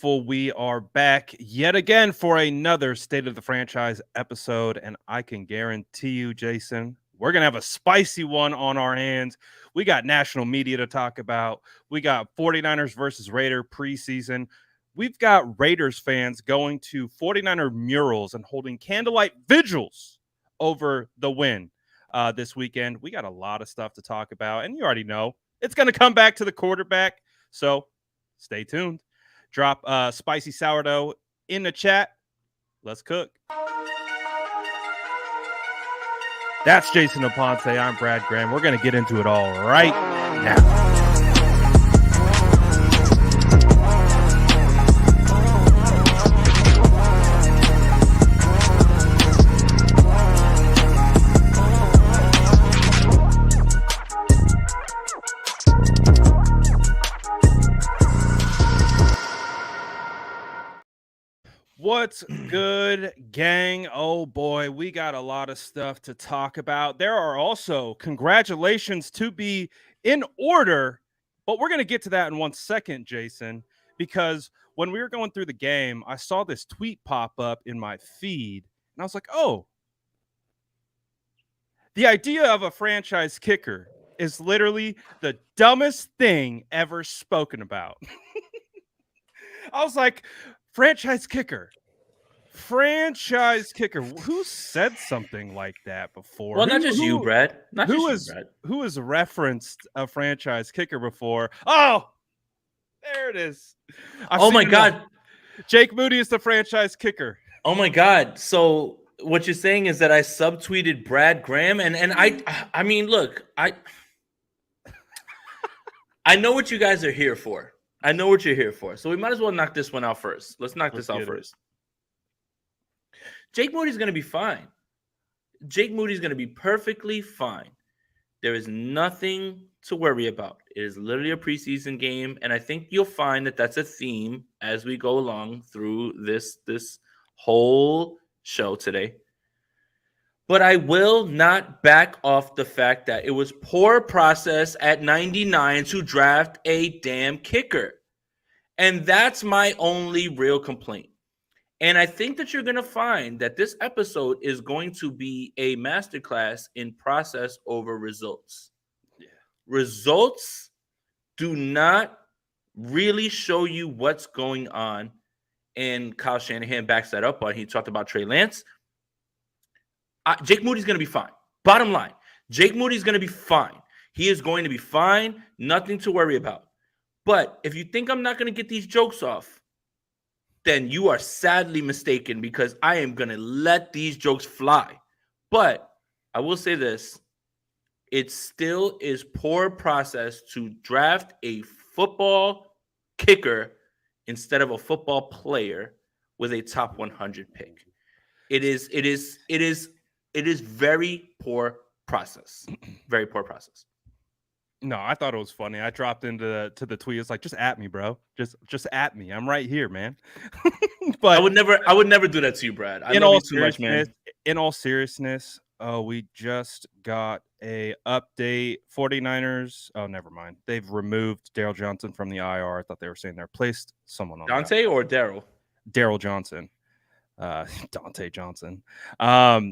faithful, we are back yet again for another State of the Franchise episode, and I can guarantee you, Jason, we're going to have a spicy one on our hands. We got national media to talk about. We got 49ers versus Raider preseason. We've got Raiders fans going to 49er murals and holding candlelight vigils over the win this weekend. We got a lot of stuff to talk about, and you already know it's going to come back to the quarterback, so stay tuned. Drop spicy sourdough in the chat. Let's cook. That's Jason Aponte. I'm Brad Graham. We're going to get into it all right now. What's good, gang? Oh boy, we got a lot of stuff to talk about. There are also congratulations to be in order, but we're going to get to that in 1 second, Jason, because when we were going through the game, I saw this tweet pop up in my feed, and I was like, oh, the idea of a franchise kicker is literally the dumbest thing ever spoken about. I was like, franchise kicker. Who said something like that before? Well, not just you, Brad. Who has referenced a franchise kicker before? Oh, there it is. Oh my God. Jake Moody is the franchise kicker. Oh my God. So what you're saying is that I subtweeted Brad Graham, and I mean, look, I know what you guys are here for. I know what you're here for. So we might as well knock this one out first. Let's knock this out first. Jake Moody's going to be fine. Jake Moody's going to be perfectly fine. There is nothing to worry about. It is literally a preseason game, and I think you'll find that that's a theme as we go along through this whole show today. But I will not back off the fact that it was poor process at 99 to draft a damn kicker. And that's my only real complaint. And I think that you're going to find that this episode is going to be a masterclass in process over results. Yeah. Results do not really show you what's going on. And Kyle Shanahan backs that up when he talked about Trey Lance. Jake Moody's going to be fine. Bottom line, Jake Moody's going to be fine. He is going to be fine. Nothing to worry about. But if you think I'm not going to get these jokes off, then you are sadly mistaken, because I am going to let these jokes fly. But I will say this. It still is poor process to draft a football kicker instead of a football player with a top 100 pick. It is very poor process. Very poor process. No, I thought it was funny. I dropped into the tweet. It's like, just at me, bro. Just at me. I'm right here, man. But I would never do that to you, Brad. I love you too much, man. In all seriousness, we just got a update. 49ers. Oh, never mind. They've removed Daryl Johnson from the IR. I thought they were saying they replaced someone on Dante or Daryl? Daryl Johnson. Dante Johnson. But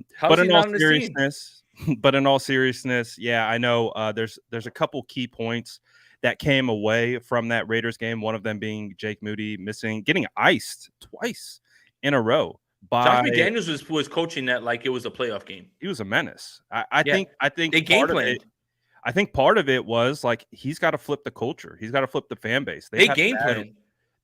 in all seriousness, yeah, I know there's a couple key points that came away from that Raiders game. One of them being Jake Moody getting iced twice in a row. Josh McDaniels was coaching that like it was a playoff game. He was a menace. I think they game planned. I think part of it was like he's got to flip the culture. He's got to flip the fan base. They game planned.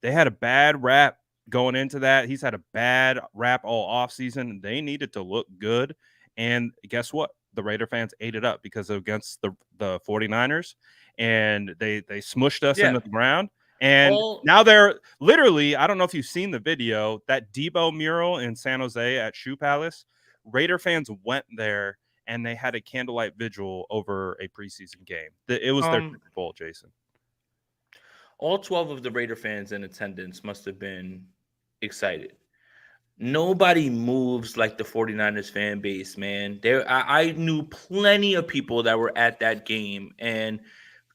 They had a bad rap going into that. He's had a bad rap all offseason. They needed to look good. And guess what? The Raider fans ate it up because against the 49ers, and they smushed us into the ground. And now they're literally, I don't know if you've seen the video, that Debo mural in San Jose at Shoe Palace. Raider fans went there and they had a candlelight vigil over a preseason game. It was their Super Bowl, Jason. All 12 of the Raider fans in attendance must have been excited. Nobody moves like the 49ers fan base, man. I knew plenty of people that were at that game, and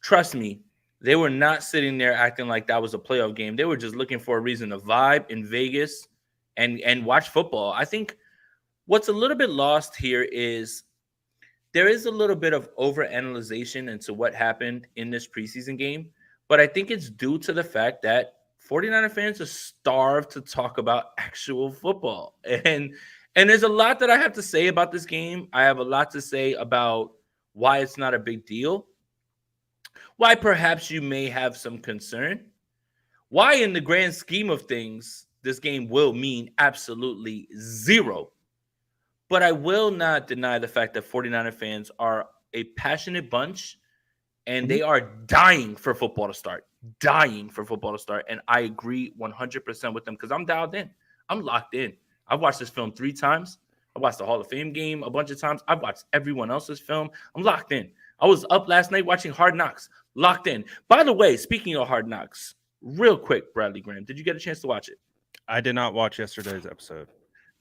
trust me, They were not sitting there acting like that was a playoff game. They were just looking for a reason to vibe in Vegas and watch football. I think what's a little bit lost here is there is a little bit of overanalyzation into what happened in this preseason game, but I think it's due to the fact that 49er fans are starved to talk about actual football. And there's a lot that I have to say about this game. I have a lot to say about why it's not a big deal, why perhaps you may have some concern, why in the grand scheme of things this game will mean absolutely zero. But I will not deny the fact that 49er fans are a passionate bunch and they are dying for football to start. Dying for football to start. And I agree 100% with them because I'm dialed in. I'm locked in. I've watched this film 3 times. I watched the Hall of Fame game a bunch of times. I've watched everyone else's film. I'm locked in. I was up last night watching Hard Knocks. Locked in. By the way, speaking of Hard Knocks, real quick, Bradley Graham, did you get a chance to watch it? I did not watch yesterday's episode.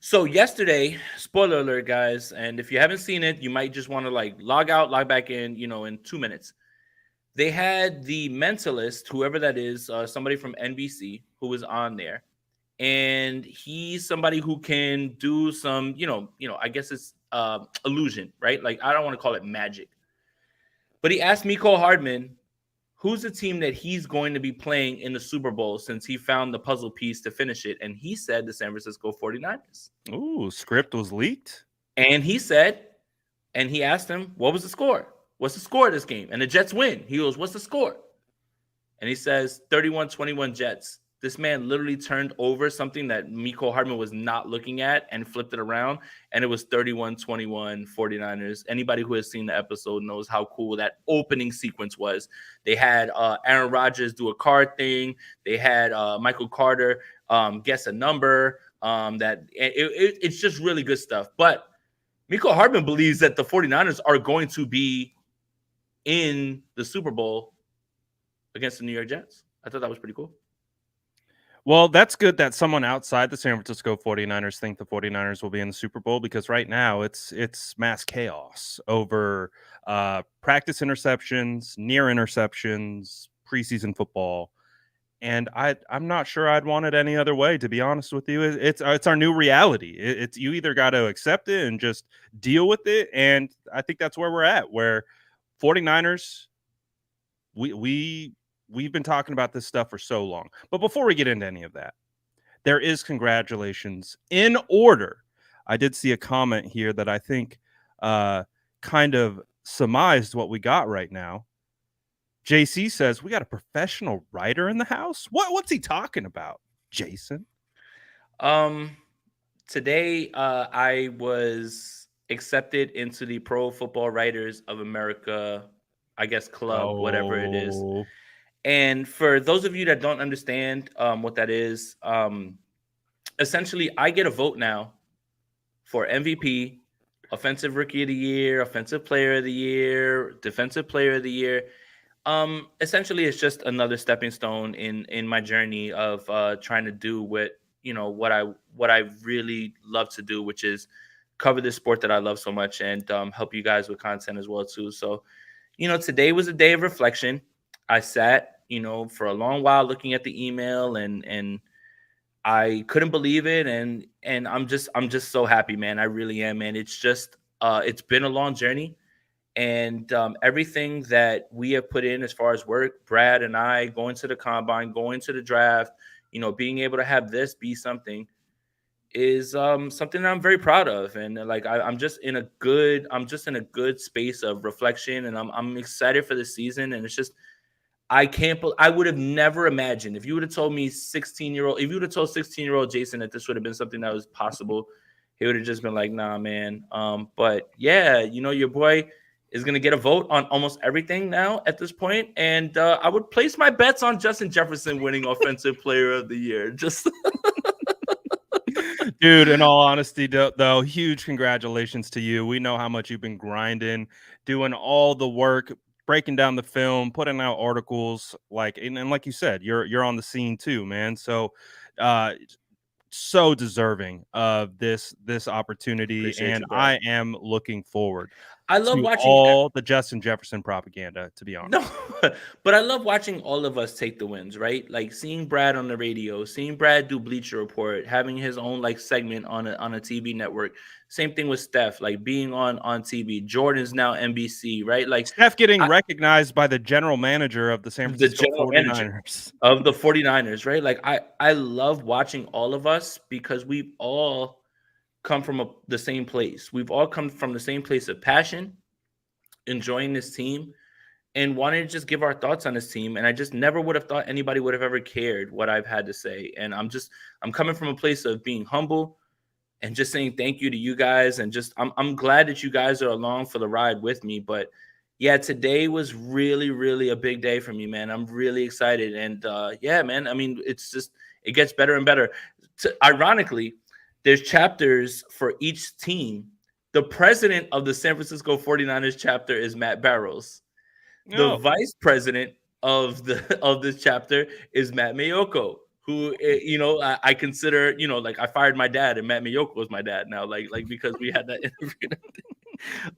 So yesterday, spoiler alert, guys, and if you haven't seen it, you might just want to like log out, log back in, in 2 minutes. They had the mentalist, whoever that is, somebody from NBC who was on there, and he's somebody who can do some, I guess it's illusion, right? Like I don't want to call it magic, but he asked Miko Hardman, who's the team that he's going to be playing in the Super Bowl since he found the puzzle piece to finish it? And he said the San Francisco 49ers. Ooh, script was leaked. And he said, and he asked him, what was the score? What's the score of this game? And the Jets win. He goes, what's the score? And he says 31-21 Jets. This man literally turned over something that Miko Hardman was not looking at and flipped it around. And it was 31-21 49ers. Anybody who has seen the episode knows how cool that opening sequence was. They had Aaron Rodgers do a card thing. They had Michael Carter guess a number. It's just really good stuff. But Miko Hardman believes that the 49ers are going to be in the Super Bowl against the New York Jets. I thought that was pretty cool. Well, that's good that someone outside the San Francisco 49ers think the 49ers will be in the Super Bowl, because right now it's mass chaos over practice interceptions, near interceptions, preseason football. And I'm not sure I'd want it any other way, to be honest with you. It's our new reality. It's you either got to accept it and just deal with it. And I think that's where we're at, where 49ers, we've been talking about this stuff for so long. But before we get into any of that, there is congratulations in order. I did see a comment here that I think kind of surmised what we got right now. JC says, we got a professional writer in the house. What's he talking about, Jason? Today I was accepted into the Pro Football Writers of America, I guess, club, whatever it is. And for those of you that don't understand what that is, essentially I get a vote now for MVP, Offensive Rookie of the Year, Offensive Player of the Year, Defensive Player of the Year. Essentially, it's just another stepping stone in my journey of trying to do what I really love to do, which is cover this sport that I love so much and help you guys with content as well too. So, today was a day of reflection. I sat, for a long while looking at the email and I couldn't believe it. And I'm just so happy, man. I really am, man. It's just, it's been a long journey, and everything that we have put in as far as work, Brad and I going to the combine, going to the draft, being able to have this be something is something that I'm very proud of. And like, I'm just in a good space of reflection, and I'm excited for the season. And it's just, I would have never imagined, if you would have told me 16-year-old Jason that this would have been something that was possible, he would have just been like, nah, man. But yeah, your boy is going to get a vote on almost everything now at this point. And I would place my bets on Justin Jefferson winning Offensive Player of the Year. Just dude, in all honesty, though, huge congratulations to you. We know how much you've been grinding, doing all the work, breaking down the film, putting out articles, and like you said, you're on the scene too, man. So so deserving of this opportunity. Appreciate and you, I am looking forward I love to watching all the Justin Jefferson propaganda, to be honest. No, but I love watching all of us take the wins, right? Like seeing Brad on the radio, seeing Brad do Bleacher Report, having his own like segment on a TV network. Same thing with Steph, like being on TV. Jordan's now NBC, right? Like Steph getting recognized by the general manager of the San the Francisco general 49ers. manager of the 49ers, right? Like I love watching all of us because we've all come from the same place. We've all come from the same place of passion, enjoying this team, and wanted to just give our thoughts on this team. And I just never would have thought anybody would have ever cared what I've had to say. And I'm coming from a place of being humble and just saying thank you to you guys. And just, I'm glad that you guys are along for the ride with me. But yeah, today was really, really a big day for me, man. I'm really excited. And yeah, man, I mean, it's just, it gets better and better. Ironically, there's chapters for each team. The president of the San Francisco 49ers chapter is Matt Barrows. The vice president of this chapter is Matt Mayoko, who, you know, I consider, you know, like I fired my dad and Matt Mayoko is my dad now, like because we had that interview.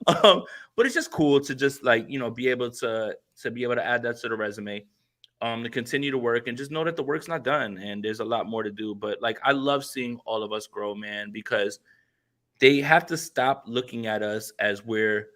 But it's just cool to just like, you know, be able to add that to the resume, to continue to work and just know that the work's not done and there's a lot more to do. But like, I love seeing all of us grow, man, because they have to stop looking at us as we're,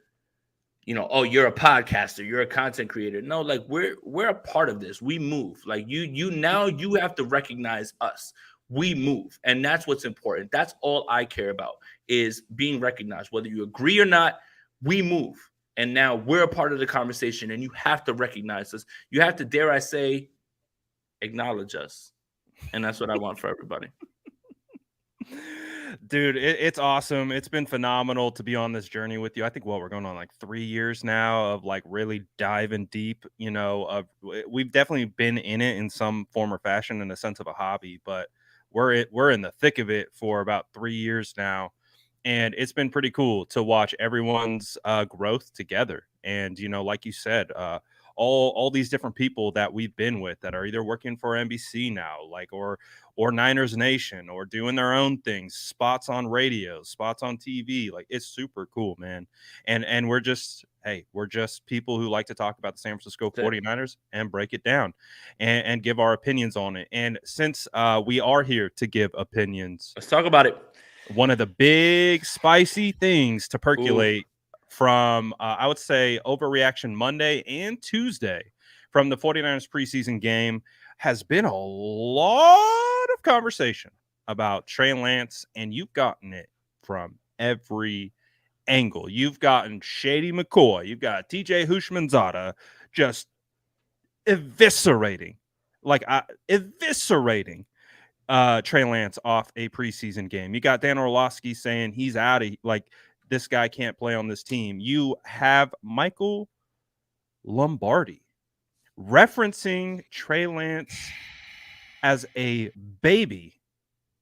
you know, oh, you're a podcaster, you're a content creator. No, like we're a part of this. We move. Like you now you have to recognize us. We move. And that's what's important. That's all I care about is being recognized. Whether you agree or not, we move. And now we're a part of the conversation and you have to recognize us. You have to, dare I say, acknowledge us. And that's what I want for everybody. Dude, it's awesome. It's been phenomenal to be on this journey with you. I think, well, we're going on like 3 years now of like really diving deep, you know, we've definitely been in it in some form or fashion in a sense of a hobby, but we're in the thick of it for about 3 years now. And it's been pretty cool to watch everyone's growth together. And, you know, like you said, all these different people that we've been with that are either working for NBC now, like, or Niners Nation, or doing their own things, spots on radio, spots on TV. Like, it's super cool, man. And we're just people who like to talk about the San Francisco 49ers and break it down and give our opinions on it. And since we are here to give opinions, let's talk about it. One of the big spicy things to percolate from, I would say, Overreaction Monday and Tuesday from the 49ers preseason game has been a lot of conversation about Trey Lance, and you've gotten it from every angle. You've gotten Shady McCoy. You've got TJ Hushmanzada just eviscerating Trey Lance off a preseason game. You got Dan Orlovsky saying he's out of, like, this guy can't play on this team. You have Michael Lombardi referencing Trey Lance as a baby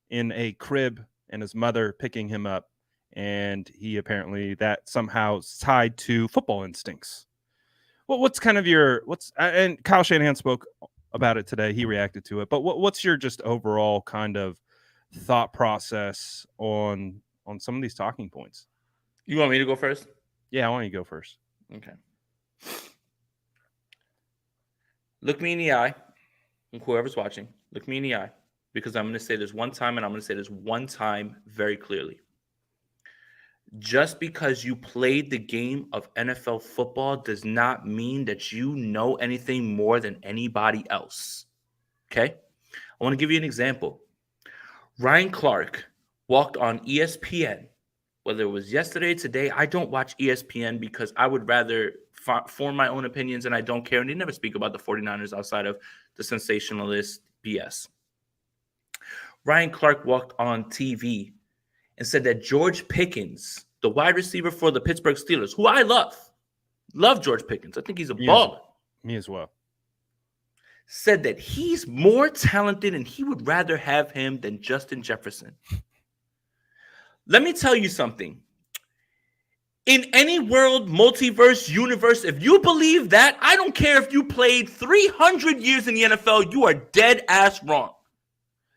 in a crib and his mother picking him up. And he apparently that somehow is tied to football instincts. Well, what's kind of and Kyle Shanahan spoke about it today. He reacted to it, but what's your just overall kind of thought process on some of these talking points? You want me to go first? Yeah, I want you to go first. Okay. Look me in the eye, whoever's watching. Look me in the eye, because I'm going to say this one time, and I'm going to say this one time very clearly. Just because you played the game of NFL football does not mean that you know anything more than anybody else. Okay? I want to give you an example. Ryan Clark walked on ESPN, whether it was yesterday, today. I don't watch ESPN because I would rather form my own opinions, and I don't care. And they never speak about the 49ers outside of the sensationalist BS. Ryan Clark walked on TV and said that George Pickens, the wide receiver for the Pittsburgh Steelers, who I love George Pickens. I think he's a baller. Me as well. Said that he's more talented and he would rather have him than Justin Jefferson. Let me tell you something. In any world, multiverse, universe, if you believe that, I don't care if you played 300 years in the NFL, you are dead ass wrong.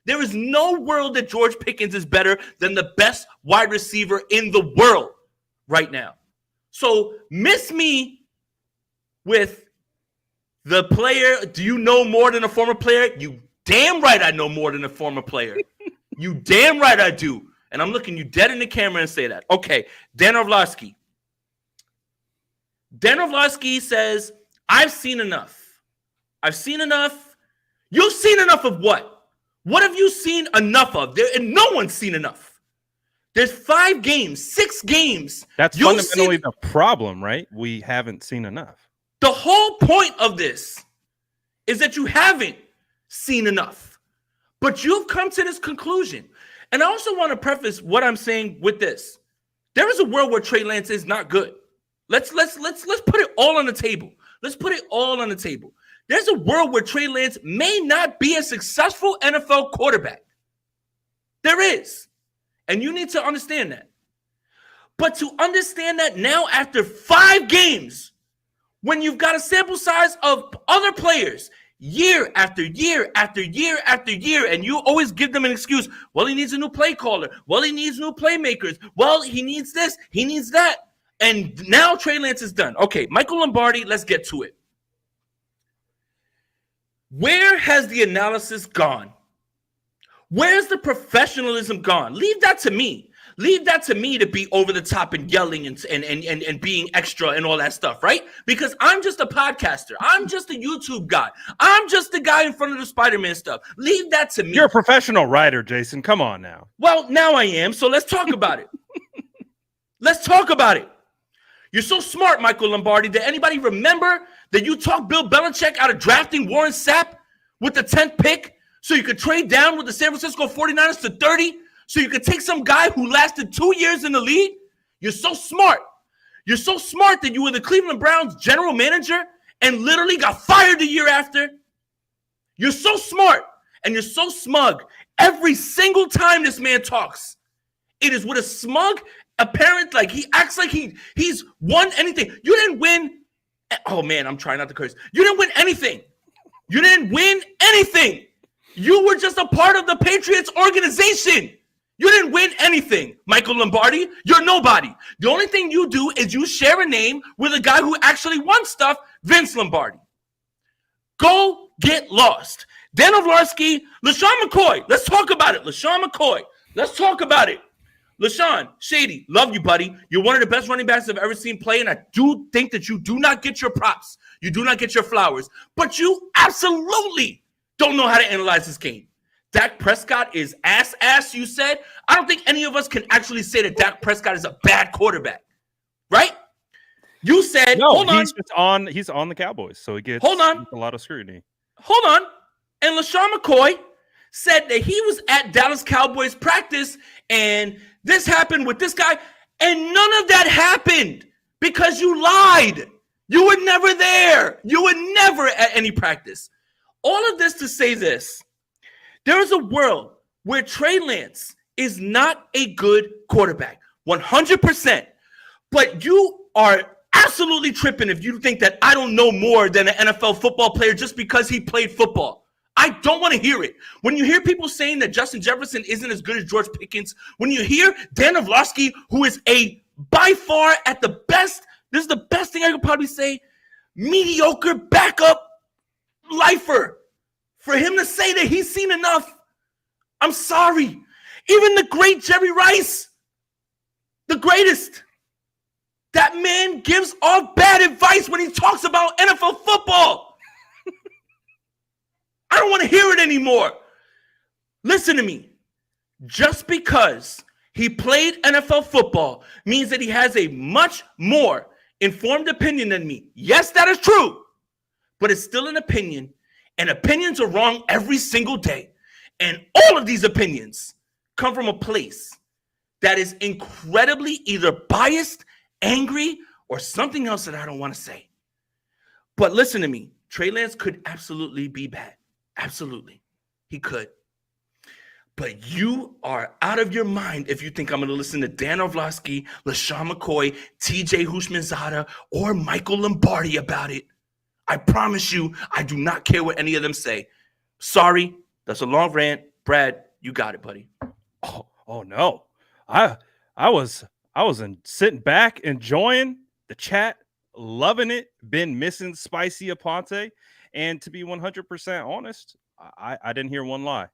There is no world that George Pickens is better than the best wide receiver in the world right now. So miss me with the player. Do you know more than a former player? You damn right I know more than a former player. You damn right I do. And I'm looking you dead in the camera and say that. Okay, Dan Orlovsky. Dan Orlovsky says, I've seen enough. I've seen enough. You've seen enough of what? What have you seen enough of? And no one's seen enough. There's 5 games, 6 games. That's fundamentally the problem, right? We haven't seen enough. The whole point of this is that you haven't seen enough. But you've come to this conclusion. And I also want to preface what I'm saying with this. There is a world where Trey Lance is not good. Let's put it all on the table. Let's put it all on the table. There's a world where Trey Lance may not be a successful NFL quarterback. There is. And you need to understand that. But to understand that now after 5 games, when you've got a sample size of other players year after year after year after year, and you always give them an excuse. Well, he needs a new play caller. Well, he needs new playmakers. Well, he needs this. He needs that. And now Trey Lance is done. Okay, Michael Lombardi, let's get to it. Where has the analysis gone? Where's the professionalism gone? Leave that to me. Leave that to me to be over the top and yelling and being extra and all that stuff, right? Because I'm just a podcaster. I'm just a YouTube guy. I'm just the guy in front of the Spider-Man stuff. Leave that to me. You're a professional writer, Jason. Come on now. Well, now I am, so let's talk about it. Let's talk about it. You're so smart, Michael Lombardi. Did anybody remember that you talked Bill Belichick out of drafting Warren Sapp with the 10th pick so you could trade down with the San Francisco 49ers to 30? So you could take some guy who lasted 2 years in the league? You're so smart. You're so smart that you were the Cleveland Browns general manager and literally got fired the year after. You're so smart and you're so smug. Every single time this man talks, it is with a smug apparent, like he acts like he's won anything. You didn't win. Oh, man, I'm trying not to curse. You didn't win anything. You didn't win anything. You were just a part of the Patriots organization. You didn't win anything, Michael Lombardi. You're nobody. The only thing you do is you share a name with a guy who actually won stuff, Vince Lombardi. Go get lost. Dan Orlovsky, LaShawn McCoy. Let's talk about it. LaShawn McCoy. Let's talk about it. LaShawn, Shady, love you, buddy. You're one of the best running backs I've ever seen play, and I do think that you do not get your props. You do not get your flowers. But you absolutely don't know how to analyze this game. Dak Prescott is ass, you said. I don't think any of us can actually say that Dak Prescott is a bad quarterback, right? You said, no, hold on. He's on the Cowboys, so he gets a lot of scrutiny. Hold on. And LaShawn McCoy said that he was at Dallas Cowboys practice and this happened with this guy, and none of that happened because you lied. You were never there. You were never at any practice. All of this to say this. There is a world where Trey Lance is not a good quarterback, 100%. But you are absolutely tripping if you think that I don't know more than an NFL football player just because he played football. I don't want to hear it. When you hear people saying that Justin Jefferson isn't as good as George Pickens, when you hear Dan Orlovsky, who is by far at the best, this is the best thing I could probably say, mediocre backup lifer. For him to say that he's seen enough, I'm sorry. Even the great Jerry Rice, the greatest, that man gives off bad advice when he talks about NFL football. I don't want to hear it anymore. Listen to me. Just because he played NFL football means that he has a much more informed opinion than me. Yes, that is true, but it's still an opinion. And opinions are wrong every single day. And all of these opinions come from a place that is incredibly either biased, angry, or something else that I don't want to say. But listen to me. Trey Lance could absolutely be bad. Absolutely. He could. But you are out of your mind if you think I'm going to listen to Dan Orlovsky, LaShawn McCoy, TJ Houshmandzadeh, or Michael Lombardi about it. I promise you, I do not care what any of them say. Sorry, that's a long rant. Brad, you got it, buddy. Oh no. I was sitting back enjoying The chat loving it. Been missing Spicy Aponte. And to be 100% honest, I didn't hear one lie.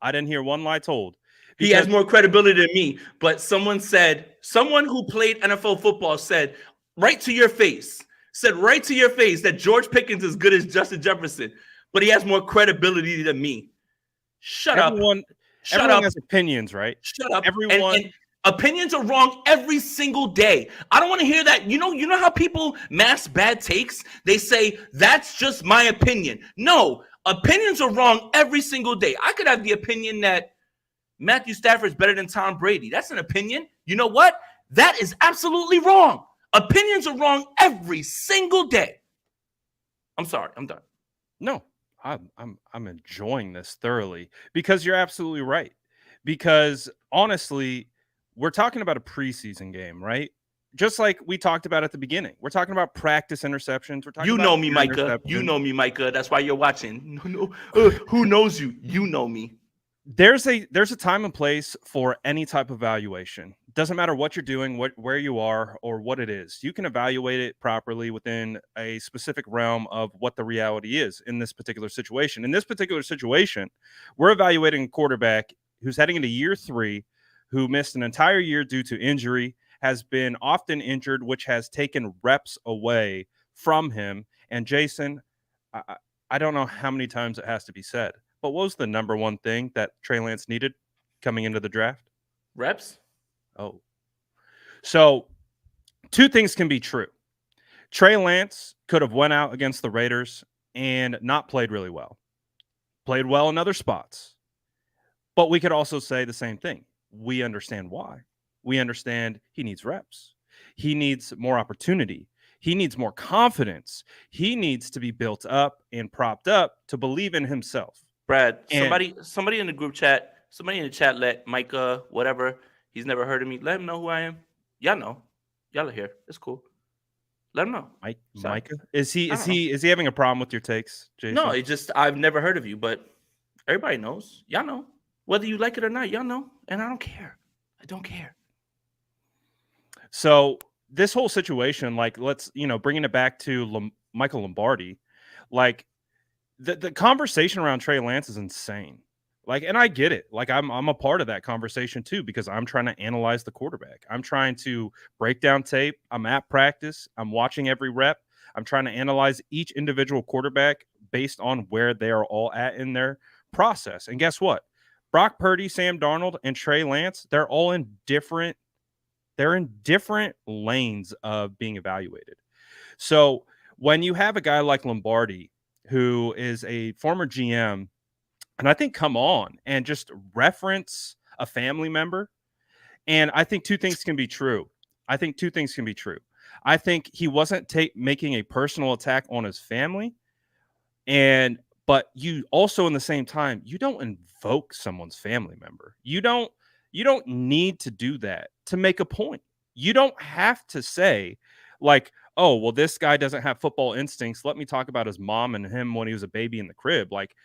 I didn't hear one lie told. He has more credibility than me. But someone who played NFL football said right to your face that George Pickens is good as Justin Jefferson, but he has more credibility than me. Shut up. Everyone has opinions, right? Shut up. Everyone. And opinions are wrong every single day. I don't want to hear that. You know how people mask bad takes? They say, that's just my opinion. No, opinions are wrong every single day. I could have the opinion that Matthew Stafford's better than Tom Brady. That's an opinion. You know what? That is absolutely wrong. Opinions are wrong every single day. I'm sorry. I'm done. No, I'm enjoying this thoroughly because you're absolutely right. Because honestly, we're talking about a preseason game, right? Just like we talked about at the beginning. We're talking about practice interceptions. We're talking You about know me, Micah. You know me, Micah. That's why you're watching. Who knows you? You know me. There's a time and place for any type of evaluation. Doesn't matter what you're doing, where you are, or what it is. You can evaluate it properly within a specific realm of what the reality is in this particular situation. In this particular situation, we're evaluating a quarterback who's heading into year 3, who missed an entire year due to injury, has been often injured, which has taken reps away from him. And Jason, I don't know how many times it has to be said, but what was the number one thing that Trey Lance needed coming into the draft? Reps. Oh. So 2 things can be true. Trey Lance could have went out against the Raiders and not played really well. Played well in other spots. But we could also say the same thing. We understand why. We understand he needs reps. He needs more opportunity. He needs more confidence. He needs to be built up and propped up to believe in himself. Brad, somebody in the group chat, somebody in the chat let Micah, whatever, he's never heard of me, let him know who I am. Y'all know. Y'all are here. It's cool. Let him know. Micah? Is he having a problem with your takes, Jason? No, it's just I've never heard of you, but everybody knows. Y'all know. Whether you like it or not, y'all know. And I don't care. I don't care. So this whole situation, like, let's, bringing it back to Michael Lombardi, like the conversation around Trey Lance is insane. Like, and I get it. Like, I'm a part of that conversation too, because I'm trying to analyze the quarterback. I'm trying to break down tape. I'm at practice. I'm watching every rep. I'm trying to analyze each individual quarterback based on where they are all at in their process. And guess what? Brock Purdy, Sam Darnold, and Trey Lance, they're all in different lanes of being evaluated. So when you have a guy like Lombardi, who is a former GM, and I think come on and just reference a family member, and I think 2 things can be true. I think he wasn't making a personal attack on his family, but you also, in the same time, you don't invoke someone's family member. You don't need to do that to make a point. You don't have to say, like, oh, well, this guy doesn't have football instincts. Let me talk about his mom and him when he was a baby in the crib. Like,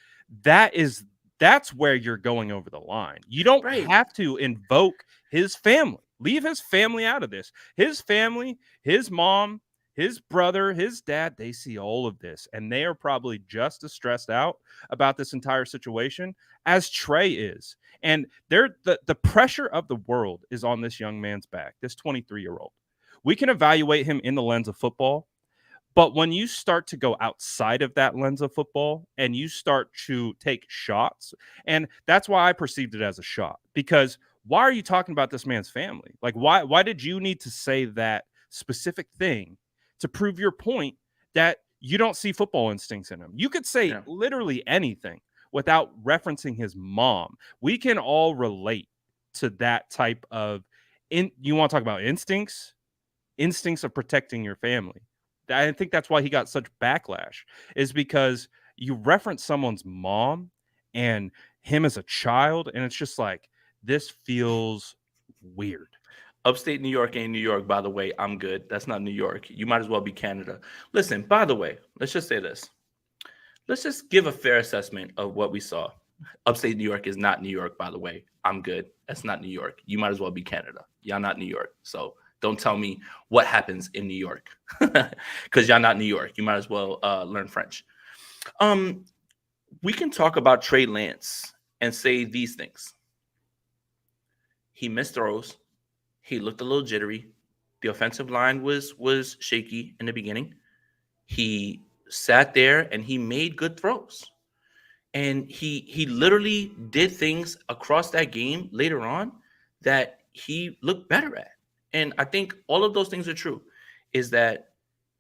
that's where you're going over the line. You don't have to invoke his family. Leave his family out of this. His family, his mom, his brother, his dad, they see all of this, and they are probably just as stressed out about this entire situation as Trey is. And the pressure of the world is on this young man's back, this 23-year-old. We can evaluate him in the lens of football, but when you start to go outside of that lens of football and you start to take shots, and that's why I perceived it as a shot, because why are you talking about this man's family? Like, why did you need to say that specific thing to prove your point that you don't see football instincts in him? You could say literally anything without referencing his mom. We can all relate to that type of you want to talk about instincts of protecting your family. I think that's why he got such backlash, is because you reference someone's mom and him as a child, and it's just like, this feels weird. Upstate New York ain't New York, by the way. I'm good. That's not New York. You might as well be Canada. Listen, by the way, let's just say this. Let's just give a fair assessment of what we saw. Upstate New York is not New York, by the way. I'm good. That's not New York. You might as well be Canada. Y'all not New York. So Don't tell me what happens in New York, because y'all not New York. You might as well learn French. We can talk about Trey Lance and say these things. He missed throws. He looked a little jittery. The offensive line was shaky in the beginning. He sat there and he made good throws. And he literally did things across that game later on that he looked better at. And I think all of those things are true. Is that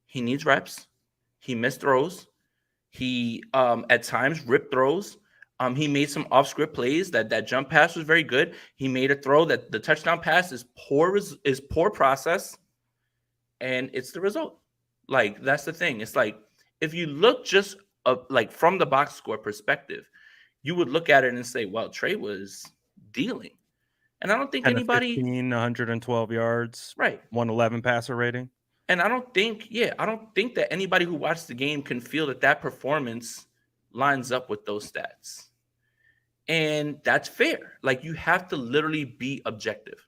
he needs reps. He missed throws. He at times ripped throws. He made some off-script plays. That jump pass was very good. He made a throw that the touchdown pass is poor process, and it's the result. Like, that's the thing. It's like, if you look just like from the box score perspective, you would look at it and say, well, Trey was dealing. And I don't think anybody 15, 112 yards, right, 111 passer rating. And I don't think that anybody who watched the game can feel that performance lines up with those stats. And that's fair. Like, you have to literally be objective.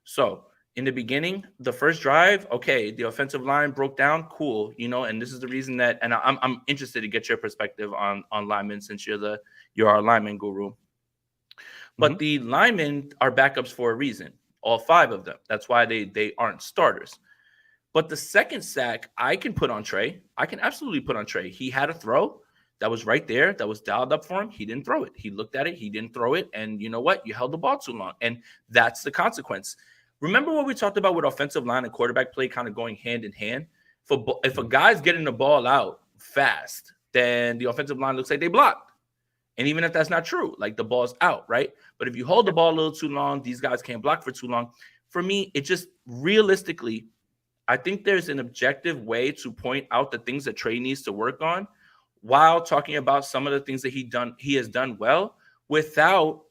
So in the beginning, the first drive, okay, the offensive line broke down, cool, and this is the reason that, and I'm interested to get your perspective on linemen, since you're our lineman guru. But the linemen are backups for a reason. All 5 of them. That's why they aren't starters. But the second sack I can put on Trey. I can absolutely put on Trey. He had a throw that was right there, that was dialed up for him. He didn't throw it. He looked at it. He didn't throw it. And you know what? You held the ball too long. And that's the consequence. Remember what we talked about with offensive line and quarterback play kind of going hand in hand? If a guy's getting the ball out fast, then the offensive line looks like they blocked. And even if that's not true, like, the ball's out, right? But if you hold the ball a little too long, these guys can't block for too long. For me, it just realistically, I think there's an objective way to point out the things that Trey needs to work on while talking about some of the things that he has done well without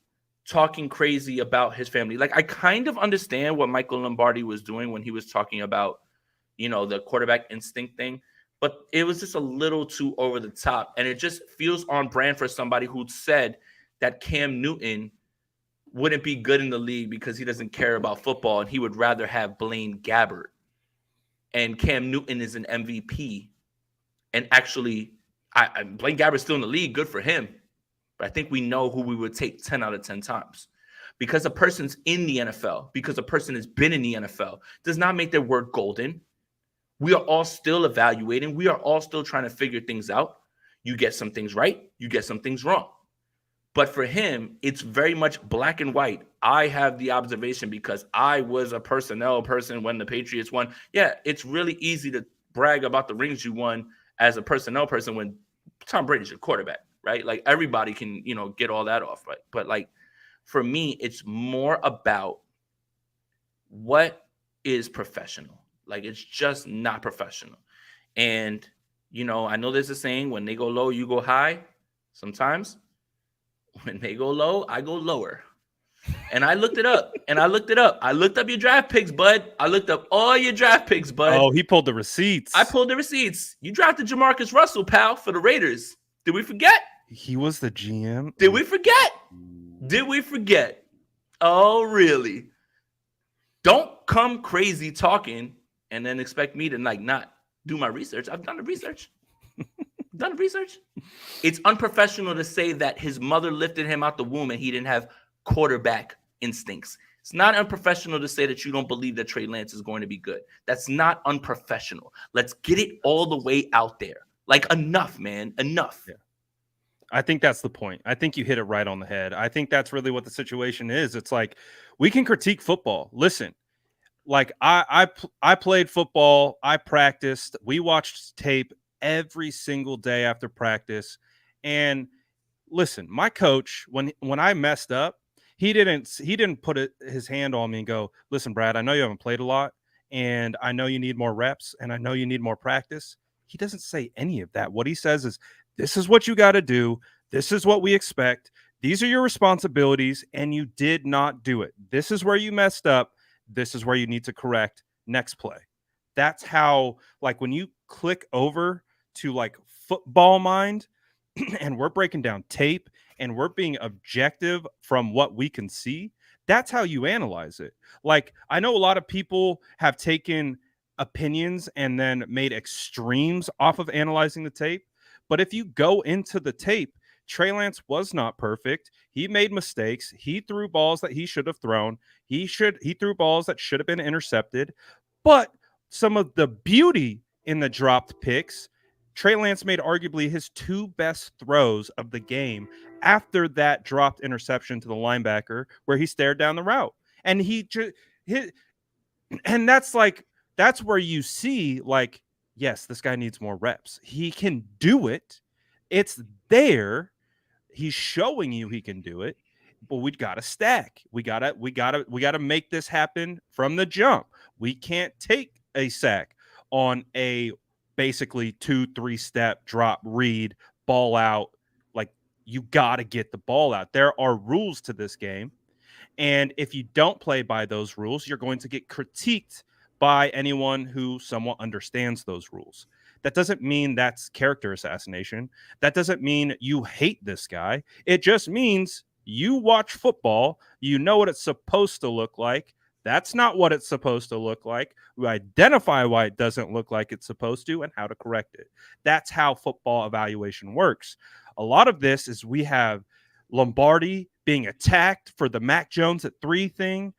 talking crazy about his family. Like, I kind of understand what Michael Lombardi was doing when he was talking about, the quarterback instinct thing. But it was just a little too over the top. And it just feels on brand for somebody who said that Cam Newton wouldn't be good in the league because he doesn't care about football and he would rather have Blaine Gabbert. And Cam Newton is an MVP. And actually, Blaine Gabbert's still in the league. Good for him. But I think we know who we would take 10 out of 10 times. Because a person's in the NFL, because a person has been in the NFL, does not make their word golden. We are all still evaluating. We are all still trying to figure things out. You get some things right. You get some things wrong. But for him, it's very much black and white. I have the observation because I was a personnel person when the Patriots won. Yeah, it's really easy to brag about the rings you won as a personnel person when Tom Brady's your quarterback, right? Like, everybody can, get all that off, right? But, like, for me, it's more about what is professional. Like, it's just not professional. And, I know there's a saying, when they go low, you go high. Sometimes when they go low, I go lower. And I looked it up. I looked up your draft picks, bud. I looked up all your draft picks, bud. Oh, he pulled the receipts. I pulled the receipts. You drafted Jamarcus Russell, pal, for the Raiders. Did we forget? He was the GM. Did we forget? Oh, really? Don't come crazy talking and then expect me to, like, not do my research. I've done the research. It's unprofessional to say that his mother lifted him out the womb and he didn't have quarterback instincts. It's not unprofessional to say that you don't believe that Trey Lance is going to be good. That's not unprofessional. Let's get it all the way out there. Like, enough, man. Enough. Yeah. I think that's the point. I think you hit it right on the head. I think that's really what the situation is. It's like, we can critique football. Listen, like, I played football. I practiced. We watched tape every single day after practice. And listen, my coach, when I messed up, he didn't put his hand on me and go, listen, Brad, I know you haven't played a lot, and I know you need more reps, and I know you need more practice. He doesn't say any of that. What he says is, this is what you got to do. This is what we expect. These are your responsibilities, and you did not do it. This is where you messed up. This is where you need to correct. Next play. That's how, like, when you click over to, like, football mind and we're breaking down tape and we're being objective from what we can see, That's how you analyze it. Like, I know a lot of people have taken opinions and then made extremes off of analyzing the tape. But if you go into the tape, Trey Lance was not perfect. He made mistakes. He threw balls that he should have thrown. He threw balls that should have been intercepted. But some of the beauty in the dropped picks, Trey Lance made arguably his two best throws of the game after that dropped interception to the linebacker where he stared down the route. And and that's where you see, like, yes, this guy needs more reps. He can do it. It's there. He's showing you he can do it, but we got to stack. We got to make this happen from the jump. We can't take a sack on a basically 2-3 step drop read, ball out. Like, you got to get the ball out. There are rules to this game. And if you don't play by those rules, you're going to get critiqued by anyone who somewhat understands those rules. That doesn't mean that's character assassination. That doesn't mean you hate this guy. It just means you watch football, you know what it's supposed to look like. That's not what it's supposed to look like. We identify why it doesn't look like it's supposed to and how to correct it. That's how football evaluation works. A lot of this is we have Lombardi being attacked for the Mac Jones at 3 thing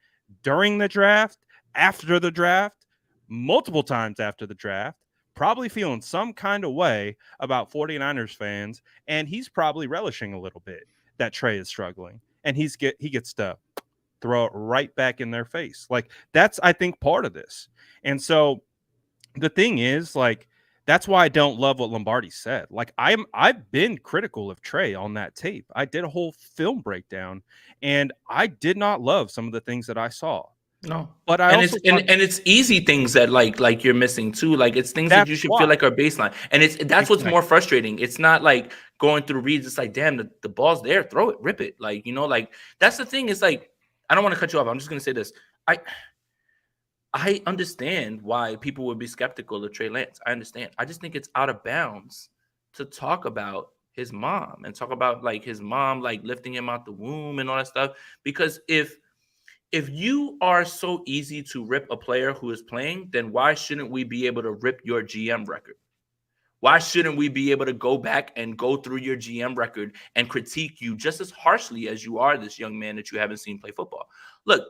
during the draft, after the draft, multiple times after the draft, probably feeling some kind of way about 49ers fans, and he's probably relishing a little bit that Trey is struggling, and he gets to throw it right back in their face. Like, that's, I think, part of this. And so the thing is, like, that's why I don't love what Lombardi said. Like, I've been critical of Trey on that tape. I did a whole film breakdown, and I did not love some of the things that I saw. No, but I and also it's easy things that like you're missing too. Like, it's things that you should feel like are baseline, and that's what's more frustrating. It's not like going through reads. It's like, damn, the ball's there, throw it, rip it. Like, like, that's the thing. It's like, I don't want to cut you off. I'm just gonna say this. I understand why people would be skeptical of Trey Lance. I understand. I just think it's out of bounds to talk about his mom and talk about, like, his mom, like, lifting him out the womb and all that stuff. Because if you are so easy to rip a player who is playing, then why shouldn't we be able to rip your GM record? Why shouldn't we be able to go back and go through your GM record and critique you just as harshly as you are this young man that you haven't seen play football? Look,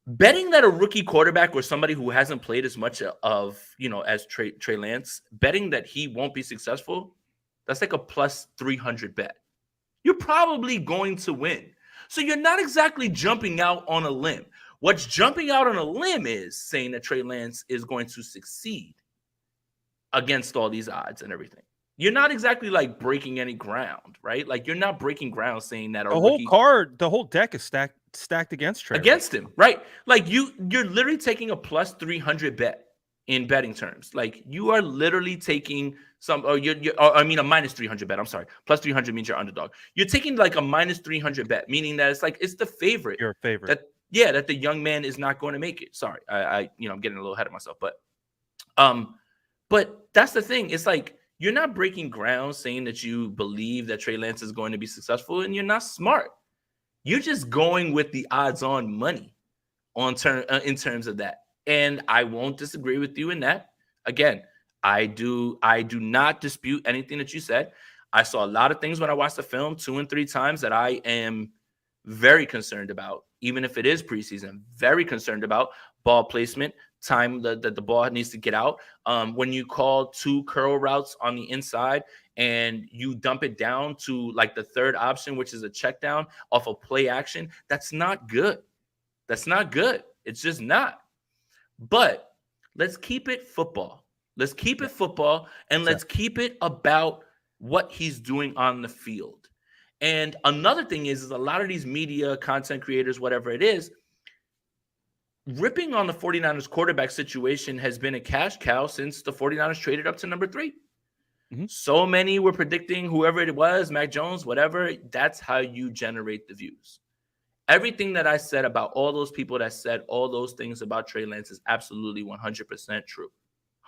betting that a rookie quarterback or somebody who hasn't played as much of, as Trey Lance, betting that he won't be successful, that's like a plus 300 bet. You're probably going to win. So you're not exactly jumping out on a limb. What's jumping out on a limb is saying that Trey Lance is going to succeed against all these odds and everything. You're not exactly, like, breaking any ground, right? Like, you're not breaking ground saying that the whole deck is stacked against Trey. Against him, right? Like, you're literally taking a plus 300 bet in betting terms. Like, you are literally taking a minus 300 bet. I'm sorry. Plus 300 means you're underdog. You're taking like a minus 300 bet, meaning that it's the favorite. Your favorite. That the young man is not going to make it. Sorry. I'm getting a little ahead of myself, but that's the thing. It's like, you're not breaking ground saying that you believe that Trey Lance is going to be successful, and you're not smart. You're just going with the odds-on money in terms of that. And I won't disagree with you in that. Again, I do not dispute anything that you said. I saw a lot of things when I watched the film 2 and 3 times that I am very concerned about, even if it is preseason. Very concerned about ball placement, time that the ball needs to get out. When you call 2 curl routes on the inside and you dump it down to, like, the third option, which is a check down off of play action, that's not good. That's not good. It's just not. But let's keep it football. Let's keep it football, and let's keep it about what he's doing on the field. And another thing is a lot of these media, content creators, whatever it is, ripping on the 49ers quarterback situation has been a cash cow since the 49ers traded up to number 3. Mm-hmm. So many were predicting whoever it was, Mac Jones, whatever. That's how you generate the views. Everything that I said about all those people that said all those things about Trey Lance is absolutely 100% true.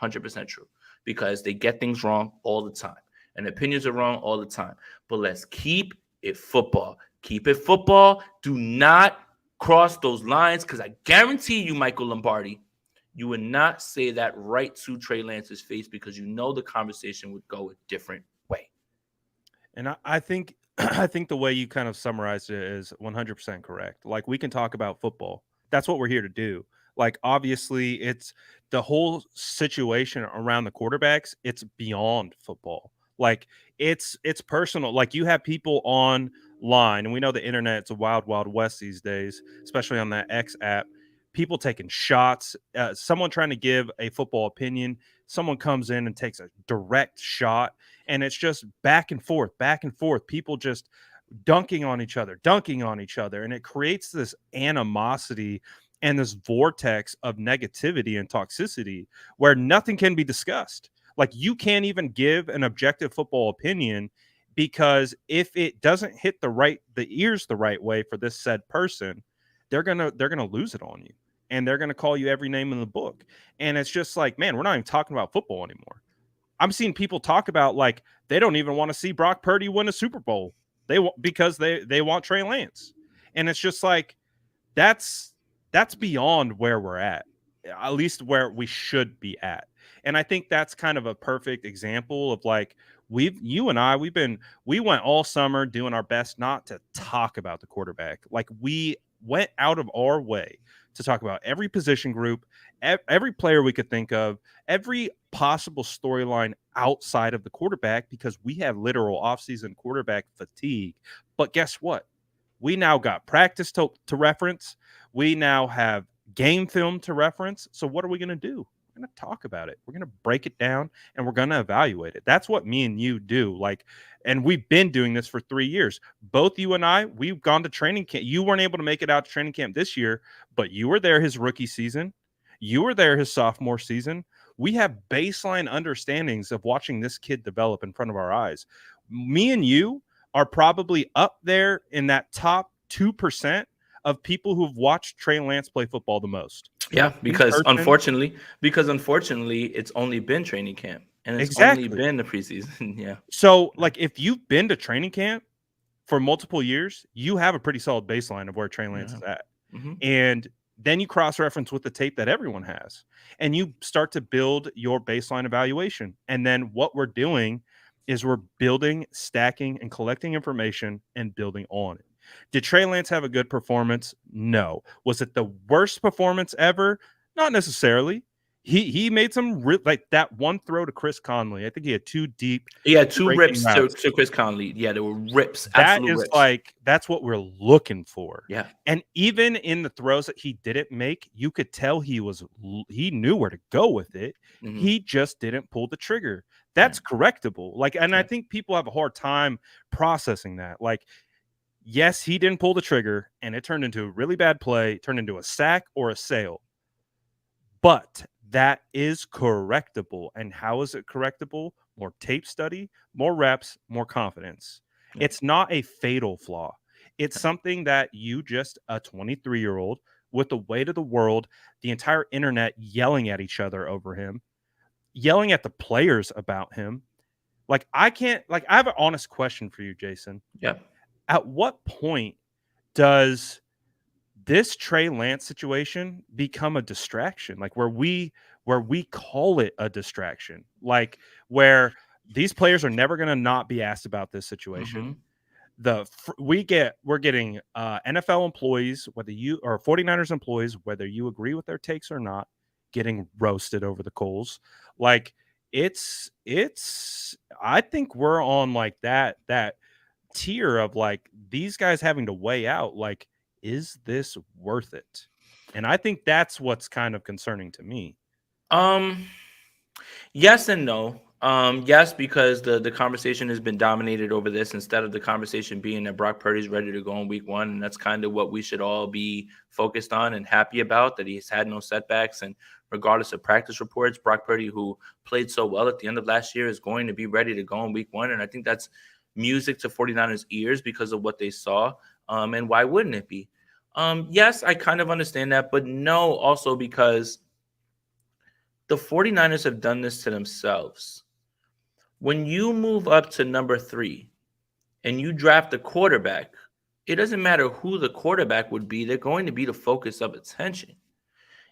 100% true. Because they get things wrong all the time. And opinions are wrong all the time. But let's keep it football. Keep it football. Do not cross those lines, because I guarantee you, Michael Lombardi, you would not say that right to Trey Lance's face, because you know the conversation would go a different way. And I think I think the way you kind of summarized it is 100% correct. Like, we can talk about football. That's what we're here to do. Like, obviously, it's the whole situation around the quarterbacks. It's beyond football. Like, it's personal. Like, you have people online, and we know the internet's a wild, wild west these days, especially on that X app. People taking shots. Someone trying to give a football opinion. Someone comes in and takes a direct shot, and it's just back and forth, back and forth. People just dunking on each other, and it creates this animosity and this vortex of negativity and toxicity where nothing can be discussed. Like, you can't even give an objective football opinion, because if it doesn't hit the ears the right way for this said person, they're gonna lose it on you, and they're gonna call you every name in the book. And it's just like, man, we're not even talking about football anymore. I'm seeing people talk about, like, they don't even want to see Brock Purdy win a Super Bowl. Because they want Trey Lance. And it's just like, that's beyond where we're at least where we should be at. And I think that's kind of a perfect example of, like, we went all summer doing our best not to talk about the quarterback. Like, we went out of our way to talk about every position group, every player we could think of, every possible storyline outside of the quarterback, because we have literal offseason quarterback fatigue. But guess what? We now got practice to reference. We now have game film to reference. So what are we going to do? We're going to talk about it. We're going to break it down, and we're going to evaluate it. That's what me and you do. Like, and we've been doing this for 3 years. Both you and I, we've gone to training camp. You weren't able to make it out to training camp this year, but you were there his rookie season. You were there his sophomore season. We have baseline understandings of watching this kid develop in front of our eyes. Me and you are probably up there in that top 2% of people who've watched Trey Lance play football the most. Yeah, because unfortunately, it's only been training camp, and it's only been the preseason. Yeah. So, like, if you've been to training camp for multiple years, you have a pretty solid baseline of where Trey Lance is at. Mm-hmm. And then you cross-reference with the tape that everyone has, and you start to build your baseline evaluation. And then what we're doing is we're building, stacking, and collecting information and building on it. Did Trey Lance have a good performance? No. Was it the worst performance ever? Not necessarily. He made some like that one throw to Chris Conley. I think he had two deep. Yeah, two rips to Chris Conley. Yeah, there were rips. That is rips. Like, that's what we're looking for. Yeah. And even in the throws that he didn't make, you could tell he knew where to go with it. Mm-hmm. He just didn't pull the trigger. That's correctable. Like, and I think people have a hard time processing that. Like, yes, he didn't pull the trigger, and it turned into a really bad play, turned into a sack or a sail. But that is correctable. And how is it correctable? More tape study, more reps, more confidence. Yeah. It's not a fatal flaw. It's something that you just, a 23-year-old with the weight of the world, the entire internet yelling at each other over him, yelling at the players about him. Like, I have an honest question for you, Jason. Yeah. At what point does this Trey Lance situation become a distraction? Like, where we call it a distraction, like where these players are never going to not be asked about this situation. Mm-hmm. We're getting NFL employees, whether you or 49ers employees, whether you agree with their takes or not, getting roasted over the coals. Like, it's I think we're on like that tier of, like, these guys having to weigh out, like, is this worth it? And I think that's what's kind of concerning to me. Yes and no. Yes, because the conversation has been dominated over this, instead of the conversation being that Brock Purdy's ready to go in week 1. And that's kind of what we should all be focused on and happy about, that he's had no setbacks. And regardless of practice reports, Brock Purdy, who played so well at the end of last year, is going to be ready to go in week 1. And I think that's music to 49ers ears because of what they saw. And why wouldn't it be? Yes, I kind of understand that, but no, also because the 49ers have done this to themselves. When you move up to number 3 and you draft a quarterback it doesn't matter who the quarterback would be. They're going to be the focus of attention.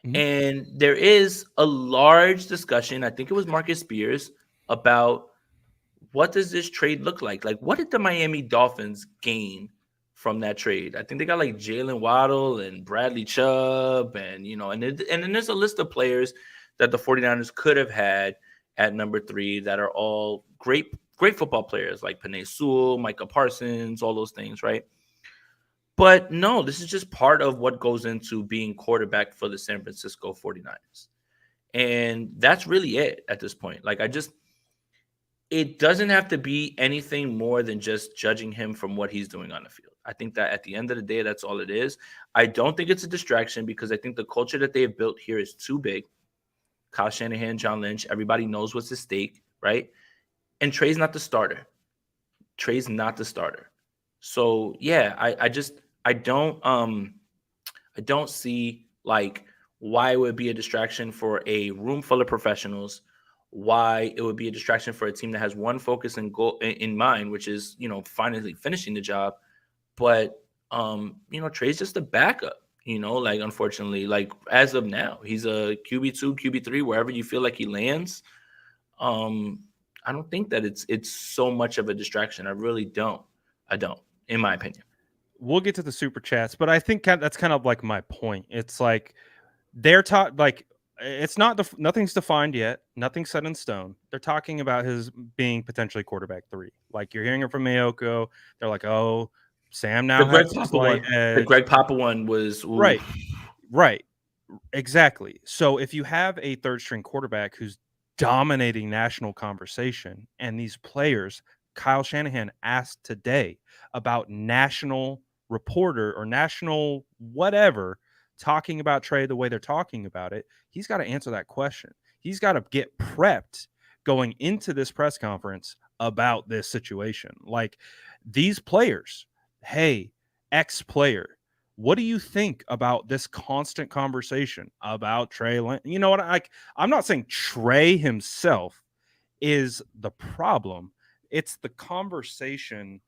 Mhm. And there is a large discussion, I think it was Marcus Spears, about what does this trade look like? Like, what did the Miami Dolphins gain from that trade? I think they got like Jalen Waddle and Bradley Chubb, and then there's a list of players that the 49ers could have had at number 3 that are all great football players, like Penei Sewell, Micah Parsons, all those things, right? But no, this is just part of what goes into being quarterback for the San Francisco 49ers. And that's really it at this point. Like, it doesn't have to be anything more than just judging him from what he's doing on the field. I think that at the end of the day, that's all it is. I don't think it's a distraction because I think the culture that they have built here is too big. Kyle Shanahan, John Lynch, everybody knows what's at stake, right? And Trey's not the starter. So yeah, I don't see like why it would be a distraction for a room full of professionals, why it would be a distraction for a team that has one focus and goal in mind, which is, finally finishing the job. But Trey's just a backup, like, unfortunately, like, as of now, he's a QB2, QB3, wherever you feel like he lands. I don't think that it's so much of a distraction. I really don't. In my opinion. We'll get to the super chats, but I think that's kind of like my point. It's like they're like it's not nothing's defined yet, nothing's set in stone. They're talking about his being potentially quarterback 3. Like, you're hearing it from Mayoko. They're like, oh, Sam now has a slight edge. The Greg Papa one was right, exactly. So if you have a third string quarterback who's dominating national conversation, and these players, Kyle Shanahan asked today about national reporter or national whatever talking about Trey the way they're talking about it, he's got to answer that question. He's got to get prepped going into this press conference about this situation. Like, these players, hey, ex-player, what do you think about this constant conversation about Trey? You know what? I'm not saying Trey himself is the problem. It's the conversation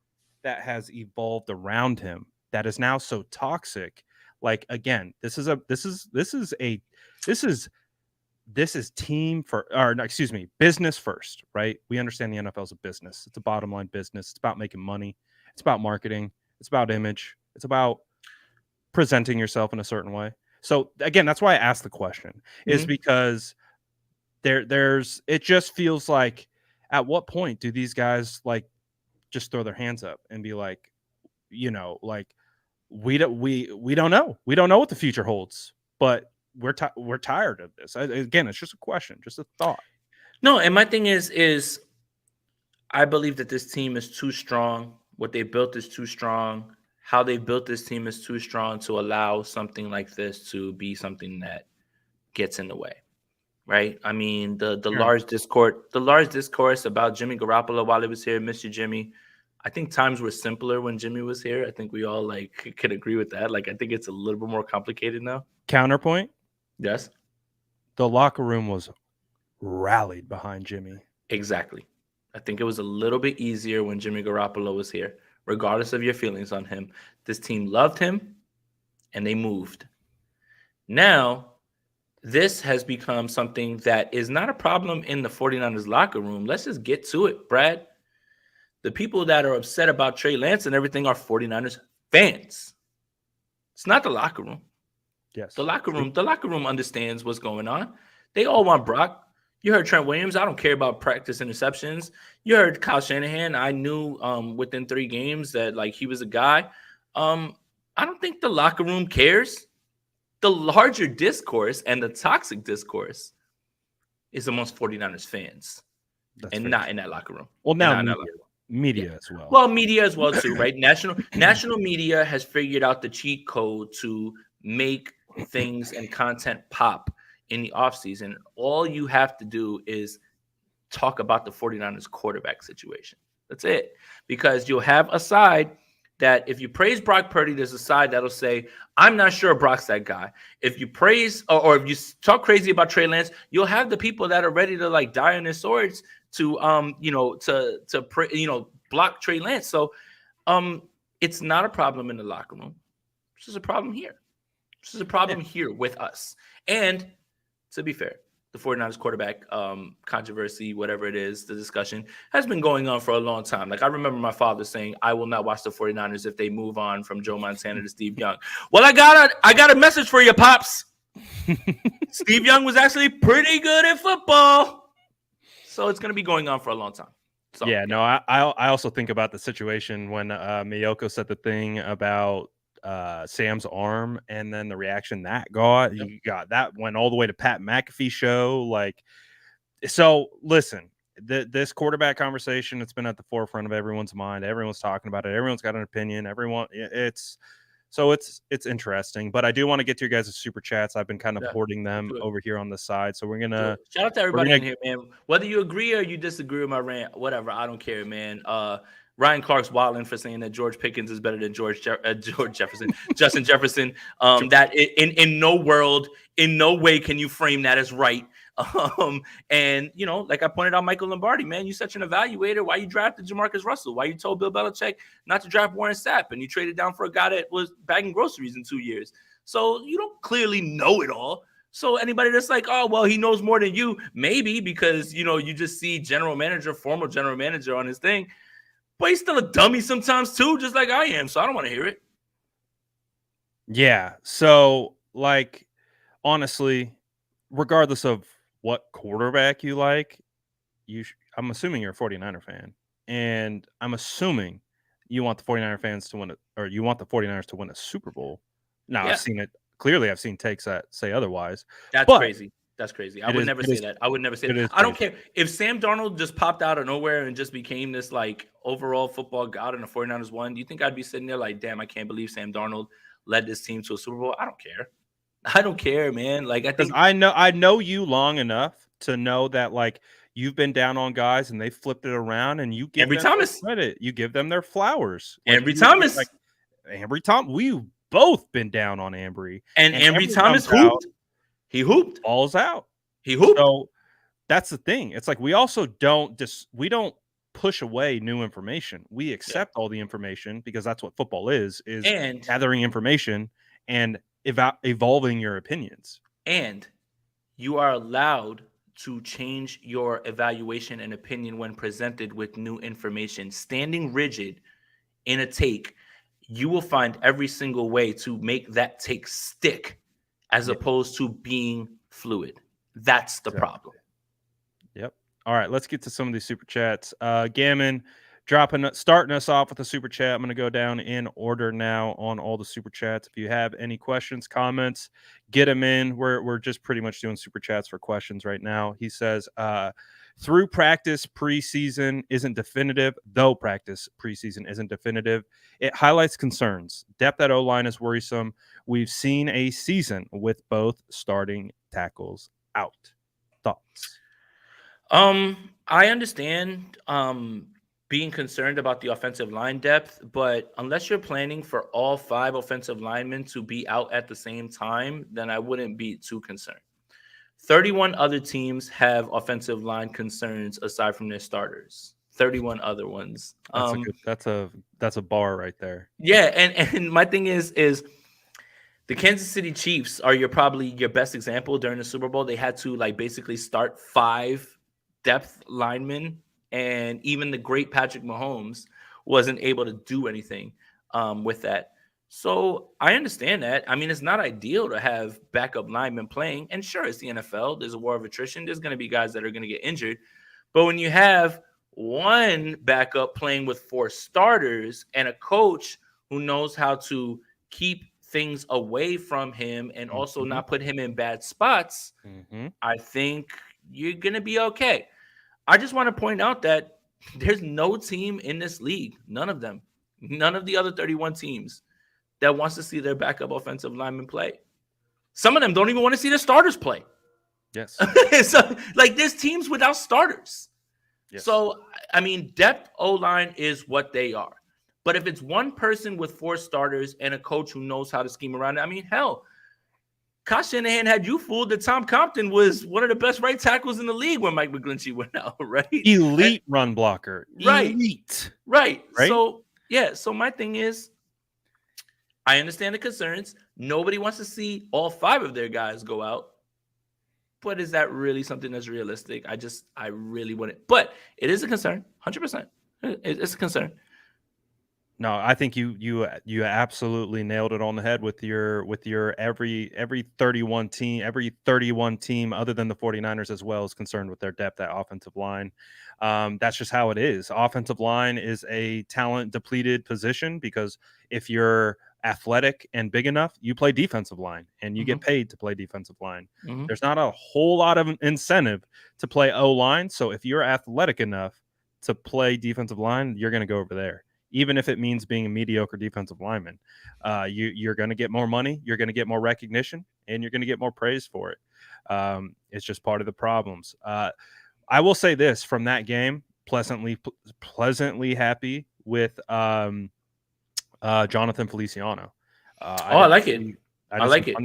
that has evolved around him that is now so toxic. Like, again, this is business first, right? We understand the NFL is a business. It's a bottom line business. It's about making money. It's about marketing. It's about image. It's about presenting yourself in a certain way. So again, that's why I asked the question, is because it just feels like, at what point do these guys like just throw their hands up and be like, like, we don't know. We don't know what the future holds, but we're tired of this. Again, it's just a question, just a thought. No, and my thing is I believe that this team is too strong. What they built is too strong. How they built this team is too strong to allow something like this to be something that gets in the way, right? I mean, the large discourse about Jimmy Garoppolo while he was here, Mr. Jimmy. I think times were simpler when Jimmy was here. I think we all could agree with that. Like, I think it's a little bit more complicated now. Counterpoint. Yes. The locker room was rallied behind Jimmy. Exactly. I think it was a little bit easier when Jimmy Garoppolo was here, regardless of your feelings on him. This team loved him, and they moved. Now, this has become something that is not a problem in the 49ers locker room. Let's just get to it, Brad. The people that are upset about Trey Lance and everything are 49ers fans. It's not the locker room. Yes. The locker room understands what's going on. They all want Brock. You heard Trent Williams. I don't care about practice interceptions. You heard Kyle Shanahan. I knew within 3 games that he was a guy. I don't think the locker room cares. The larger discourse and the toxic discourse is amongst 49ers fans. That's and not true. In that locker room. Well, now media as well. Well, media as well too, right? National media has figured out the cheat code to make things and content pop in the offseason. All you have to do is talk about the 49ers quarterback situation. That's it. Because you'll have a side that, if you praise Brock Purdy, there's a side that'll say, I'm not sure Brock's that guy. If you praise or if you talk crazy about Trey Lance, you'll have the people that are ready to die on their swords to block Trey Lance. So it's not a problem in the locker room. This is a problem here. This is a problem here with us. And to be fair, the 49ers quarterback controversy, whatever it is, the discussion has been going on for a long time. Like, I remember my father saying, I will not watch the 49ers if they move on from Joe Montana to Steve Young. Well, I got a message for you, Pops. Steve Young was actually pretty good at football. So it's going to be going on for a long time. So, no, I also think about the situation when Miyoko said the thing about Sam's arm, and then the reaction that got. Yep. You got that went all the way to Pat McAfee show. Like, so listen, this quarterback conversation, it's been at the forefront of everyone's mind. Everyone's talking about it. Everyone's got an opinion. It's interesting. But I do want to get to your guys' super chats. I've been kind of hoarding them over here on the side. So we're gonna shout out to everybody in here, man. Whether you agree or you disagree with my rant, whatever, I don't care, man. Ryan Clark's wilding for saying that George Pickens is better than George Jefferson, Justin Jefferson. That in no world, in no way can you frame that as right. And you know, like I pointed out, Michael Lombardi, man, you such an evaluator. Why you drafted Jamarcus Russell? Why you told Bill Belichick not to draft Warren Sapp, and you traded down for a guy that was bagging groceries in 2 years? So you don't clearly know it all. So anybody that's like, oh, well, he knows more than you, maybe because, you know, you just see former general manager on his thing. But he's still a dummy sometimes too, just like I am. So I don't want to hear it. Yeah. So, like, honestly, regardless of what quarterback you like, I'm assuming you're a 49er fan. And I'm assuming you want the 49er fans to win it, or you want the 49ers to win a Super Bowl. Now, I've seen it. Clearly, I've seen takes that say otherwise. That's crazy. That's crazy. I would never say that. I would never say that. I don't care. If Sam Darnold just popped out of nowhere and just became this, like, overall football god and the 49ers won, do you think I'd be sitting there like, damn, I can't believe Sam Darnold led this team to a Super Bowl? I don't care. I don't care, man. Like, I think I know you long enough to know that, like, you've been down on guys and they flipped it around, and you give them their credit. You give them their flowers. Like, Ambry Thomas. Like, Ambry Thomas. We've both been down on Ambry. And Ambry Thomas hooped. He hooped. Balls out. He hooped. So that's the thing. It's like we also don't push away new information. We accept all the information because that's what football is gathering information and evolving your opinions. And you are allowed to change your evaluation and opinion when presented with new information. Standing rigid in a take, you will find every single way to make that take stick as opposed to being fluid. That's the problem. Yep. All right, let's get to some of these super chats. Gammon starting us off with a super chat. I'm going to go down in order now on all the super chats. If you have any questions, comments, get them in. We're just pretty much doing super chats for questions right now. He says, through practice, preseason isn't definitive, though practice preseason isn't definitive. It highlights concerns. Depth at O-line is worrisome. We've seen a season with both starting tackles out. Thoughts? I understand being concerned about the offensive line depth, but unless you're planning for all 5 offensive linemen to be out at the same time, then I wouldn't be too concerned. 31 other teams have offensive line concerns aside from their starters. 31 other ones. That's a bar right there. Yeah, and my thing is the Kansas City Chiefs are probably your best example during the Super Bowl. They had to, like, basically start 5 depth linemen, and even the great Patrick Mahomes wasn't able to do anything with that. So I understand that. I mean, it's not ideal to have backup linemen playing, and sure, it's the NFL. There's a war of attrition. There's going to be guys that are going to get injured. But when you have one backup playing with 4 starters and a coach who knows how to keep things away from him and also not put him in bad spots, I think you're going to be okay. I just want to point out that there's no team in this league, none of them, none of the other 31 teams that wants to see their backup offensive linemen play. Some of them don't even want to see their starters play. Yes. So, like, there's teams without starters. Yes. So, I mean, depth O-line is what they are. But if it's one person with 4 starters and a coach who knows how to scheme around it, I mean, hell, Kyle Shanahan had you fooled that Tom Compton was one of the best right tackles in the league when Mike McGlinchey went out, right? Elite run blocker. Right. Elite. Right. So, yeah. So my thing is, I understand the concerns. Nobody wants to see all 5 of their guys go out. But is that really something that's realistic? I really wouldn't. But it is a concern, 100%. It's a concern. No, I think you absolutely nailed it on the head with your every 31 team other than the 49ers as well is concerned with their depth at offensive line. That's just how it is. Offensive line is a talent depleted position because if you're athletic and big enough, you play defensive line and you get paid to play defensive line. There's not a whole lot of incentive to play O-line. So if you're athletic enough to play defensive line, you're going to go over there. Even if it means being a mediocre defensive lineman, you're going to get more money, you're going to get more recognition, and you're going to get more praise for it. It's just part of the problems. I will say this from that game, pleasantly happy with Jonathan Feliciano. I like it. I like it.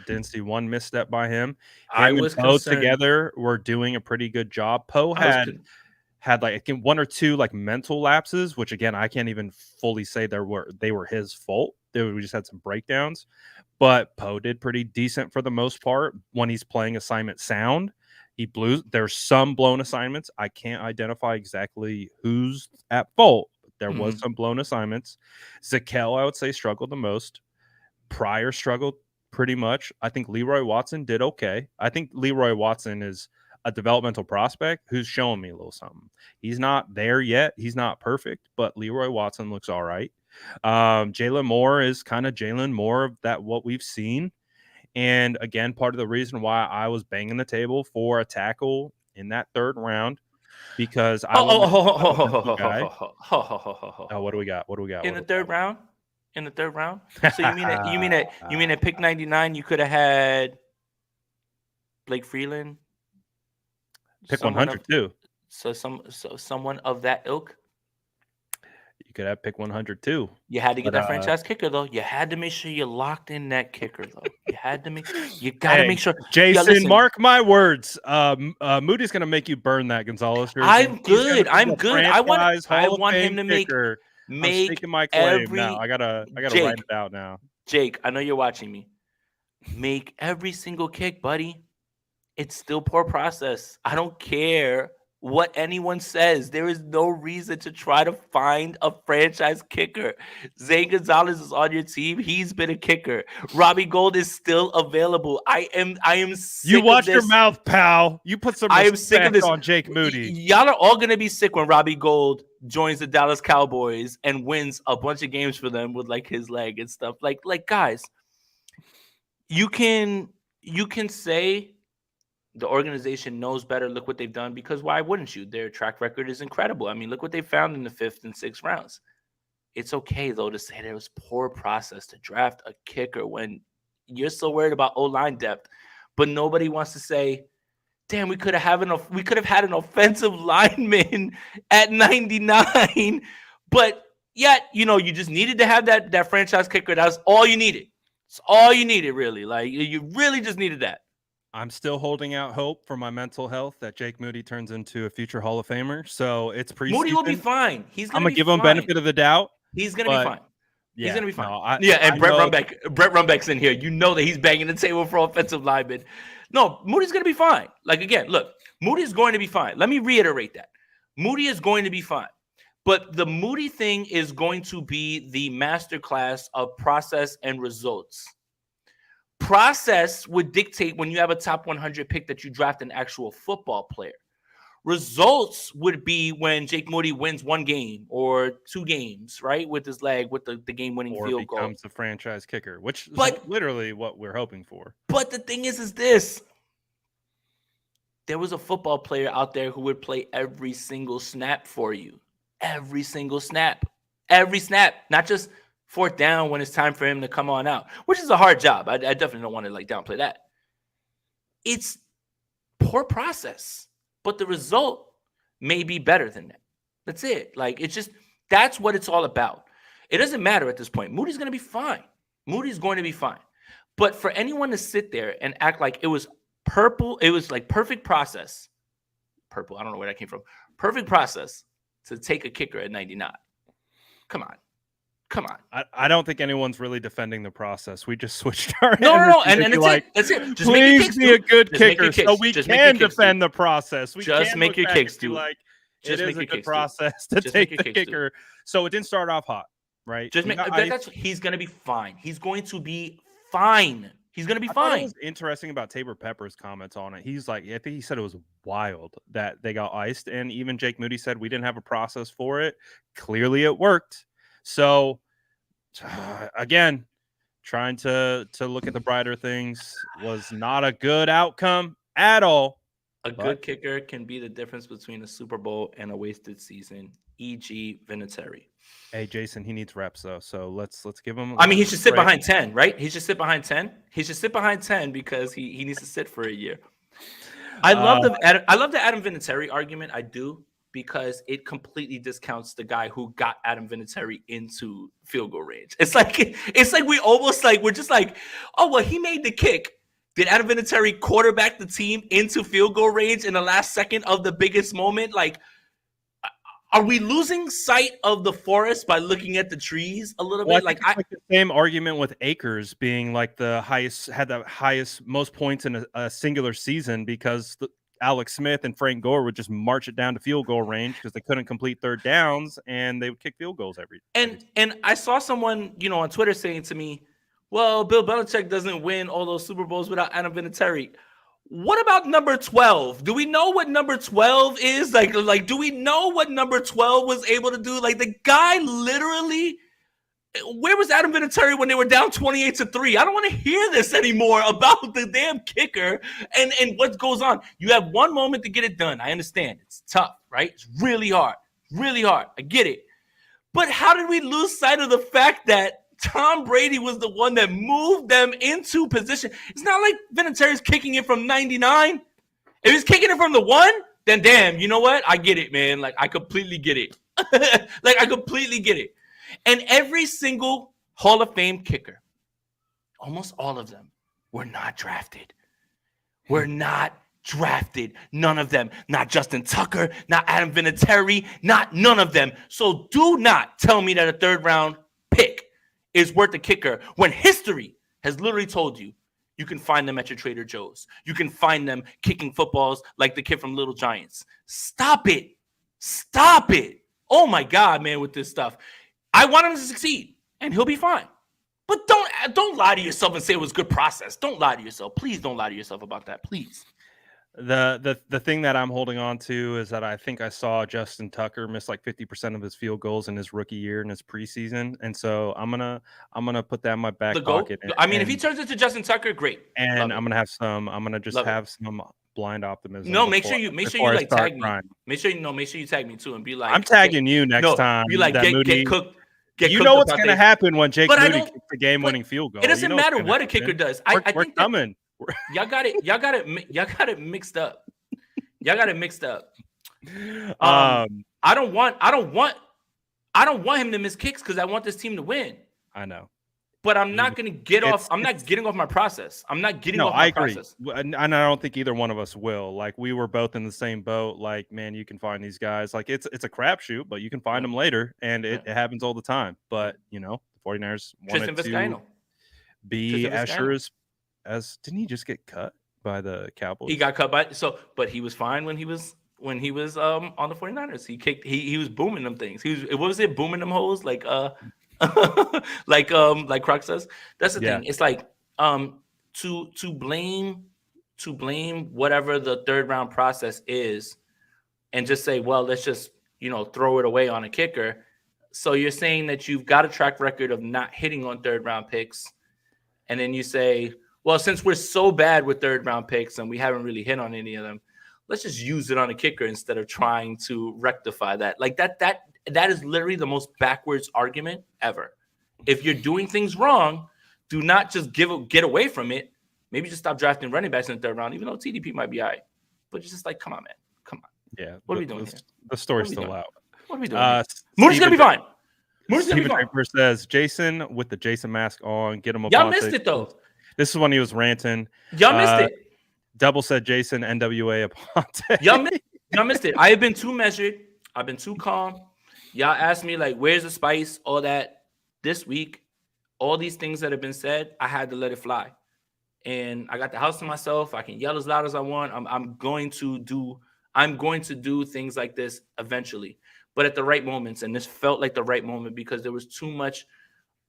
Didn't see one misstep by him. I was Poe concerned. Together were doing a pretty good job. Poe had like one or two like mental lapses, which again I can't even fully say they were his fault. We just had some breakdowns, but Poe did pretty decent for the most part when he's playing assignment sound. There's some blown assignments. I can't identify exactly who's at fault, but there was some blown assignments. Zakel, I would say, struggled the most. Pryor struggled pretty much. I think Leroy Watson did okay. I think Leroy Watson is a developmental prospect who's showing me a little something. He's not there yet. He's not perfect, but Leroy Watson looks all right. Jalen Moore is kind of Jalen Moore of that what we've seen. And again, part of the reason why I was banging the table for a tackle in that 3rd round, because what do we got? In the 3rd round? In the 3rd round? So you mean at pick 99 you could have had Blake Freeland? Pick 100 too. So someone of that ilk. You could have pick 100 too. You had to get that franchise kicker though. You had to make sure you locked in that kicker though. You got to make sure. Jason, mark my words. Moody's gonna make you burn that Gonzalez jersey. I'm good. I want him to make my claim now. I gotta Jake, write it out now. Jake, I know you're watching me. Make every single kick, buddy. It's still poor process. I don't care what anyone says. There is no reason to try to find a franchise kicker. Zay Gonzalez is on your team. He's been a kicker. Robbie Gould is still available. I am sick You watch of this. your mouth, pal. You put some respect I am sick of this on Jake Moody. Y'all are all going to be sick when Robbie Gould joins the Dallas Cowboys and wins a bunch of games for them with like his leg and stuff. Like guys, you can say the organization knows better. Look what they've done, because why wouldn't you? Their track record is incredible. I mean, look what they found in the 5th and 6th rounds. It's okay, though, to say there was poor process to draft a kicker when you're so worried about O-line depth, but nobody wants to say, damn, we could have had an offensive lineman at 99, but yet, you just needed to have that franchise kicker. That's all you needed. It's all you needed, really. Like, you really just needed that. I'm still holding out hope for my mental health that Jake Moody turns into a future Hall of Famer. So it's preseason. Moody will be fine. I'm gonna give him benefit of the doubt. He's gonna be fine. Yeah, he's gonna be fine. No, and Brett Rumbeck's in here. You know that he's banging the table for offensive linemen. No, Moody's gonna be fine. Like again, look, Moody's going to be fine. Let me reiterate that. Moody is going to be fine. But the Moody thing is going to be the masterclass of process and results. Process would dictate when you have a top 100 pick that you draft an actual football player. Results would be when Jake Moody wins 1 game or 2 games, right, with his leg, with the game-winning field goal. Or becomes a franchise kicker, which is literally what we're hoping for. But the thing is this. There was a football player out there who would play every single snap for you. Every single snap. Every snap. Not just 4th down when it's time for him to come on out, which is a hard job. I definitely don't want to downplay that. It's poor process, but the result may be better than that. That's it. That's what it's all about. It doesn't matter at this point. Moody's going to be fine. Moody's going to be fine. But for anyone to sit there and act like it was purple, it was like perfect process. Purple, I don't know where that came from. Perfect process to take a kicker at 99. Come on. Come on. I don't think anyone's really defending the process. We just switched our No. energy And to be that's like, it. That's it. Just please make your kicks, be a dude. good Just make kicker your kicks. so we Just make your can kicks, defend dude. the process. We Just can make look your back kicks, and be dude. like, Just it make is your a good kicks, dude. process to Just take make the your kicks, dude. kicker. So it didn't start off hot, right? Just He make got iced. that's he's gonna be fine. He's going to be fine. He's gonna be I thought it fine. was interesting about Tabor Pepper's comments on it. He's like, I think he said it was wild that they got iced, and even Jake Moody said we didn't have a process for it. Clearly, it worked. So again, trying to look at the brighter things was not a good outcome at all. A good kicker can be the difference between a Super Bowl and a wasted season, e.g. Vinatieri. Hey, Jason, he needs reps though, so let's give him. I mean, he should sit behind 10, right? He should sit behind 10. He should sit behind 10 because he needs to sit for a year. I love the Adam Vinatieri argument. I do, because it completely discounts the guy who got Adam Vinatieri into field goal range. It's like we almost like we're just like, oh well, he made the kick. Did Adam Vinatieri quarterback the team into field goal range in the last second of the biggest moment? Like, are we losing sight of the forest by looking at the trees a little bit? Like the same argument with Akers being like the highest most points in a singular season because Alex Smith and Frank Gore would just march it down to field goal range because they couldn't complete third downs and they would kick field goals every. And I saw someone on Twitter saying to me, well, Bill Belichick doesn't win all those Super Bowls without Adam Vinatieri. What about number 12? Do we know what number 12 is? Like, do we know what number 12 was able to do? Like, the guy literally, where was Adam Vinatieri when they were down 28-3? I don't want to hear this anymore about the damn kicker and what goes on. You have one moment to get it done. I understand. It's tough, right? It's really hard. Really hard. I get it. But how did we lose sight of the fact that Tom Brady was the one that moved them into position? It's not like Vinatieri's kicking it from 99. If he's kicking it from the 1, then damn, you know what? I get it, man. Like, I completely get it. I completely get it. And every single Hall of Fame kicker, almost all of them, were not drafted. None of them. Not Justin Tucker, not Adam Vinatieri, none of them. So do not tell me that a third round pick is worth a kicker when history has literally told you can find them at your Trader Joe's. You can find them kicking footballs like the kid from Little Giants. Stop it. Oh my God, man, with this stuff. I want him to succeed and he'll be fine. But don't lie to yourself and say it was good process. Don't lie to yourself. Please don't lie to yourself about that. Please. The thing that I'm holding on to is that I think I saw Justin Tucker miss like 50% of his field goals in his rookie year in his preseason, and so I'm gonna put that in my back pocket. I mean, if he turns into Justin Tucker, great. And I'm gonna have some blind optimism. No, make sure you like tag me. Make sure you tag me too and be like, I'm tagging you next time. Be like, get cooked. You know what's gonna happen when Jake Moody kicks the game-winning field goal. It doesn't matter what a kicker does. We're coming. Y'all got it mixed up. I don't want him to miss kicks because I want this team to win. I know. But I'm not going to get off. I'm not getting off my process. I'm not getting off my process. And I don't think either one of us will. Like, we were both in the same boat. Like, man, you can find these guys. Like, it's a crapshoot, but you can find them later, and it happens all the time. But the 49ers wanted to be as sure as didn't he just get cut by the Cowboys? He got cut but he was fine when he was on the 49ers. He was booming them things. What was it, booming them hoes like like Croc says. That's the thing. It's like to blame whatever the third round process is and just say, well, let's just throw it away on a kicker. So you're saying that you've got a track record of not hitting on third round picks, and then you say, well, since we're so bad with third round picks and we haven't really hit on any of them, let's just use it on a kicker instead of trying to rectify that. Like that is literally the most backwards argument ever. If you're doing things wrong, do not just get away from it. Maybe just stop drafting running backs in the third round, even though TDP might be all right. But it's just like, come on, man. Come on. Yeah. What are we doing here? The story's still out. What are we doing? Moody's going to be fine. Steven Draper says, Jason with the Jason mask on, get him a Y'all missed it, though. This is when he was ranting. Y'all missed it. Double said Jason, NWA Aponte. Y'all missed it. I have been too measured. I've been too calm. Y'all asked me, like, where's the spice? All that. this week, all these things that have been said, I had to let it fly. And I got the house to myself. I can yell as loud as I want. I'm going to do things like this eventually, but at the right moments. And this felt like the right moment because there was too much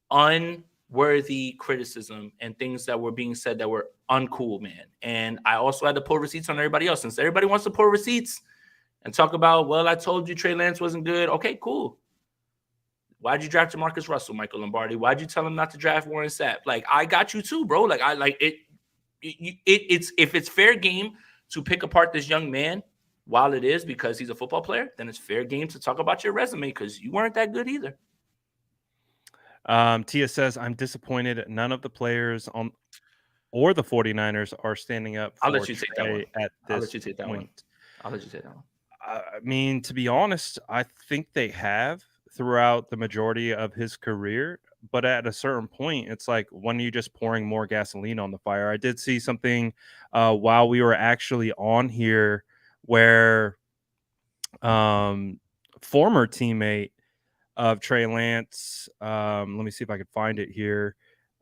unworthy criticism and things that were being said that were uncool, man. And I also had to pull receipts on everybody else. Since everybody wants to pull receipts and talk about, well, I told you Trey Lance wasn't good. Okay, cool. Why'd you draft Jamarcus Russell, Michael Lombardi? Why'd you tell him not to draft Warren Sapp? Like, I got you too, bro. Like, I like it. It's if it's fair game to pick apart this young man while it is because he's a football player, then it's fair game to talk about your resume because you weren't that good either. Tia says, I'm disappointed none of the players on or the 49ers are standing up for I'll let you take that one. I'll let you take that one. I mean, to be honest, I think they have throughout the majority of his career. But at a certain point, it's like, when are you just pouring more gasoline on the fire? I did see something while we were actually on here where former teammate of Trey Lance, let me see if I can find it here.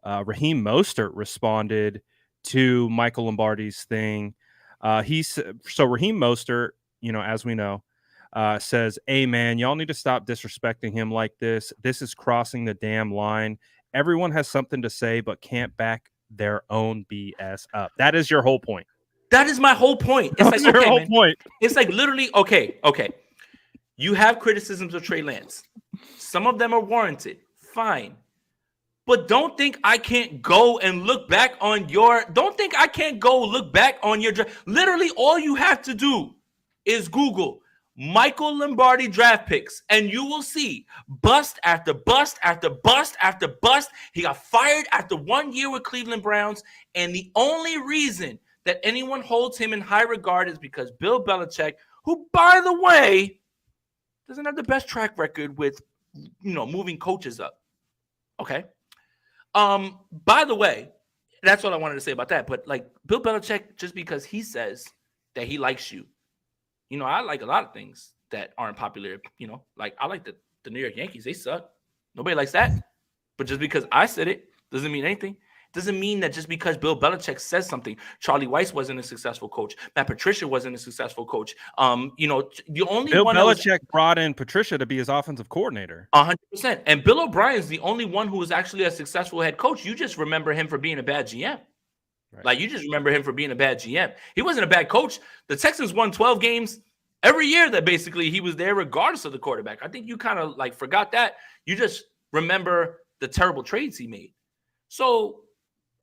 Raheem Mostert responded to Michael Lombardi's thing. So Raheem Mostert, as we know, says, hey, man, y'all need to stop disrespecting him like this. This is crossing the damn line. Everyone has something to say, but can't back their own BS up. That is your whole point. That is my whole point. It's That's like, your okay, whole man. point. It's like literally, okay. You have criticisms of Trey Lance. Some of them are warranted. Fine. But don't think I can't go and look back on your Literally, all you have to do is Google Michael Lombardi draft picks, and you will see bust after bust after bust after bust. He got fired after 1 year with Cleveland Browns, and the only reason that anyone holds him in high regard is because Bill Belichick, who, by the way, doesn't have the best track record with, moving coaches up. Okay. By the way, that's what I wanted to say about that. But like Bill Belichick, just because he says that he likes you, I like a lot of things that aren't popular. Like I like the New York Yankees. They suck. Nobody likes that. But just because I said it doesn't mean anything. Doesn't mean that just because Bill Belichick says something, Charlie Weiss wasn't a successful coach. Matt Patricia wasn't a successful coach. The only Bill one Belichick brought in Patricia to be his offensive coordinator. 100%. And Bill O'Brien's the only one who was actually a successful head coach. You just remember him for being a bad GM. Right. Like, you just remember him for being a bad GM. He wasn't a bad coach. The Texans won 12 games every year that basically he was there regardless of the quarterback. I think you kind of like forgot that. You just remember the terrible trades he made. So,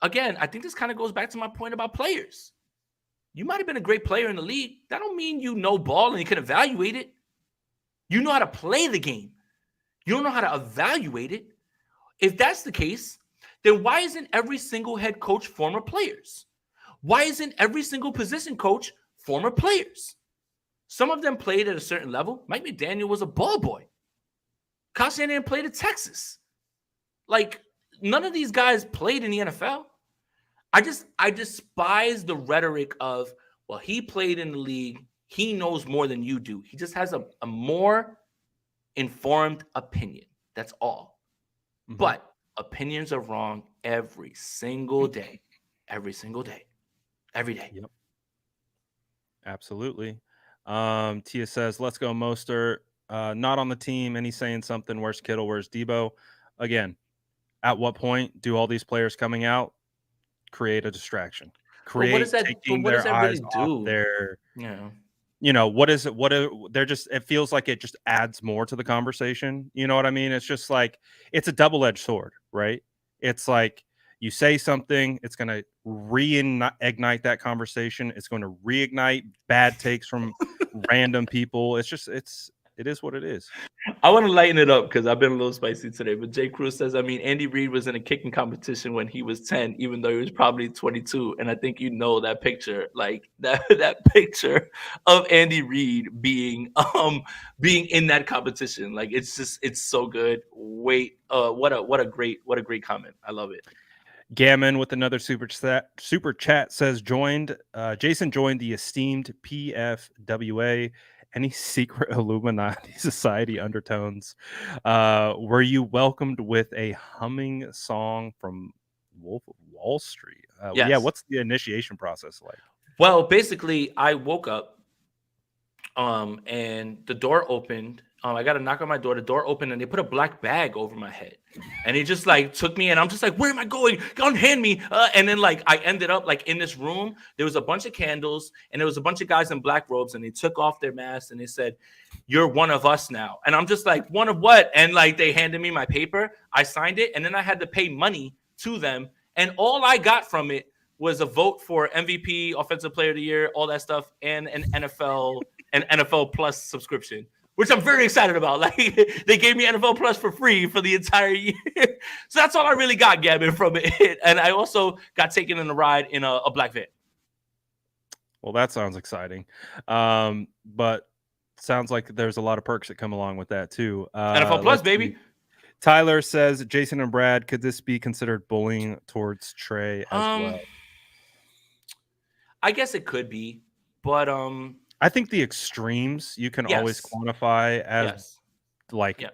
again, I think this kind of goes back to my point about players. You might have been a great player in the league. That don't mean you know ball and you can evaluate it. You know how to play the game. You don't know how to evaluate it. If that's the case, then why isn't every single head coach former players? Why isn't every single position coach former players? Some of them played at a certain level. Mike McDaniel was a ball boy. Kyle Shanahan played at Texas. Like, none of these guys played in the NFL. I despise the rhetoric of, well, he played in the league. He knows more than you do. He just has a more informed opinion. That's all. Mm-hmm. But opinions are wrong every single day. Every single day. Every day. Yep. Absolutely. Tia says, let's go Mostert. Not on the team. And he's saying something. Where's Kittle? Where's Debo? Again, at what point do all these players coming out create a distraction? What does that really do? What is it? They're just, it feels like it just adds more to the conversation. You know what I mean? It's just like, it's a double-edged sword, right? It's like you say something, it's going to reignite that conversation. It's going to reignite bad takes from random people. It's just, it is what it is. I want to lighten it up because I've been a little spicy today. But Jay Cruz says, Andy Reid was in a kicking competition when he was 10, even though he was probably 22. And I think that picture, like that picture of Andy Reid being in that competition. Like, it's so good. Wait, what a great comment. I love it. Gammon with another super chat says, Jason joined the esteemed PFWA any secret Illuminati society undertones? Were you welcomed with a humming song from Wolf of Wall Street? Yeah, Yes. what's the initiation process like? Well, basically, I woke up and the door opened. I got a knock on my door. The door opened, and they put a black bag over my head, and he just like took me, and I'm just like, "Where am I going? Unhand me!" And then like I ended up like in this room. There was a bunch of candles, and there was a bunch of guys in black robes, and they took off their masks, and they said, "You're one of us now." And I'm just like, "One of what?" And like they handed me my paper. I signed it, and then I had to pay money to them, and all I got from it was a vote for MVP, Offensive Player of the Year, all that stuff, and an NFL Plus subscription, which I'm very excited about. Like they gave me NFL Plus for free for the entire year. So that's all I really got, Gavin, from it. And I also got taken in a ride in a black van. Well, that sounds exciting. But sounds like there's a lot of perks that come along with that too. NFL Plus, baby. See. Tyler says, Jason and Brad, could this be considered bullying towards Trey as well? I guess it could be, but I think the extremes you can always quantify as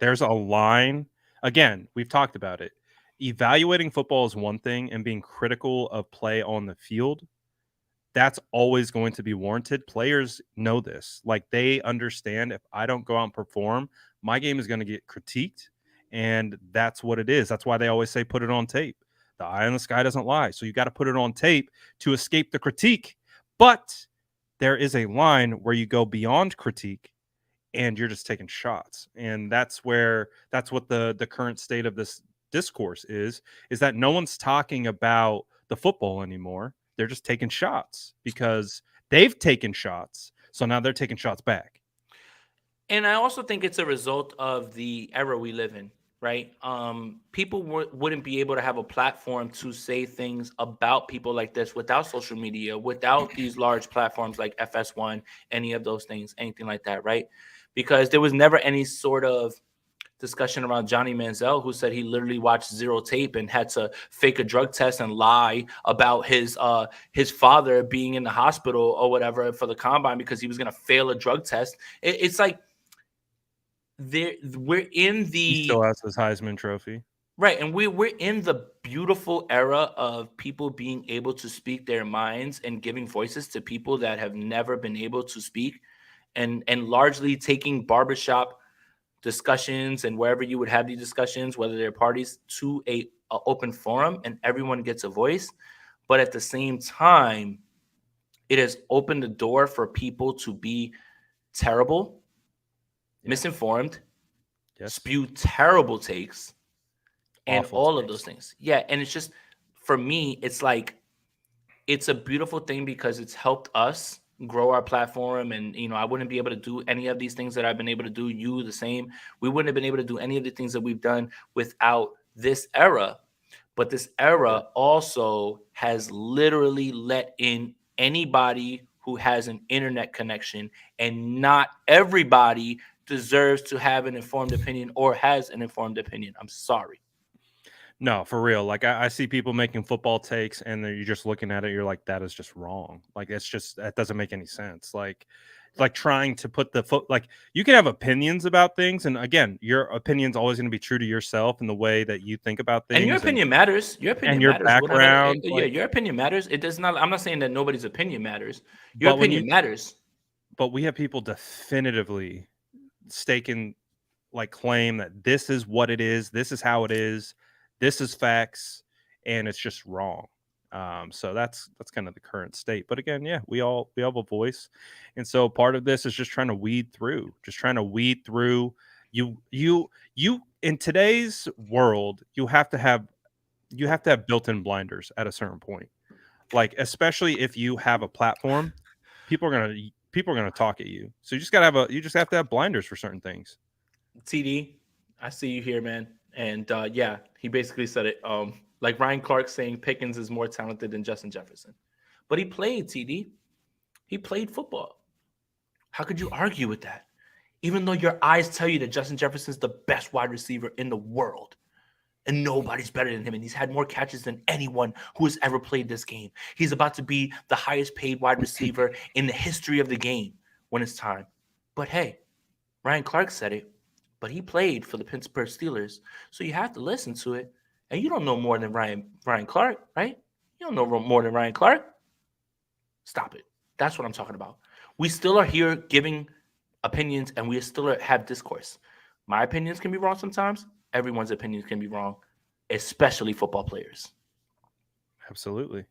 there's a line. Again, we've talked about it. Evaluating football is one thing, and being critical of play on the field, that's always going to be warranted. Players know this. Like, they understand if I don't go out and perform, my game is going to get critiqued, and that's what it is. That's why they always say put it on tape. The eye in the sky doesn't lie. So you got to put it on tape to escape the critique. But there is a line where you go beyond critique and you're just taking shots. And that's what the current state of this discourse is that no one's talking about the football anymore. They're just taking shots because they've taken shots. So now they're taking shots back. And I also think it's a result of the era we live in, right? People wouldn't be able to have a platform to say things about people like this without social media, without these large platforms like FS1, any of those things, anything like that, right? Because there was never any sort of discussion around Johnny Manziel, who said he literally watched zero tape and had to fake a drug test and lie about his father being in the hospital or whatever for the combine because he was going to fail a drug test. It's like we're in the he still has his Heisman Trophy, right, and we're in the beautiful era of people being able to speak their minds and giving voices to people that have never been able to speak, and largely taking barbershop discussions and wherever you would have these discussions, whether they're parties, to a open forum, and everyone gets a voice. But at the same time, it has opened the door for people to be terrible, misinformed, spew terrible takes, and all of those things. Yeah, and it's just, for me, it's like, it's a beautiful thing because it's helped us grow our platform. And, I wouldn't be able to do any of these things that I've been able to do. You the same. We wouldn't have been able to do any of the things that we've done without this era. But this era also has literally let in anybody who has an internet connection, and not everybody deserves to have an informed opinion or has an informed opinion. I'm sorry. No, for real. Like, I see people making football takes, and then you're just looking at it. You're like, that is just wrong. Like, that doesn't make any sense. Like trying to put you can have opinions about things. And again, your opinion's always going to be true to yourself and the way that you think about things. And your opinion matters. Your opinion and your matters. background. Your opinion matters. It does not. I'm not saying that nobody's opinion matters. Your opinion matters. But we have people definitively staking claim that this is what it is. This is how it is. This is facts, and it's just wrong. So that's kind of the current state. But again, yeah, we have a voice, and so part of this is just trying to weed through. You in today's world, you have to have built-in blinders at a certain point. Like, especially if you have a platform, people are gonna talk at you. So you just have to have blinders for certain things. TD, I see you here, man. And yeah, he basically said it. Like Ryan Clark saying Pickens is more talented than Justin Jefferson. But he played, TD. He played football. How could you argue with that? Even though your eyes tell you that Justin Jefferson is the best wide receiver in the world, and nobody's better than him, and he's had more catches than anyone who has ever played this game. He's about to be the highest paid wide receiver in the history of the game when it's time. But hey, Ryan Clark said it, but he played for the Pittsburgh Steelers, so you have to listen to it. And you don't know more than Ryan Clark, right? You don't know more than Ryan Clark. Stop it. That's what I'm talking about. We still are here giving opinions, and we still have discourse. My opinions can be wrong sometimes. Everyone's opinions can be wrong, especially football players. Absolutely.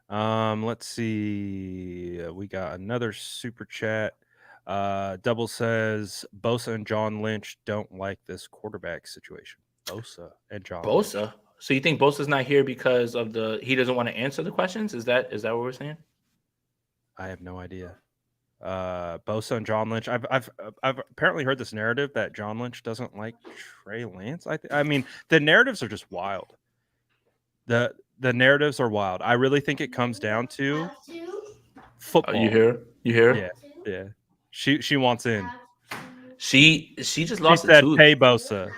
Let's see. We got another super chat. Double says Bosa and John Lynch don't like this quarterback situation. Bosa and John Bosa. Lynch. So you think Bosa's not here because of he doesn't want to answer the questions? Is that what we're saying? I have no idea. Bosa and John Lynch. I've apparently heard this narrative that John Lynch doesn't like Trey Lance. I mean, the narratives are just wild. The narratives are wild. I really think it comes down to football. You hear? Yeah. She wants in. She just lost a tooth. Hey, Bosa.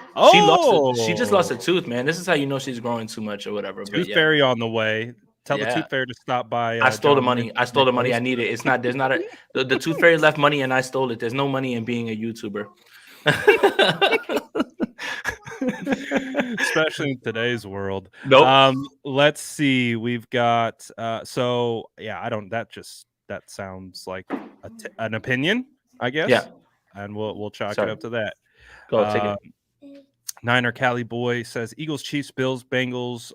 She just lost a tooth, man. This is how you know she's growing too much or whatever. Tooth Fairy on the way. Tell the Tooth Fairy to stop by. I stole the money. I stole the money. I need it. It's not. There's not a. The Tooth Fairy left money and I stole it. There's no money in being a YouTuber. Especially in today's world. Nope. Let's see. We've got so yeah, that sounds like an opinion, I guess. Yeah. And we'll chalk it up to that. Go take it. Niner Cali Boy says Eagles, Chiefs, Bills, Bengals,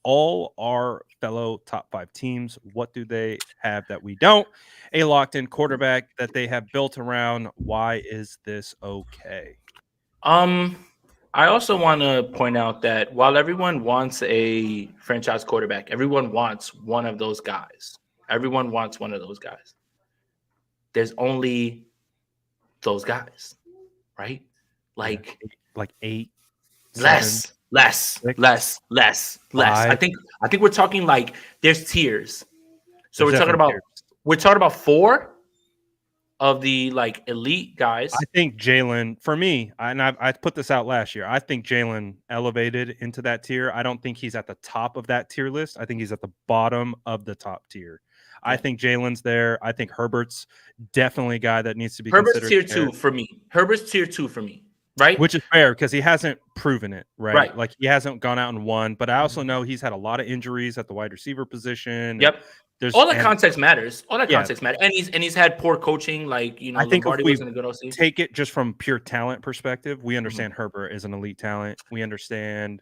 all our fellow top 5 teams. What do they have that we don't? A locked-in quarterback that they have built around. Why is this okay? I also want to point out that while everyone wants a franchise quarterback, everyone wants one of those guys. Everyone wants one of those guys. There's only those guys, right? Like 8, less. 6, I think we're talking like there's tiers. So we're talking about 4 of the like elite guys. I think Jalen, for me, and I put this out last year, I think Jalen elevated into that tier. I don't think he's at the top of that tier list. I think he's at the bottom of the top tier. Yeah. I think Jalen's there. I think Herbert's definitely a guy that needs to be considered. Herbert's tier 2 for me. Right? Which is fair because he hasn't proven it, right? Like he hasn't gone out and won. But I also know he's had a lot of injuries at the wide receiver position. Yep. All that context matters. Context matters. And he's had poor coaching. Like, you know, I think Lombardi if we wasn't a good OC. Take it just from pure talent perspective, we understand Herbert is an elite talent. We understand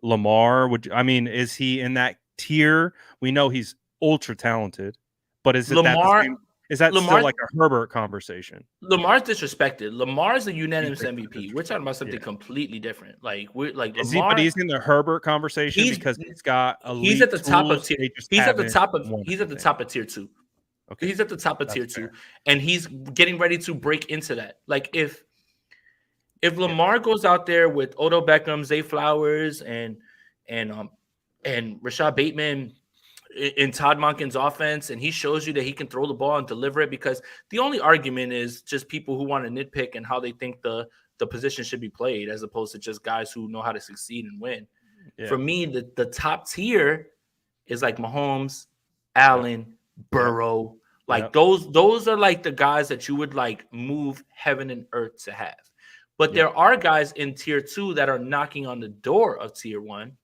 Lamar. Is he in that tier? We know he's ultra talented, but is it Lamar? Is that still like a Herbert conversation? Lamar's disrespected. Lamar's a unanimous MVP. We're talking about something completely different. Like we're like Lamar, but he's in the Herbert conversation because he's got elite. He's at the top of tier. He's at the top of tier 2. Okay. He's at the top of tier 2, and he's getting ready to break into that. Like if Lamar goes out there with Odell Beckham, Zay Flowers, and Rashad Bateman in Todd Monken's offense, and he shows you that he can throw the ball and deliver it, because the only argument is just people who want to nitpick and how they think the position should be played, as opposed to just guys who know how to succeed and win. Yeah. For me, the top tier is like Mahomes, Allen, Burrow. Like those are like the guys that you would like move heaven and earth to have. But there are guys in tier 2 that are knocking on the door of tier 1.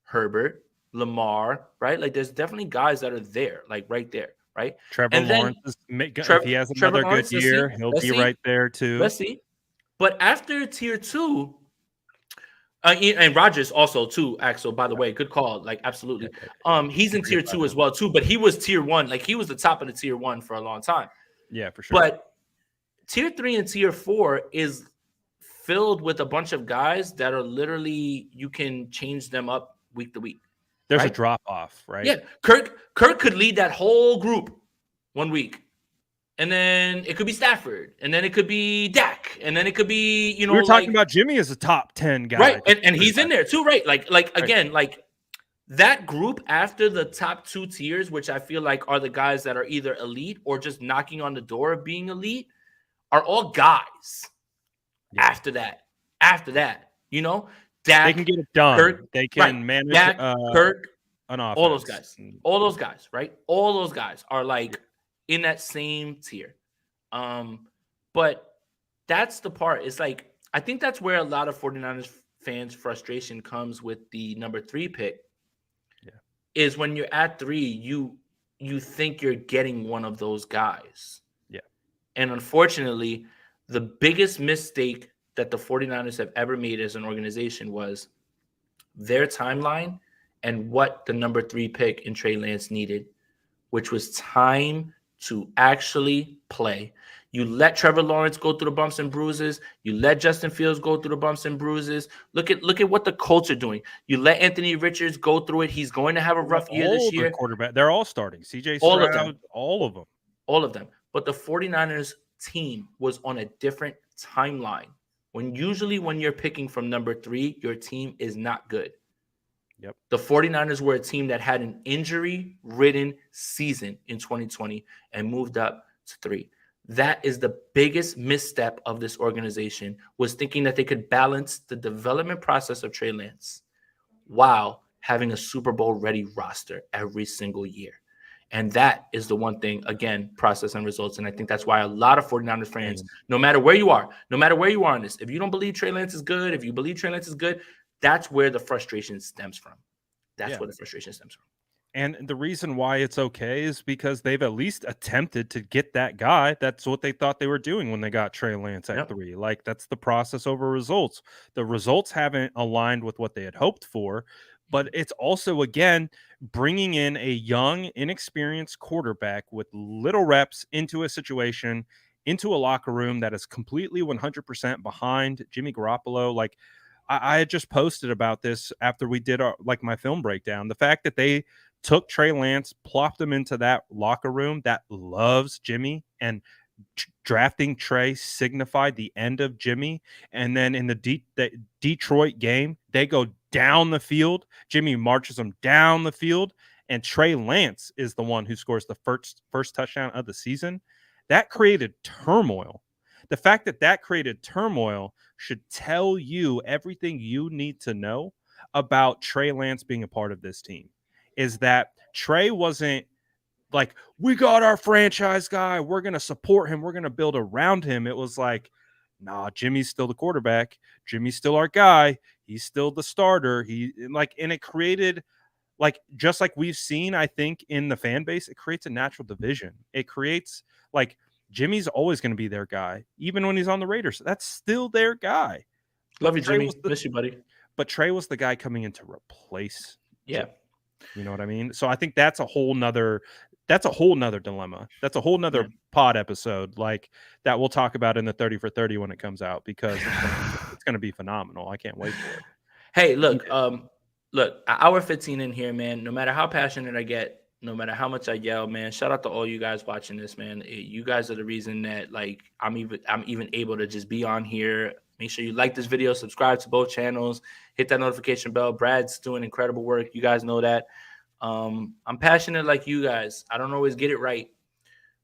Herbert, Lamar, right? Like there's definitely guys that are there, like right there, right? Trevor Lawrence, if he has another good year, he'll be right there too. Let's see. But after tier 2, and Rodgers also too, Axel, by the way, good call. Like absolutely. He's in tier 2 as well too, but he was tier 1. Like he was the top of the tier 1 for a long time. Yeah, for sure. But tier 3 and tier 4 is filled with a bunch of guys that are literally, you can change them up week to week. There's a drop off, right? Yeah. Kirk could lead that whole group one week. And then it could be Stafford. And then it could be Dak. And then it could be, we were talking about Jimmy as a top 10 guy. Right. And he's in there too, right? Like again, like that group after the top 2 tiers, which I feel like are the guys that are either elite or just knocking on the door of being elite, are all guys after that, you know? Dak, they can get it done. Kirk, they can manage Dak, Kirk, an offense. All those guys, right? All those guys are like in that same tier. But that's the part. It's like, I think that's where a lot of 49ers fans' frustration comes with the number 3 pick. Yeah. Is when you're at 3, you think you're getting one of those guys. Yeah. And unfortunately, the biggest mistake that the 49ers have ever made as an organization was their timeline and what the number 3 pick in Trey Lance needed, which was time to actually play. You let Trevor Lawrence go through the bumps and bruises. You let Justin Fields go through the bumps and bruises. Look at what the Colts are doing. You let Anthony Richards go through it. He's going to have a rough year this year. Quarterback, they're all starting. CJ All Stroud, of them. all of them. All of them. But the 49ers team was on a different timeline. When you're picking from number 3, your team is not good. Yep. The 49ers were a team that had an injury-ridden season in 2020 and moved up to 3. That is the biggest misstep of this organization, was thinking that they could balance the development process of Trey Lance while having a Super Bowl-ready roster every single year. And that is the one thing, again, process and results. And I think that's why a lot of 49ers fans, no matter where you are in this, if you don't believe Trey Lance is good, if you believe Trey Lance is good, that's where the frustration stems from. That's where the frustration stems from. And the reason why it's okay is because they've at least attempted to get that guy. That's what they thought they were doing when they got Trey Lance at 3. Like, that's the process over results. The results haven't aligned with what they had hoped for, but it's also, again, bringing in a young, inexperienced quarterback with little reps into a situation, into a locker room that is completely 100% behind Jimmy Garoppolo. Like, I had just posted about this after we did my film breakdown. The fact that they took Trey Lance, plopped him into that locker room that loves Jimmy, and drafting Trey signified the end of Jimmy. And then in the Detroit game, they go down the field. Jimmy marches them down the field, and Trey Lance is the one who scores the first touchdown of the season. That created turmoil. The fact that created turmoil should tell you everything you need to know about Trey Lance being a part of this team. Is that Trey wasn't like, we got our franchise guy, we're going to support him, we're going to build around him. It was like, nah, Jimmy's still the quarterback. Jimmy's still our guy. He's still the starter. And it created, like, just like we've seen, I think, in the fan base, it creates a natural division. It creates, like, Jimmy's always going to be their guy, even when he's on the Raiders. That's still their guy. Love you, Jimmy. Miss you, buddy. But Trey was the guy coming in to replace. Yeah. Jimmy. You know what I mean? So I think that's a whole nother dilemma. That's a whole nother pod episode, like, that we'll talk about in the 30 for 30 when it comes out, because it's going to be phenomenal. I can't wait for it. Hey, look, hour 15 in here, man. No matter how passionate I get, no matter how much I yell, man, shout out to all you guys watching this, man. You guys are the reason that, like, I'm even able to just be on here. Make sure you like this video, subscribe to both channels, hit that notification bell. Brad's doing incredible work. You guys know that. I'm passionate like you guys. I don't always get it right,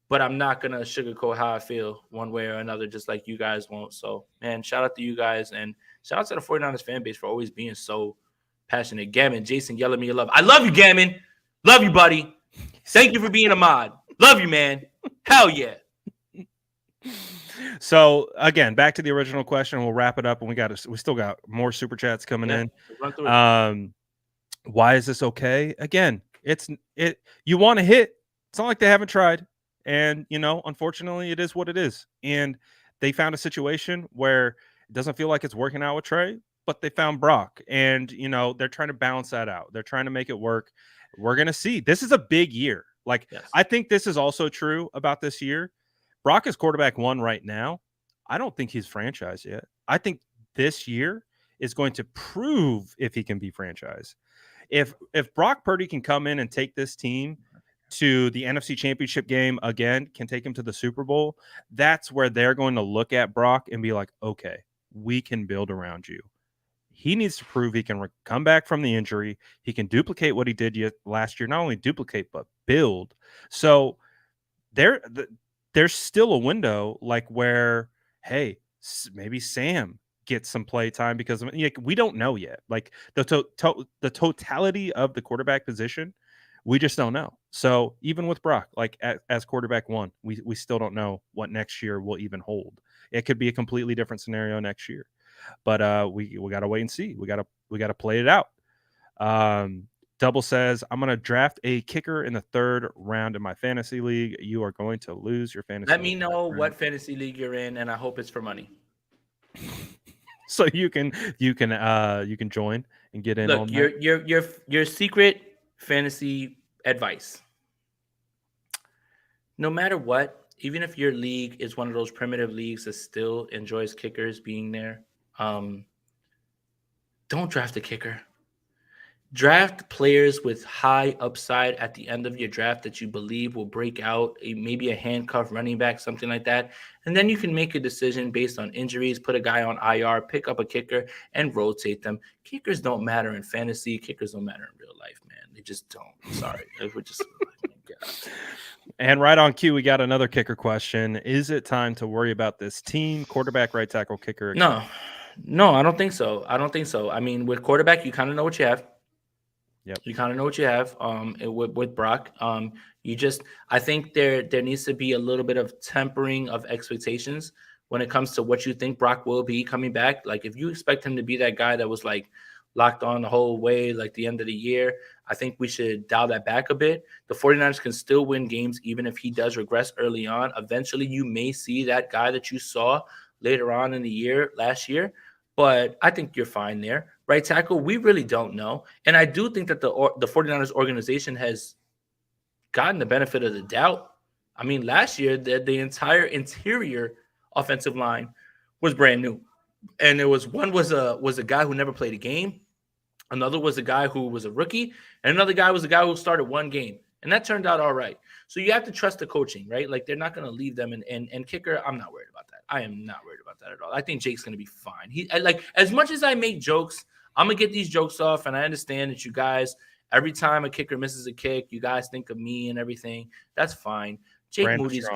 but I'm not going to sugarcoat how I feel one way or another, just like you guys won't. So, man, shout out to you guys, and shout out to the 49ers fan base for always being so passionate. Gammon, Jason, yell at me your love. I love you, Gammon. Love you, buddy. Thank you for being a mod. Love you, man. Hell yeah. So, again, back to the original question. We'll wrap it up, and we still got more super chats coming in. Run through it. Why is this okay? Again, you want to hit. It's not like they haven't tried. And, unfortunately, it is what it is. And they found a situation where it doesn't feel like it's working out with Trey, but they found Brock. And, they're trying to balance that out. They're trying to make it work. We're going to see. This is a big year. Like, yes. I think this is also true about this year. Brock is quarterback 1 right now. I don't think he's franchised yet. I think this year is going to prove if he can be franchised. If Brock Purdy can come in and take this team to the NFC Championship game again, can take him to the Super Bowl, that's where they're going to look at Brock and be like, okay, we can build around you. He needs to prove he can come back from the injury. He can duplicate what he did last year. Not only duplicate, but build. So there's still a window, like, where, hey, maybe Sam get some play time, because we don't know yet. Like, the totality of the quarterback position, we just don't know. So even with Brock, like as quarterback one, we still don't know what next year will even hold. It could be a completely different scenario next year, but we got to wait and see. We got to play it out. Double says, I'm going to draft a kicker in the 3rd round in my fantasy league. You are going to lose your fantasy Let me league, know what fantasy league you're in, and I hope it's for money. so you can join and get in. Look, on that. your secret fantasy advice. No matter what, even if your league is one of those primitive leagues that still enjoys kickers being there, don't draft a kicker. Draft players with high upside at the end of your draft that you believe will break out, maybe a handcuff running back, something like that. And then you can make a decision based on injuries, put a guy on IR, pick up a kicker, and rotate them. Kickers don't matter in fantasy. Kickers don't matter in real life, man. They just don't. I'm sorry. We're just And right on cue, we got another kicker question. Is it time to worry about this team? Quarterback, right tackle, kicker? No, I don't think so. I mean, with quarterback, you kind of know what you have. Yep. You kind of know what you have with Brock. I think there needs to be a little bit of tempering of expectations when it comes to what you think Brock will be coming back. Like if you expect him to be that guy that was like locked on the whole way, like the end of the year, I think we should dial that back a bit. The 49ers can still win games even if he does regress early on. Eventually, you may see that guy that you saw later on in the year, last year. But I think you're fine there. Right tackle, we really don't know. And I do think that the 49ers organization has gotten the benefit of the doubt. I mean, last year, the entire interior offensive line was brand new. And one was a guy who never played a game. Another was a guy who was a rookie. And another guy was a guy who started one game. And that turned out all right. So you have to trust the coaching, right? Like they're not going to leave them. And kicker, I'm not worried about that. I am not worried about that at all. I think Jake's going to be fine. Like as much as I make jokes, I'm going to get these jokes off. And I understand that you guys, every time a kicker misses a kick, you guys think of me and everything. That's fine. Jake Moody's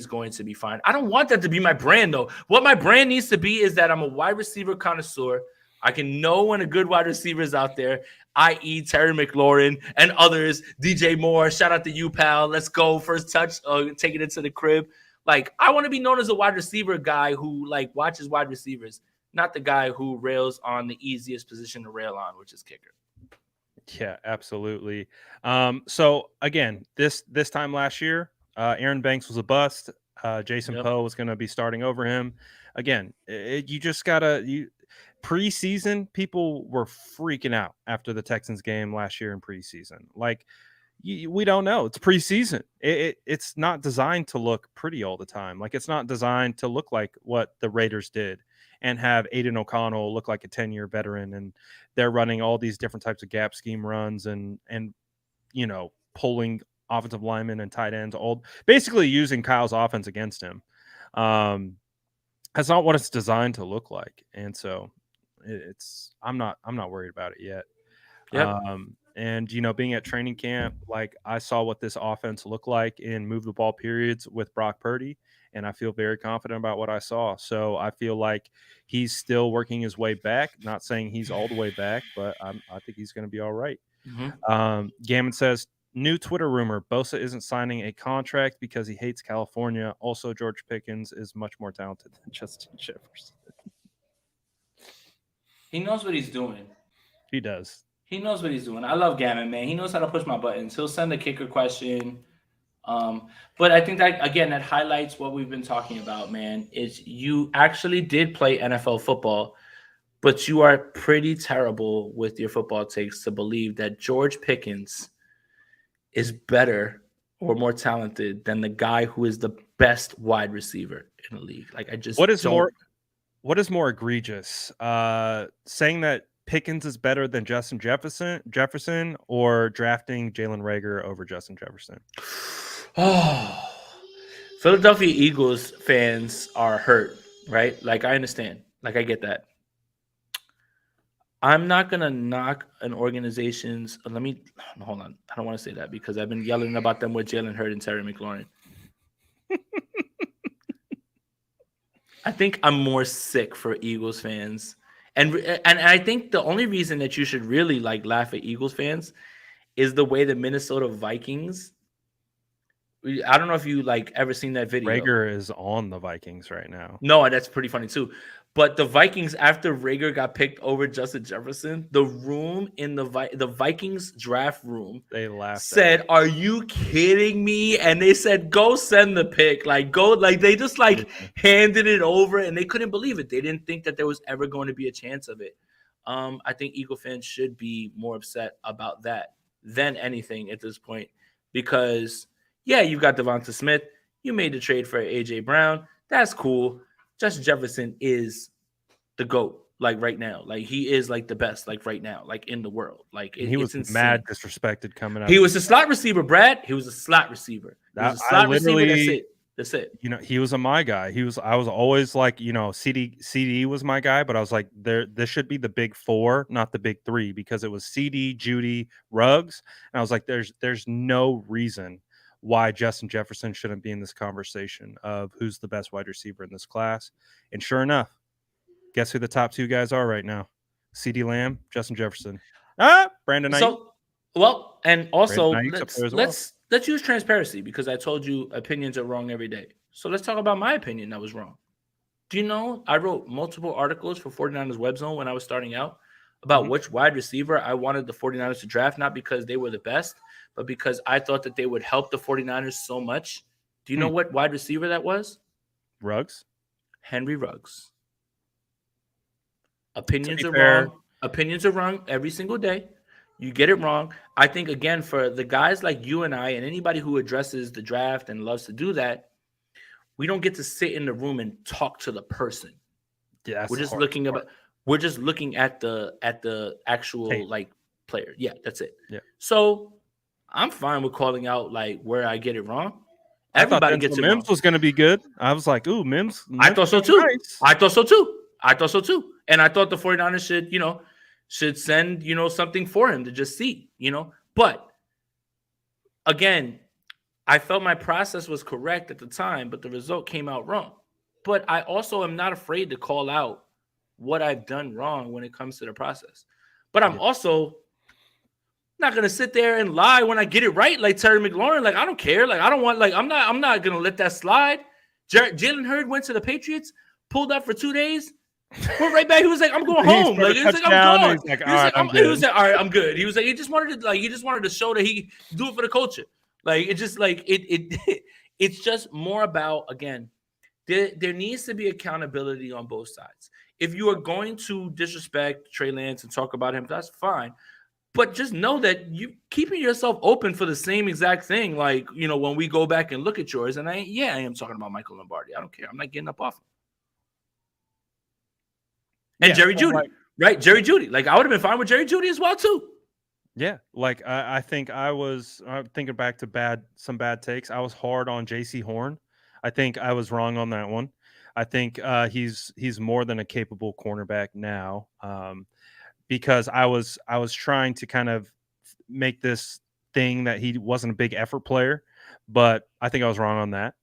going to be fine. I don't want that to be my brand, though. What my brand needs to be is that I'm a wide receiver connoisseur. I can know when a good wide receiver is out there, i.e. Terry McLaurin and others, DJ Moore. Shout out to you, pal. Let's go. First touch, take it into the crib. Like, I want to be known as a wide receiver guy who, like, watches wide receivers, not the guy who rails on the easiest position to rail on, which is kicker. Yeah, absolutely. So again, this time last year, Aaron Banks was a bust. Jason Poe was going to be starting over him. Again, you just gotta preseason. People were freaking out after the Texans game last year in preseason. Like we don't know. It's preseason. It's not designed to look pretty all the time. Like it's not designed to look like what the Raiders did and have Aiden O'Connell look like a 10-year veteran, and they're running all these different types of gap scheme runs and pulling offensive linemen and tight ends, all basically using Kyle's offense against him. That's not what it's designed to look like, and so I'm not worried about it yet. Yep. And being at training camp, like I saw what this offense looked like in move the ball periods with Brock Purdy, and I feel very confident about what I saw. So I feel like he's still working his way back. Not saying he's all the way back, but I think he's going to be all right. Mm-hmm. Gammon says, new Twitter rumor, Bosa isn't signing a contract because he hates California. Also, George Pickens is much more talented than Justin Jefferson. He knows what he's doing. He does. He knows what he's doing. I love Gammon, man. He knows how to push my buttons. He'll send a kicker question. But I think that, again, that highlights what we've been talking about, man, is you actually did play NFL football, but you are pretty terrible with your football takes to believe that George Pickens is better or more talented than the guy who is the best wide receiver in the league. Like, I just What is more egregious? Saying that Pickens is better than Justin Jefferson or drafting Jalen Reagor over Justin Jefferson? Oh, Philadelphia Eagles fans are hurt, right? Like, I understand. Like, I get that. I'm not going to knock an organization's – hold on. I don't want to say that because I've been yelling about them with Jalen Hurd and Terry McLaurin. I think I'm more sick for Eagles fans. And I think the only reason that you should really, like, laugh at Eagles fans is the way the Minnesota Vikings. I don't know if you like ever seen that video. Rager is on the Vikings right now. No, that's pretty funny too. But the Vikings, after Rager got picked over Justin Jefferson, the room in the Vikings draft room, they laughed. Said, "Are you kidding me?" And they said, "Go send the pick, like go." Like they just handed it over, and they couldn't believe it. They didn't think that there was ever going to be a chance of it. I think Eagle fans should be more upset about that than anything at this point, because yeah, you've got Devonta Smith. You made the trade for AJ Brown. That's cool. Justin Jefferson is the GOAT, like right now. Like he is like the best, like right now, like in the world. Like he was it's mad disrespected coming out. He was a slot receiver, Brad. He was a slot receiver. He was a slot receiver. That's it. That's it. You know, he was my guy. I was always like, you know, CD was my guy, but I was like, this should be the big four, not the big three, because it was CD, Judy, Ruggs. And I was like, there's no reason why Justin Jefferson shouldn't be in this conversation of who's the best wide receiver in this class. And sure enough, guess who the top two guys are right now? CD Lamb, Justin Jefferson. Brandon Knight. So, well, and also let's use transparency, because I told you opinions are wrong every day. So let's talk about my opinion that was wrong. Do you know I wrote multiple articles for 49ers Web Zone when I was starting out about which wide receiver I wanted the 49ers to draft, not because they were the best, but because I thought that they would help the 49ers so much. Do you know what wide receiver that was? Ruggs. Henry Ruggs. Opinions are wrong. Opinions are wrong every single day. You get it wrong. I think, again, for the guys like you and I and anybody who addresses the draft and loves to do that, we don't get to sit in the room and talk to the person. Yeah, we're just looking at the actual like player. Yeah, that's it. Yeah. So I'm fine with calling out like where I get it wrong. Everybody gets it wrong. Mims was going to be good. I was like, ooh, Mims. I thought so too. Nice. I thought so too. And I thought the 49ers should send, something for him to just see, But again, I felt my process was correct at the time, but the result came out wrong. But I also am not afraid to call out what I've done wrong when it comes to the process. But I'm also not going to sit there and lie when I get it right, like Terry McLaurin. Like, I don't care. Like, I don't want, like, I'm not going to let that slide. Jalen Hurd went to the Patriots, pulled up for 2 days, went right back. He was like, I'm going home. Like, he was like, I'm going. He was like, all right, I'm good. He was like, he just wanted to show that he could do it for the culture. Like, it just like it's just more about, again, there needs to be accountability on both sides. If you are going to disrespect Trey Lance and talk about him, that's fine. But just know that you keeping yourself open for the same exact thing. Like, when we go back and look at yours, and I am talking about Michael Lombardi. I don't care. I'm not getting up off him. And Jerry Jeudy, right? Jerry Jeudy. Like, I would have been fine with Jerry Jeudy as well too. Yeah, like I think I'm thinking back to some bad takes. I was hard on J.C. Horn. I think I was wrong on that one. I think he's more than a capable cornerback now, because I was trying to kind of make this thing that he wasn't a big effort player, but I think I was wrong on that.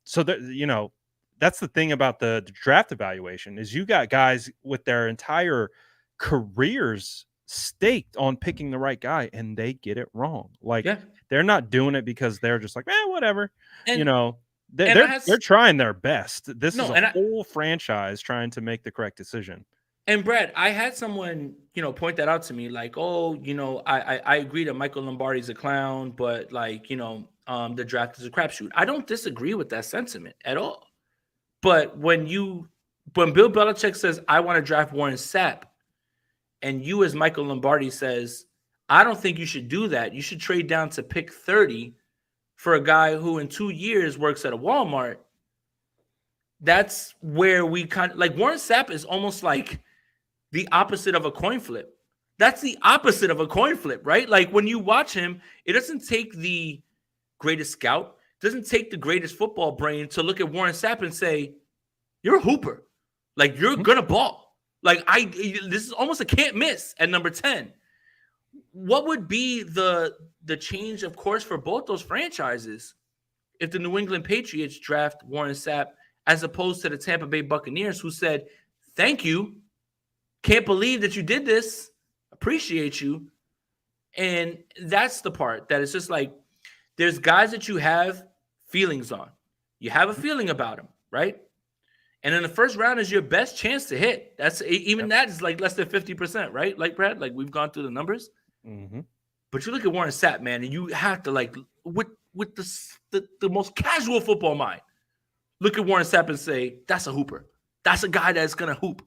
So that that's the thing about the draft evaluation is you got guys with their entire careers staked on picking the right guy, and they get it wrong. Like, they're not doing it because they're just like, whatever. And, they're trying their best. This is a whole franchise trying to make the correct decision. And Brad, I had someone, point that out to me, like, I agree that Michael Lombardi's a clown, but like, the draft is a crapshoot. I don't disagree with that sentiment at all. But when Bill Belichick says, I want to draft Warren Sapp, and you as Michael Lombardi says, I don't think you should do that. You should trade down to pick 30 for a guy who in 2 years works at a Walmart. That's where we kind of like Warren Sapp is almost like the opposite of a coin flip. That's the opposite of a coin flip, right? Like when you watch him, it doesn't take the greatest scout, doesn't take the greatest football brain to look at Warren Sapp and say, you're a hooper. Like you're going to ball. Like this is almost a can't miss at number 10. What would be the change of course for both those franchises if the New England Patriots draft Warren Sapp as opposed to the Tampa Bay Buccaneers, who said, thank you, can't believe that you did this, appreciate you, And that's the part that it's just like there's guys that you have feelings on. You have a feeling about them, right? And in the first round is your best chance to hit. That's even that is like less than 50%, right? Like Brad, like we've gone through the numbers. Mm-hmm. But you look at Warren Sapp, man, and you have to like with the most casual football mind, look at Warren Sapp and say, that's a hooper. That's a guy that's gonna hoop.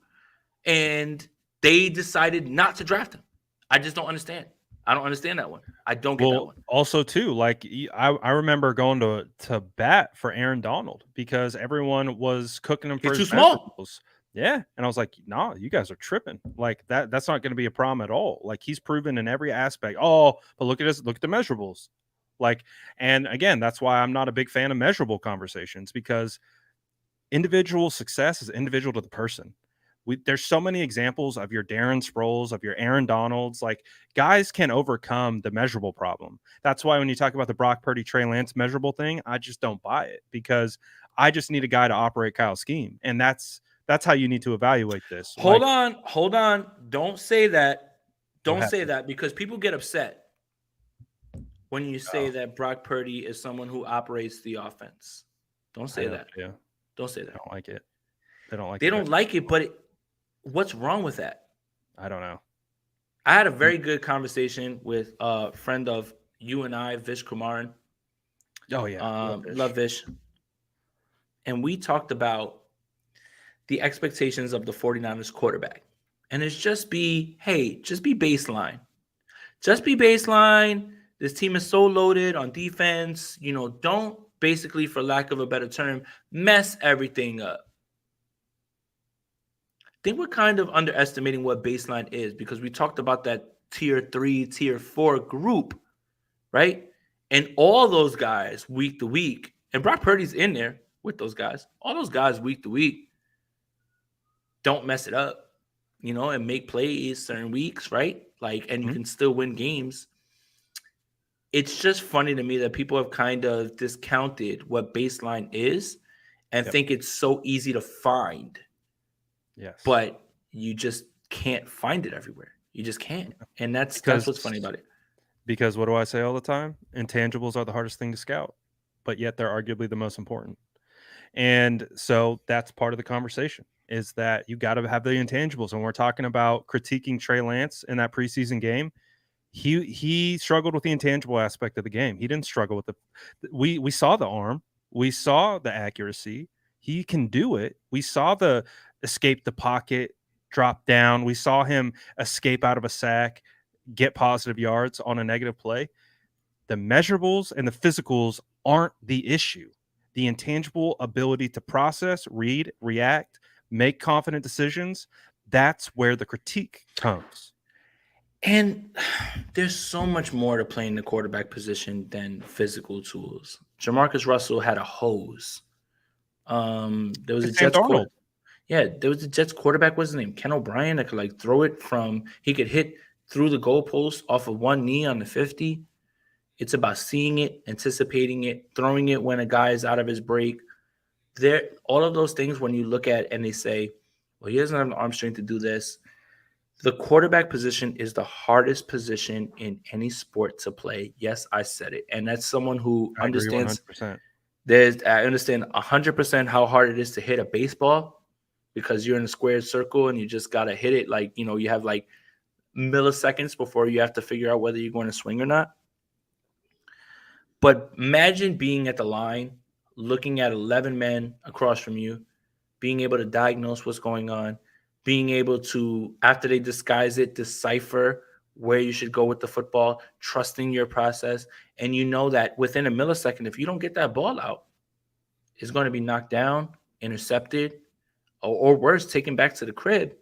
And they decided not to draft him. I just don't understand. I don't understand that one. I don't get that one. Also, too, like I remember going to bat for Aaron Donald because everyone was cooking him for He's his too small. measurables. Yeah, and I was like, "No, you guys are tripping. Like that's not going to be a problem at all. Like he's proven in every aspect. Oh, but look at this. Look at the measurables. Like, and again, that's why I'm not a big fan of measurable conversations because individual success is individual to the person. There's so many examples of your Darren Sproles, of your Aaron Donalds. Like guys can overcome the measurable problem. That's why when you talk about the Brock Purdy, Trey Lance measurable thing, I just don't buy it because I just need a guy to operate Kyle's scheme, and that's how you need to evaluate this. Hold on. Don't say that. Don't say that because people get upset when you say that Brock Purdy is someone who operates the offense. Don't say that. Yeah. Don't say that. I don't like it. They don't like it. They don't like it, but what's wrong with that? I don't know. I had a very good conversation with a friend of you and I, Vish Kumaran. Oh, yeah. Love Vish. And we talked about the expectations of the 49ers quarterback. And it's just be baseline. Just be baseline. This team is so loaded on defense. You know, don't basically, for lack of a better term, mess everything up. I think we're kind of underestimating what baseline is because we talked about that tier 3, tier 4 group, right? And all those guys week to week, and Brock Purdy's in there with those guys, all those guys week to week don't mess it up, you know, and make plays certain weeks, right? Like, and you can still win games. It's just funny to me that people have kind of discounted what baseline is and think it's so easy to find. Yes. But you just can't find it everywhere. You just can't. And that's what's funny about it. Because what do I say all the time? Intangibles are the hardest thing to scout, but yet they're arguably the most important. And so that's part of the conversation is that you got to have the intangibles. And we're talking about critiquing Trey Lance in that preseason game. He struggled with the intangible aspect of the game. He didn't struggle with we saw the arm. We saw the accuracy. He can do it. We saw the escape the pocket, drop down. We saw him escape out of a sack, get positive yards on a negative play. The measurables and the physicals aren't the issue. The intangible ability to process, read, react, make confident decisions, that's where the critique comes. And there's so much more to playing the quarterback position than physical tools. Jamarcus Russell had a hose. There was a Jets quarterback. Yeah, there was a Jets quarterback. What's his name? Ken O'Brien that could like throw it from. He could hit through the goalpost off of one knee on the 50. It's about seeing it, anticipating it, throwing it when a guy is out of his break. All of those things when you look at and they say, well, he doesn't have an arm strength to do this. The quarterback position is the hardest position in any sport to play. Yes, I said it. And that's someone who understands. 100%. I understand 100% how hard it is to hit a baseball because you're in a square circle and you just got to hit it. Like, you know, you have like milliseconds before you have to figure out whether you're going to swing or not. But imagine being at the line, looking at 11 men across from you, being able to diagnose what's going on, being able to, after they disguise it, decipher where you should go with the football, trusting your process. And you know that within a millisecond, if you don't get that ball out, it's going to be knocked down, intercepted, or worse, taken back to the crib.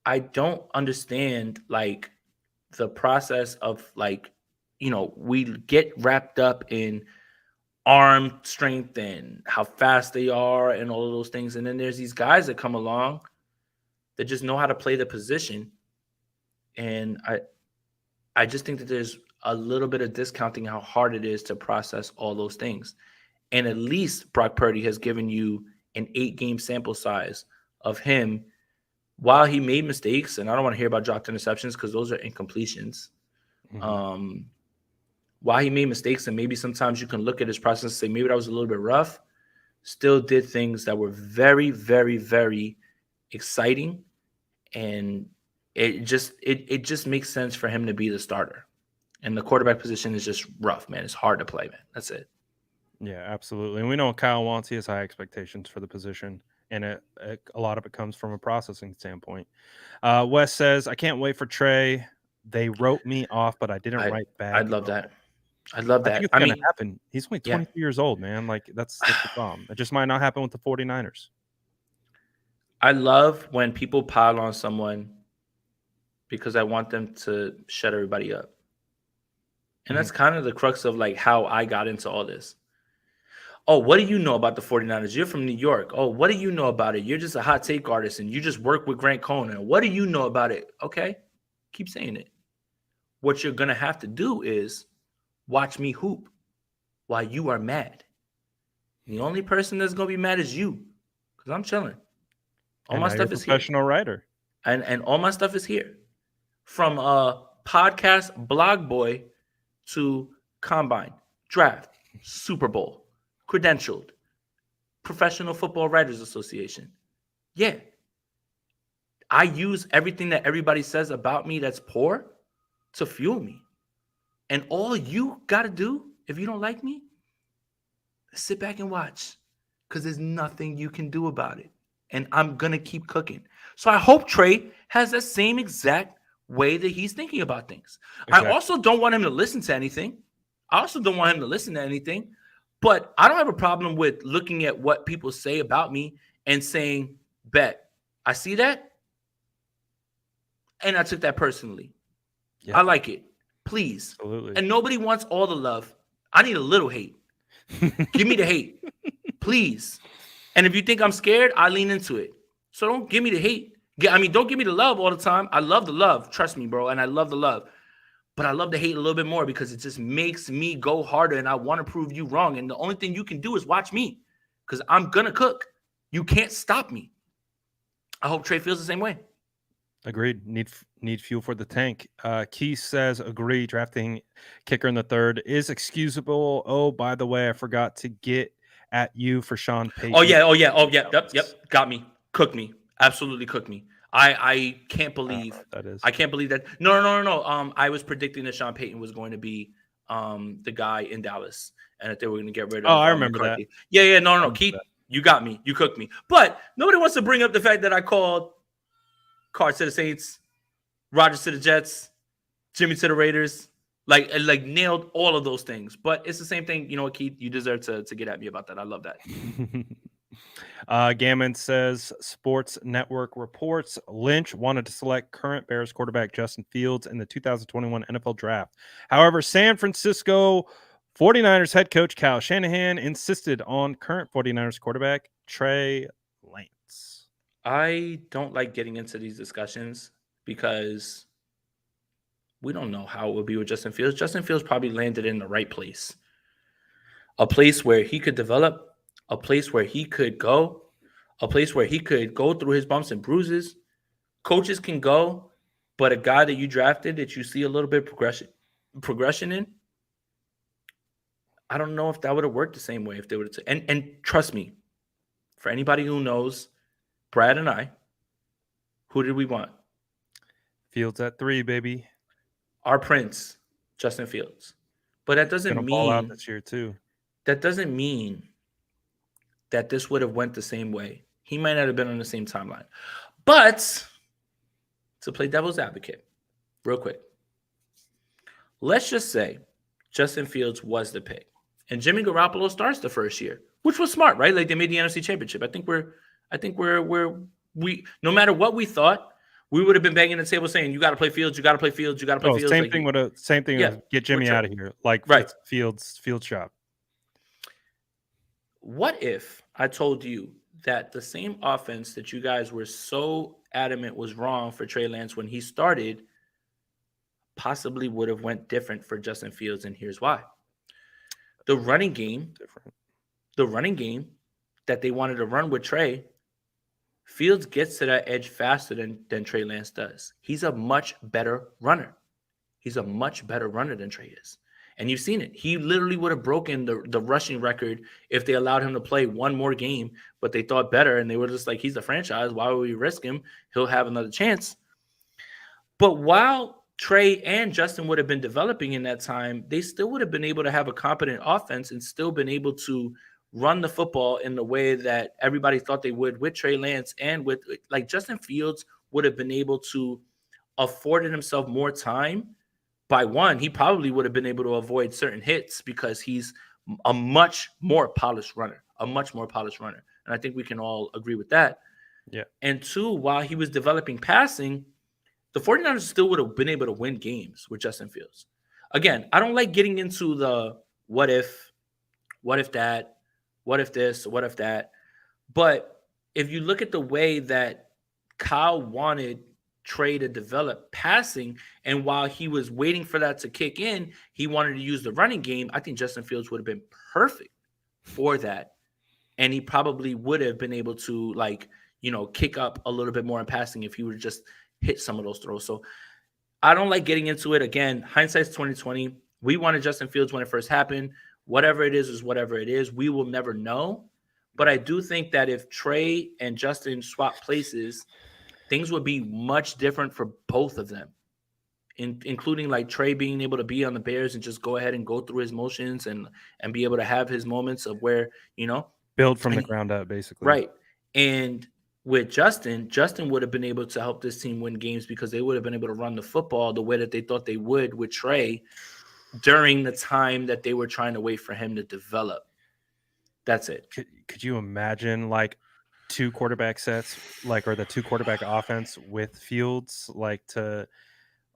I don't understand, like, the process of, like, you know, we get wrapped up in arm strength and how fast they are and all of those things. And then there's these guys that come along that just know how to play the position. And I just think that there's a little bit of discounting how hard it is to process all those things. And at least Brock Purdy has given you an 8-game sample size of him. While he made mistakes, and I don't want to hear about dropped interceptions because those are incompletions. Why he made mistakes, and maybe sometimes you can look at his process and say, maybe that was a little bit rough, still did things that were very, very, very exciting. And it just makes sense for him to be the starter. And the quarterback position is just rough, man. It's hard to play, man. That's it. Yeah, absolutely. And we know Kyle wants. He has high expectations for the position. And a lot of it comes from a processing standpoint. Wes says, I can't wait for Trey. They wrote me off, but I didn't write back. I'd love that. I'd love I think that. it's going to happen. He's only 23 years old, man. Like, that's the problem. It just might not happen with the 49ers. I love when people pile on someone because I want them to shut everybody up. And that's kind of the crux of like how I got into all this. Oh, what do you know about the 49ers? You're from New York. Oh, what do you know about it? You're just a hot take artist and you just work with Grant Cohn. What do you know about it? Okay, keep saying it. What you're going to have to do is watch me hoop while you are mad. The only person that's going to be mad is you because I'm chilling. All my stuff is here. Professional writer. And all my stuff is here. From podcast blog boy to combine, draft, Super Bowl, credentialed, Professional Football Writers Association. Yeah. I use everything that everybody says about me that's poor to fuel me. And all you got to do, if you don't like me, sit back and watch because there's nothing you can do about it. And I'm going to keep cooking. So I hope Trey has the same exact way that he's thinking about things. Exactly. I also don't want him to listen to anything. But I don't have a problem with looking at what people say about me and saying, bet, I see that. And I took that personally. Yeah. I like it. Please. Absolutely. And nobody wants all the love. I need a little hate. Give me the hate. Please. And if you think I'm scared, I lean into it. So don't give me the hate. Don't give me the love all the time. I love the love. Trust me, bro. And I love the love. But I love the hate a little bit more because it just makes me go harder and I want to prove you wrong. And the only thing you can do is watch me because I'm going to cook. You can't stop me. I hope Trey feels the same way. Agreed. Need fuel for the tank. Keith says, agree. Drafting kicker in the third is excusable. Oh, by the way, I forgot to get at you for Sean Payton. Oh, yeah. Yep. Got me. Cooked me. Absolutely cooked me. I can't believe that is. I can't believe that. No. I was predicting that Sean Payton was going to be the guy in Dallas and that they were going to get rid of. Oh, I remember McCarthy. That. Yeah. No. Keith, you got me. You cooked me. But nobody wants to bring up the fact that I called Cards to the Saints, Rodgers to the Jets, Jimmy to the Raiders. Like nailed all of those things. But it's the same thing. You know what, Keith? You deserve to get at me about that. I love that. Gammon says, Sports Network reports Lynch wanted to select current Bears quarterback Justin Fields in the 2021 NFL Draft. However, San Francisco 49ers head coach Kyle Shanahan insisted on current 49ers quarterback Trey Lance. I don't like getting into these discussions because we don't know how it would be with Justin Fields. Justin Fields probably landed in the right place. A place where he could develop, a place where he could go, a place where he could go through his bumps and bruises. Coaches can go, but a guy that you drafted that you see a little bit progression in, I don't know if that would have worked the same way if they would have. And trust me, for anybody who knows, Brad and I, who did we want? Fields at 3, baby. Our prince, Justin Fields. But that doesn't mean ball out this year too. That doesn't mean that this would have went the same way. He might not have been on the same timeline. But to play devil's advocate, real quick, let's just say Justin Fields was the pick, and Jimmy Garoppolo starts the first year, which was smart, right? Like they made the NFC Championship. I think we no matter what we thought, we would have been banging the table saying, "You got to play Fields. You got to play Fields. You got to play Fields." Same thing as get Jimmy out of here. Like right. Fields shop. What if I told you that the same offense that you guys were so adamant was wrong for Trey Lance when he started possibly would have went different for Justin Fields, and here's why. The running game that they wanted to run with Trey, Fields gets to that edge faster than Trey Lance does. He's a much better runner. He's a much better runner than Trey is. And you've seen it. He literally would have broken the rushing record if they allowed him to play one more game, but they thought better, and they were just like, he's the franchise. Why would we risk him? He'll have another chance. But while Trey and Justin would have been developing in that time, they still would have been able to have a competent offense and still been able to run the football in the way that everybody thought they would with Trey Lance, and with like Justin Fields would have been able to afforded himself more time. By one, he probably would have been able to avoid certain hits because he's a much more polished runner, And I think we can all agree with that. Yeah. And two, while he was developing passing, the 49ers still would have been able to win games with Justin Fields. Again, I don't like getting into the what if that, what if this, what if that. But if you look at the way that Kyle wanted Trey to develop passing, and while he was waiting for that to kick in, he wanted to use the running game, I think Justin Fields would have been perfect for that. And he probably would have been able to, like, kick up a little bit more in passing if he would just hit some of those throws. So I don't like getting into it. Again, hindsight's 2020. We wanted Justin Fields when it first happened. Whatever it is whatever it is. We will never know. But I do think that if Trey and Justin swap places, things would be much different for both of them, including like Trey being able to be on the Bears and just go ahead and go through his motions and be able to have his moments of where, build from the ground up, basically. Right. And with Justin would have been able to help this team win games because they would have been able to run the football the way that they thought they would with Trey during the time that they were trying to wait for him to develop. That's it. Could you imagine like two quarterback sets, like, or the two quarterback offense with Fields, like,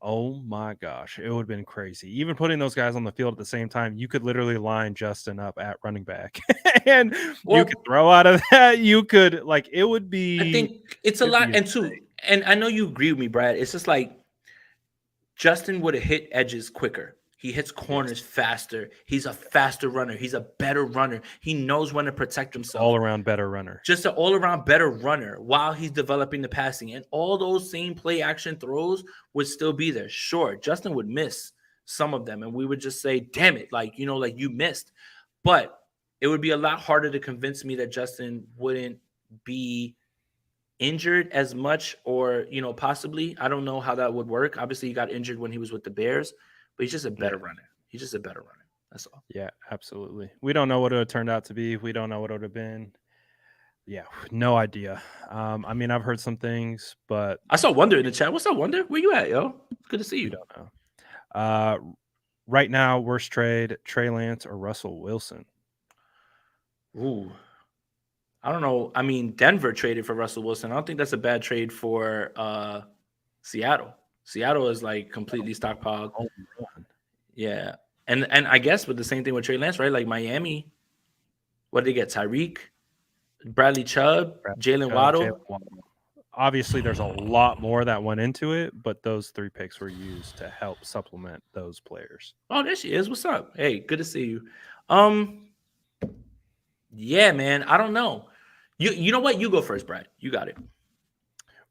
oh my gosh, it would have been crazy. Even putting those guys on the field at the same time, you could literally line Justin up at running back and you could throw out of that. You could, like, it would be. I think it's a lot. And I know you agree with me, Brad. It's just like Justin would have hit edges quicker. He hits corners faster. He's a faster runner. He's a better runner. He knows when to protect himself. All-around better runner. Just an all-around better runner while he's developing the passing. And all those same play-action throws would still be there. Sure, Justin would miss some of them, and we would just say, damn it, like you missed. But it would be a lot harder to convince me that Justin wouldn't be injured as much, or, possibly. I don't know how that would work. Obviously, he got injured when he was with the Bears. But he's just a better runner. He's just a better runner. That's all. Yeah, absolutely. We don't know what it would have turned out to be. We don't know what it would have been. Yeah, no idea. I mean, I've heard some things, but I saw Wonder in the chat. What's up, Wonder? Where you at, yo? Good to see you. We don't know. Right now, worst trade: Trey Lance or Russell Wilson? Ooh, I don't know. I mean, Denver traded for Russell Wilson. I don't think that's a bad trade for Seattle. Seattle is like completely stockpiled. Yeah. And I guess with the same thing with Trey Lance, right? Like Miami, what did they get? Tyreek, Bradley Chubb, Jalen Waddle. Obviously, there's a lot more that went into it, but those 3 picks were used to help supplement those players. Oh, there she is. What's up? Hey, good to see you. Yeah, man. I don't know. You know what? You go first, Brad. You got it.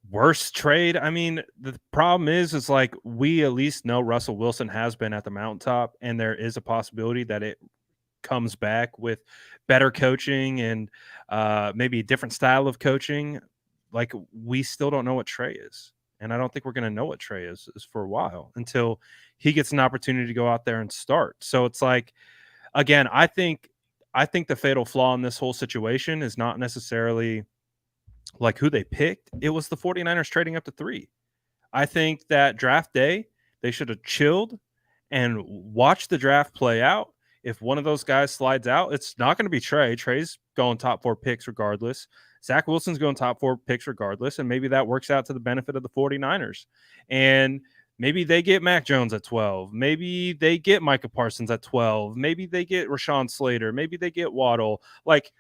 Worst trade? I mean, the problem is like we at least know Russell Wilson has been at the mountaintop, and there is a possibility that it comes back with better coaching and maybe a different style of coaching. Like, we still don't know what Trey is, and I don't think we're going to know what Trey is for a while until he gets an opportunity to go out there and start. So it's like, again, I think the fatal flaw in this whole situation is not necessarily like who they picked. It was the 49ers trading up to 3. I think that draft day, they should have chilled and watched the draft play out. If one of those guys slides out, it's not going to be Trey. Trey's going top 4 picks regardless. Zach Wilson's going top 4 picks regardless. And maybe that works out to the benefit of the 49ers. And maybe they get Mac Jones at 12. Maybe they get Micah Parsons at 12. Maybe they get Rashawn Slater. Maybe they get Waddle. Like,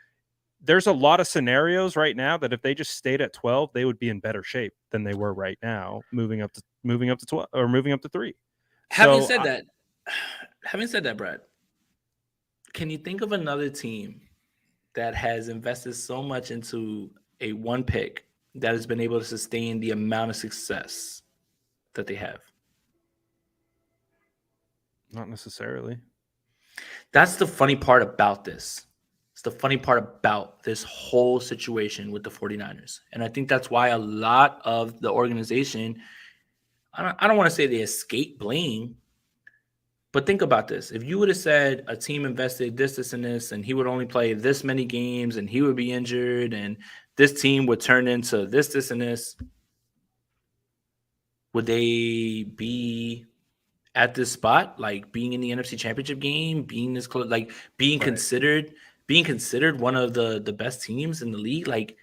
there's a lot of scenarios right now that if they just stayed at 12, they would be in better shape than they were right now, moving up to 12 or moving up to 3. Having said that, Brad, can you think of another team that has invested so much into a 1 pick that has been able to sustain the amount of success that they have? Not necessarily. That's the funny part about this. It's the funny part about this whole situation with the 49ers. And I think that's why a lot of the organization, I don't want to say they escape blame, but think about this. If you would have said a team invested this, and this, and he would only play this many games and he would be injured and this team would turn into this, and this, would they be at this spot, like being in the NFC Championship game, being this close, like being considered one of the best teams in the league? Like,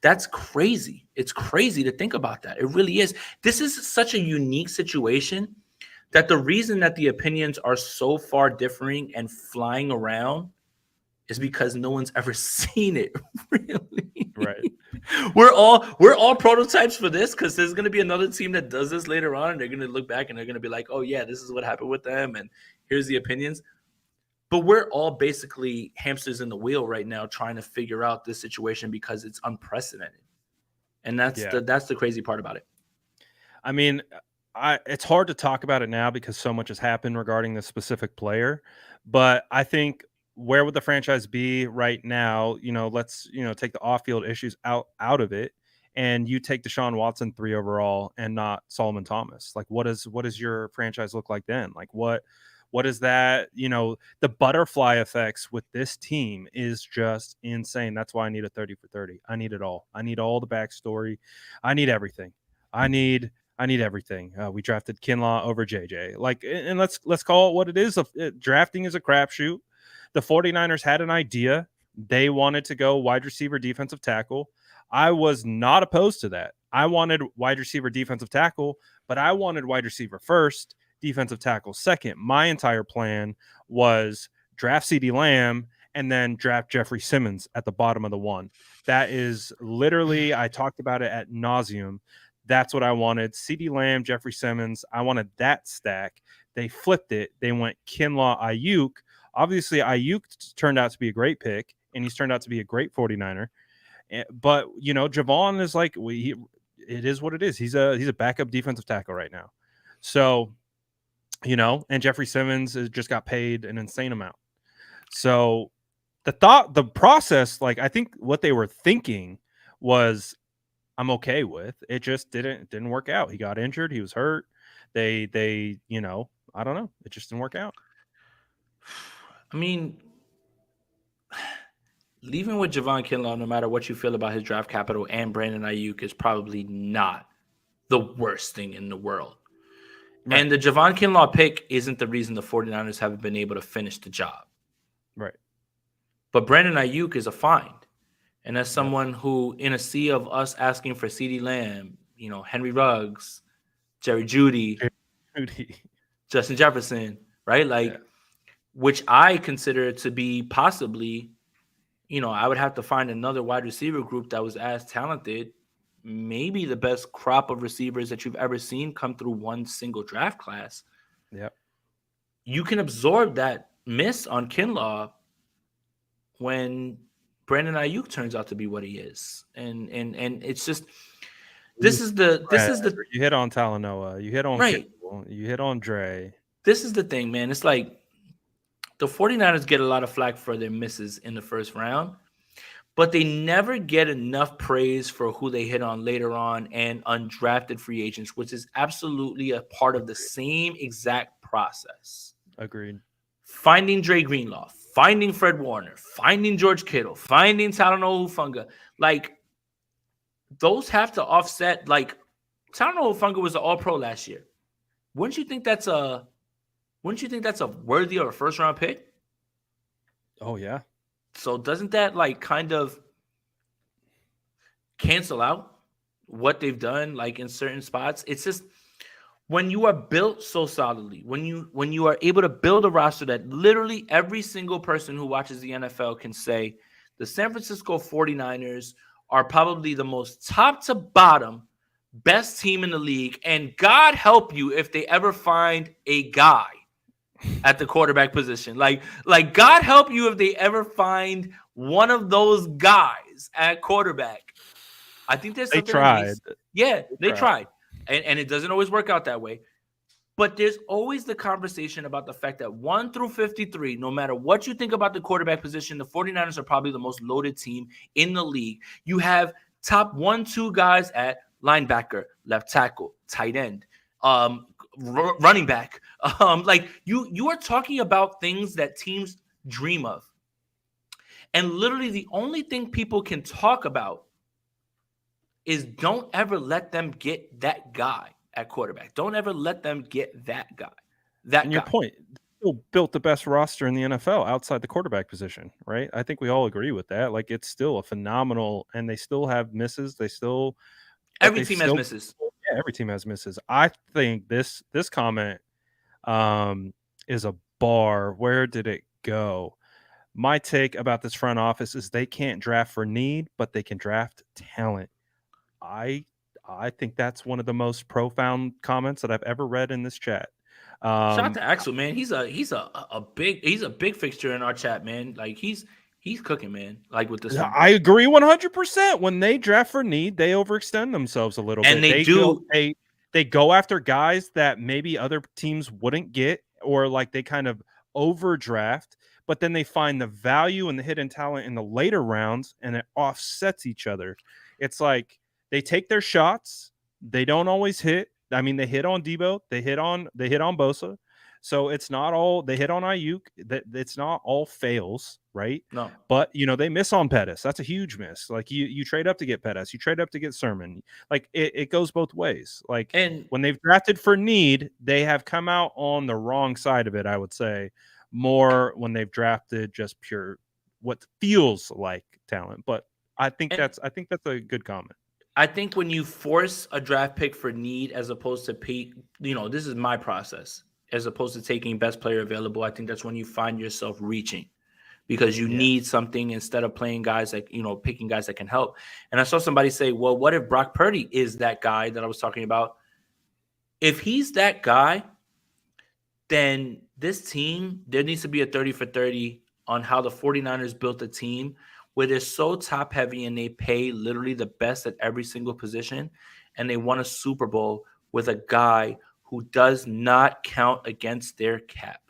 that's crazy. It's crazy to think about that. It really is. This is such a unique situation that the reason that the opinions are so far differing and flying around is because no one's ever seen it. Really, Right. We're all prototypes for this, because there's going to be another team that does this later on, and they're going to look back and they're going to be like, oh yeah, this is what happened with them, and here's the opinions. But we're all basically hamsters in the wheel right now, trying to figure out this situation because it's unprecedented, and that's the crazy part about it. I mean, it's hard to talk about it now because so much has happened regarding this specific player, but I think, where would the franchise be right now? Let's take the off-field issues out of it, and you take Deshaun Watson 3 overall and not Solomon Thomas. Like, what does your franchise look like then? Like, what is that? The butterfly effects with this team is just insane. That's why I need a 30 for 30. I need it all. I need all the backstory. I need everything. I need everything. We drafted Kinlaw over JJ. Like, and let's call it what it is. Drafting is a crapshoot. The 49ers had an idea. They wanted to go wide receiver, defensive tackle. I was not opposed to that. I wanted wide receiver, defensive tackle, but I wanted wide receiver first, defensive tackle second. My entire plan was draft CeeDee Lamb and then draft Jeffrey Simmons at the bottom of the one. That is literally, I talked about it ad nauseum. That's what I wanted. CeeDee Lamb, Jeffrey Simmons. I wanted that stack. They flipped it. They went Kinlaw, Ayuk. Obviously, Ayuk turned out to be a great pick, and he's turned out to be a great 49er. But, Javon is like, it is what it is. He's a backup defensive tackle right now. So, and Jeffrey Simmons just got paid an insane amount. So the process, like, I think what they were thinking was, I'm okay with. It just didn't work out. He got injured. He was hurt. They I don't know. It just didn't work out. I mean, leaving with Javon Kinlaw, no matter what you feel about his draft capital and Brandon Ayuk, is probably not the worst thing in the world. Right. And the Javon Kinlaw pick isn't the reason the 49ers haven't been able to finish the job. Right. But Brandon Ayuk is a find. And as someone who, in a sea of us asking for CeeDee Lamb, Henry Ruggs, Jerry Jeudy, Justin Jefferson, right? Like, which I consider to be possibly, I would have to find another wide receiver group that was as talented, maybe the best crop of receivers that you've ever seen come through one single draft class. Yep. You can absorb that miss on Kinlaw when Brandon Ayuk turns out to be what he is. And it's just, this is the you hit on Talanoa, you hit on Kimball, you hit on Trey. This is the thing, man. It's like, the 49ers get a lot of flack for their misses in the first round, but they never get enough praise for who they hit on later on and undrafted free agents, which is absolutely a part of the same exact process. Agreed. Finding Dre Greenlaw, finding Fred Warner, finding George Kittle, finding Talanoa Hufanga. Like, those have to offset. Like, Talanoa Hufanga was an All-Pro last year. Wouldn't you think that's a worthy of a first-round pick? Oh, yeah. So doesn't that, like, kind of cancel out what they've done, like, in certain spots? It's just, when you are built so solidly, when you are able to build a roster that literally every single person who watches the NFL can say the San Francisco 49ers are probably the most top to bottom best team in the league, and God help you if they ever find a guy at the quarterback position. Like God help you if they ever find one of those guys at quarterback. I think there's something. They tried. They tried. And it doesn't always work out that way. But there's always the conversation about the fact that 1 through 53, no matter what you think about the quarterback position, the 49ers are probably the most loaded team in the league. You have top 1-2 guys at linebacker, left tackle, tight end, running back. Like you are talking about things that teams dream of. And literally the only thing people can talk about is don't ever let them get that guy at quarterback. Don't ever let them get that guy. And your point, still built the best roster in the NFL outside the quarterback position, right? I think we all agree with that. Like, it's still a phenomenal, and they still have misses. Every team has misses. Yeah, every team has misses. I think this comment is a bar. Where did it go? My take about this front office is they can't draft for need, but they can draft talent. I think that's one of the most profound comments that I've ever read in this chat. Shout out to Axel, man. He's a big fixture in our chat, man. Like he's cooking, man. Like with this, I agree 100%. When they draft for need, they overextend themselves a little and bit. They go after guys that maybe other teams wouldn't get, or like they kind of overdraft, but then they find the value and the hidden talent in the later rounds, and it offsets each other. It's like they take their shots. They don't always hit. I mean, they hit on Debo. They hit on Bosa. So it's not all they hit on Ayuk. It's not all fails, right? No. But they miss on Pettis. That's a huge miss. Like you trade up to get Pettis. You trade up to get Sermon. Like it goes both ways. Like, and when they've drafted for need, they have come out on the wrong side of it, I would say, more when they've drafted just pure what feels like talent. But I think that's a good comment. I think when you force a draft pick for need as opposed to pay, this is my process, as opposed to taking best player available, I think that's when you find yourself reaching, because you need something instead of playing guys that, picking guys that can help. And I saw somebody say, well, what if Brock Purdy is that guy that I was talking about? If he's that guy, then this team, there needs to be a 30 for 30 on how the 49ers built a team where they're so top heavy and they pay literally the best at every single position, and they won a Super Bowl with a guy who does not count against their cap.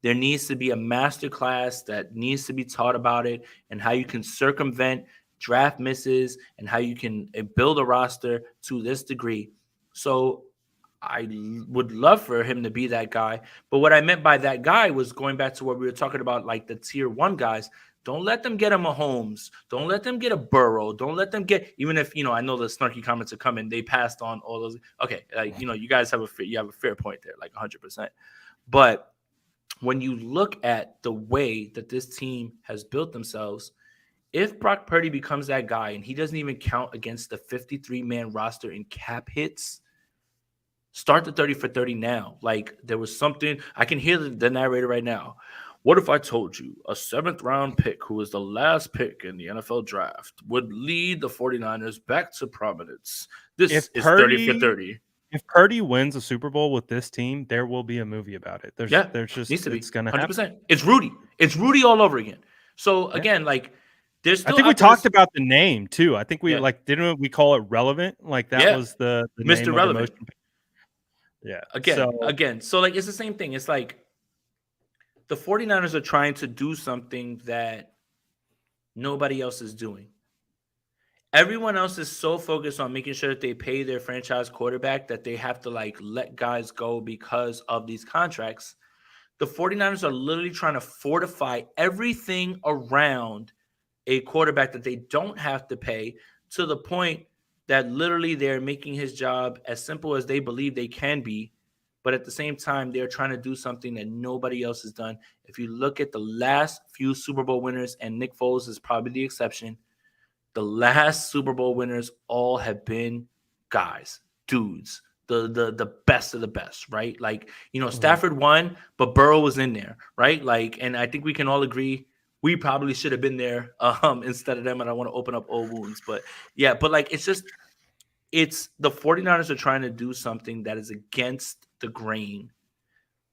There needs to be a masterclass that needs to be taught about it, and how you can circumvent draft misses and how you can build a roster to this degree. So I would love for him to be that guy. But what I meant by that guy was going back to what we were talking about, like the tier 1 guys. Don't let them get a Mahomes. Don't let them get a Burrow. Don't let them get, even if, I know the snarky comments are coming. They passed on all those. Okay. Like, you guys have a fair point there, like 100%. But when you look at the way that this team has built themselves, if Brock Purdy becomes that guy and he doesn't even count against the 53-man roster in cap hits, start the 30 for 30 now. Like, there was something, I can hear the narrator right now. What if I told you a 7th round pick who was the last pick in the NFL draft would lead the 49ers back to prominence? This is 30 for 30. If Purdy wins a Super Bowl with this team, there will be a movie about it. There's just needs to be. It's going to 100%. happen. It's Rudy. It's Rudy all over again. So again, like, there's still, I think we talked about the name too. I think we didn't we call it Relevant? Like that was the Mr. name Relevant. Of the motion. Yeah. So like, it's the same thing. It's like the 49ers are trying to do something that nobody else is doing. Everyone else is so focused on making sure that they pay their franchise quarterback that they have to like let guys go because of these contracts. The 49ers are literally trying to fortify everything around a quarterback that they don't have to pay, to the point that literally they're making his job as simple as they believe they can be. But at the same time, they're trying to do something that nobody else has done. If you look at the last few Super Bowl winners, and Nick Foles is probably the exception, the last Super Bowl winners all have been guys, dudes, the best of the best, right? Like, Stafford won, but Burrow was in there, right? Like, and I think we can all agree we probably should have been there instead of them. And I want to open up old wounds, but yeah, but like, it's the 49ers are trying to do something that is against the grain.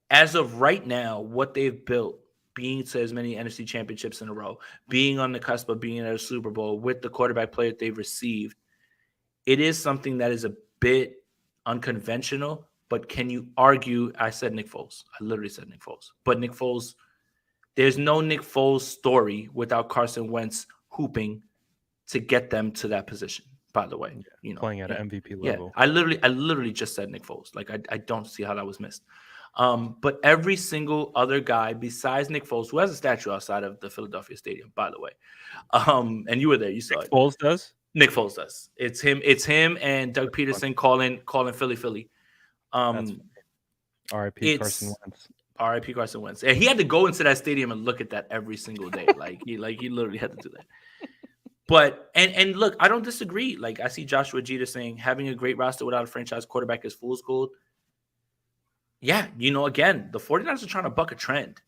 As of right now, what they've built, being to as many NFC championships in a row, being on the cusp of being at a Super Bowl with the quarterback play that they've received, it is something that is a bit unconventional, But can you argue? I said Nick Foles. I literally said Nick Foles. But Nick Foles, there's no Nick Foles story without Carson Wentz hooping to get them to that position. By the way, playing at an MVP level. I literally just said Nick Foles. Like I don't see how that was missed. But every single other guy besides Nick Foles, who has a statue outside of the Philadelphia Stadium, by the way, and you were there, you saw Nick it. Foles does. Nick Foles does. It's him and Doug Peterson calling Philly. R.I.P. Carson Wentz. R.I.P. Carson Wentz. And he had to go into that stadium and look at that every single day. He literally had to do that. But and look, I don't disagree. Like I see Joshua Jeter saying having a great roster without a franchise quarterback is fool's gold. Yeah, again, the 49ers are trying to buck a trend.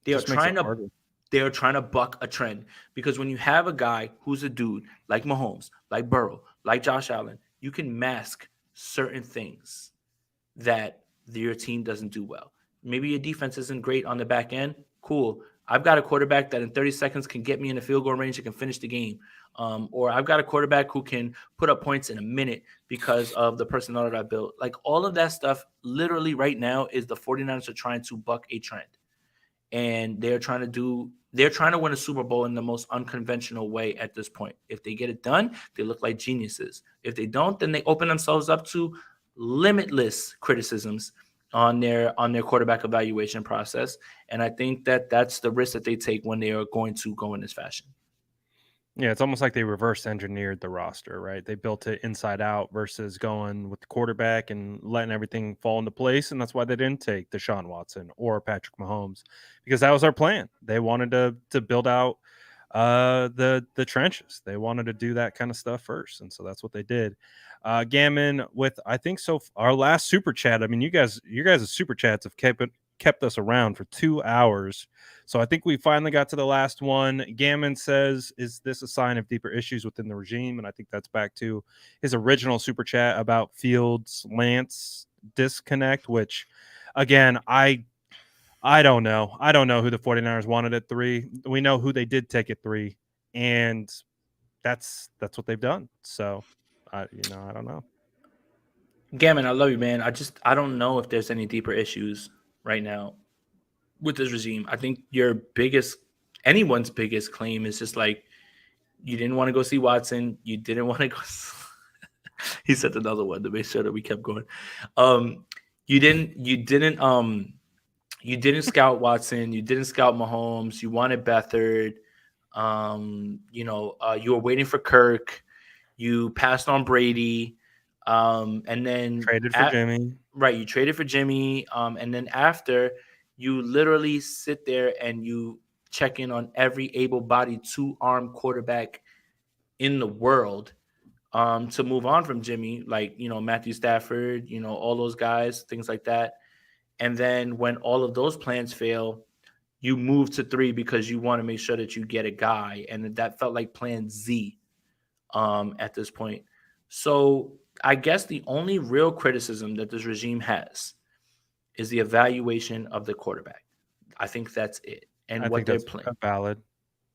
They are trying to buck a trend because when you have a guy who's a dude like Mahomes, like Burrow, like Josh Allen, you can mask certain things that your team doesn't do well. Maybe your defense isn't great on the back end. Cool. I've got a quarterback that in 30 seconds can get me in the field goal range and can finish the game. Or I've got a quarterback who can put up points in a minute because of the personnel that I built. Like all of that stuff literally right now is the 49ers are trying to buck a trend. And they're trying to win a Super Bowl in the most unconventional way at this point. If they get it done, they look like geniuses. If they don't, then they open themselves up to limitless criticisms on their quarterback evaluation process. And I think that that's the risk that they take when they are going to go in this fashion. Yeah, it's almost like they reverse engineered the roster, right? They built it inside out versus going with the quarterback and letting everything fall into place. And that's why they didn't take Deshaun Watson or Patrick Mahomes, because that was our plan. They wanted to build out the trenches. They wanted to do that kind of stuff first. And so that's what they did. Gammon, with I think so our last super chat. I mean, you guys' super chats have kept us around for 2 hours. So I think we finally got to the last one. Gammon says, is this a sign of deeper issues within the regime? And I think that's back to his original super chat about Fields Lance disconnect, which again, I don't know. I don't know who the 49ers wanted at 3. We know who they did take at 3, and that's what they've done. So I don't know. Gammon, I love you, man. I don't know if there's any deeper issues right now with this regime. I think anyone's biggest claim is just like, you didn't want to go see Watson. You didn't want to go. He said another one to make sure that we kept going. You didn't scout Watson. You didn't scout Mahomes. You wanted Beathard. You were waiting for Kirk. You passed on Brady. And then traded for Jimmy. Right, you traded for Jimmy. And then after, you literally sit there and you check in on every able-bodied 2-arm quarterback in the world to move on from Jimmy, like, Matthew Stafford, all those guys, things like that. And then when all of those plans fail, you move to 3 because you want to make sure that you get a guy. And that felt like plan Z at this point. So I guess the only real criticism that this regime has is the evaluation of the quarterback. I think that's it. And what they're playing. Valid.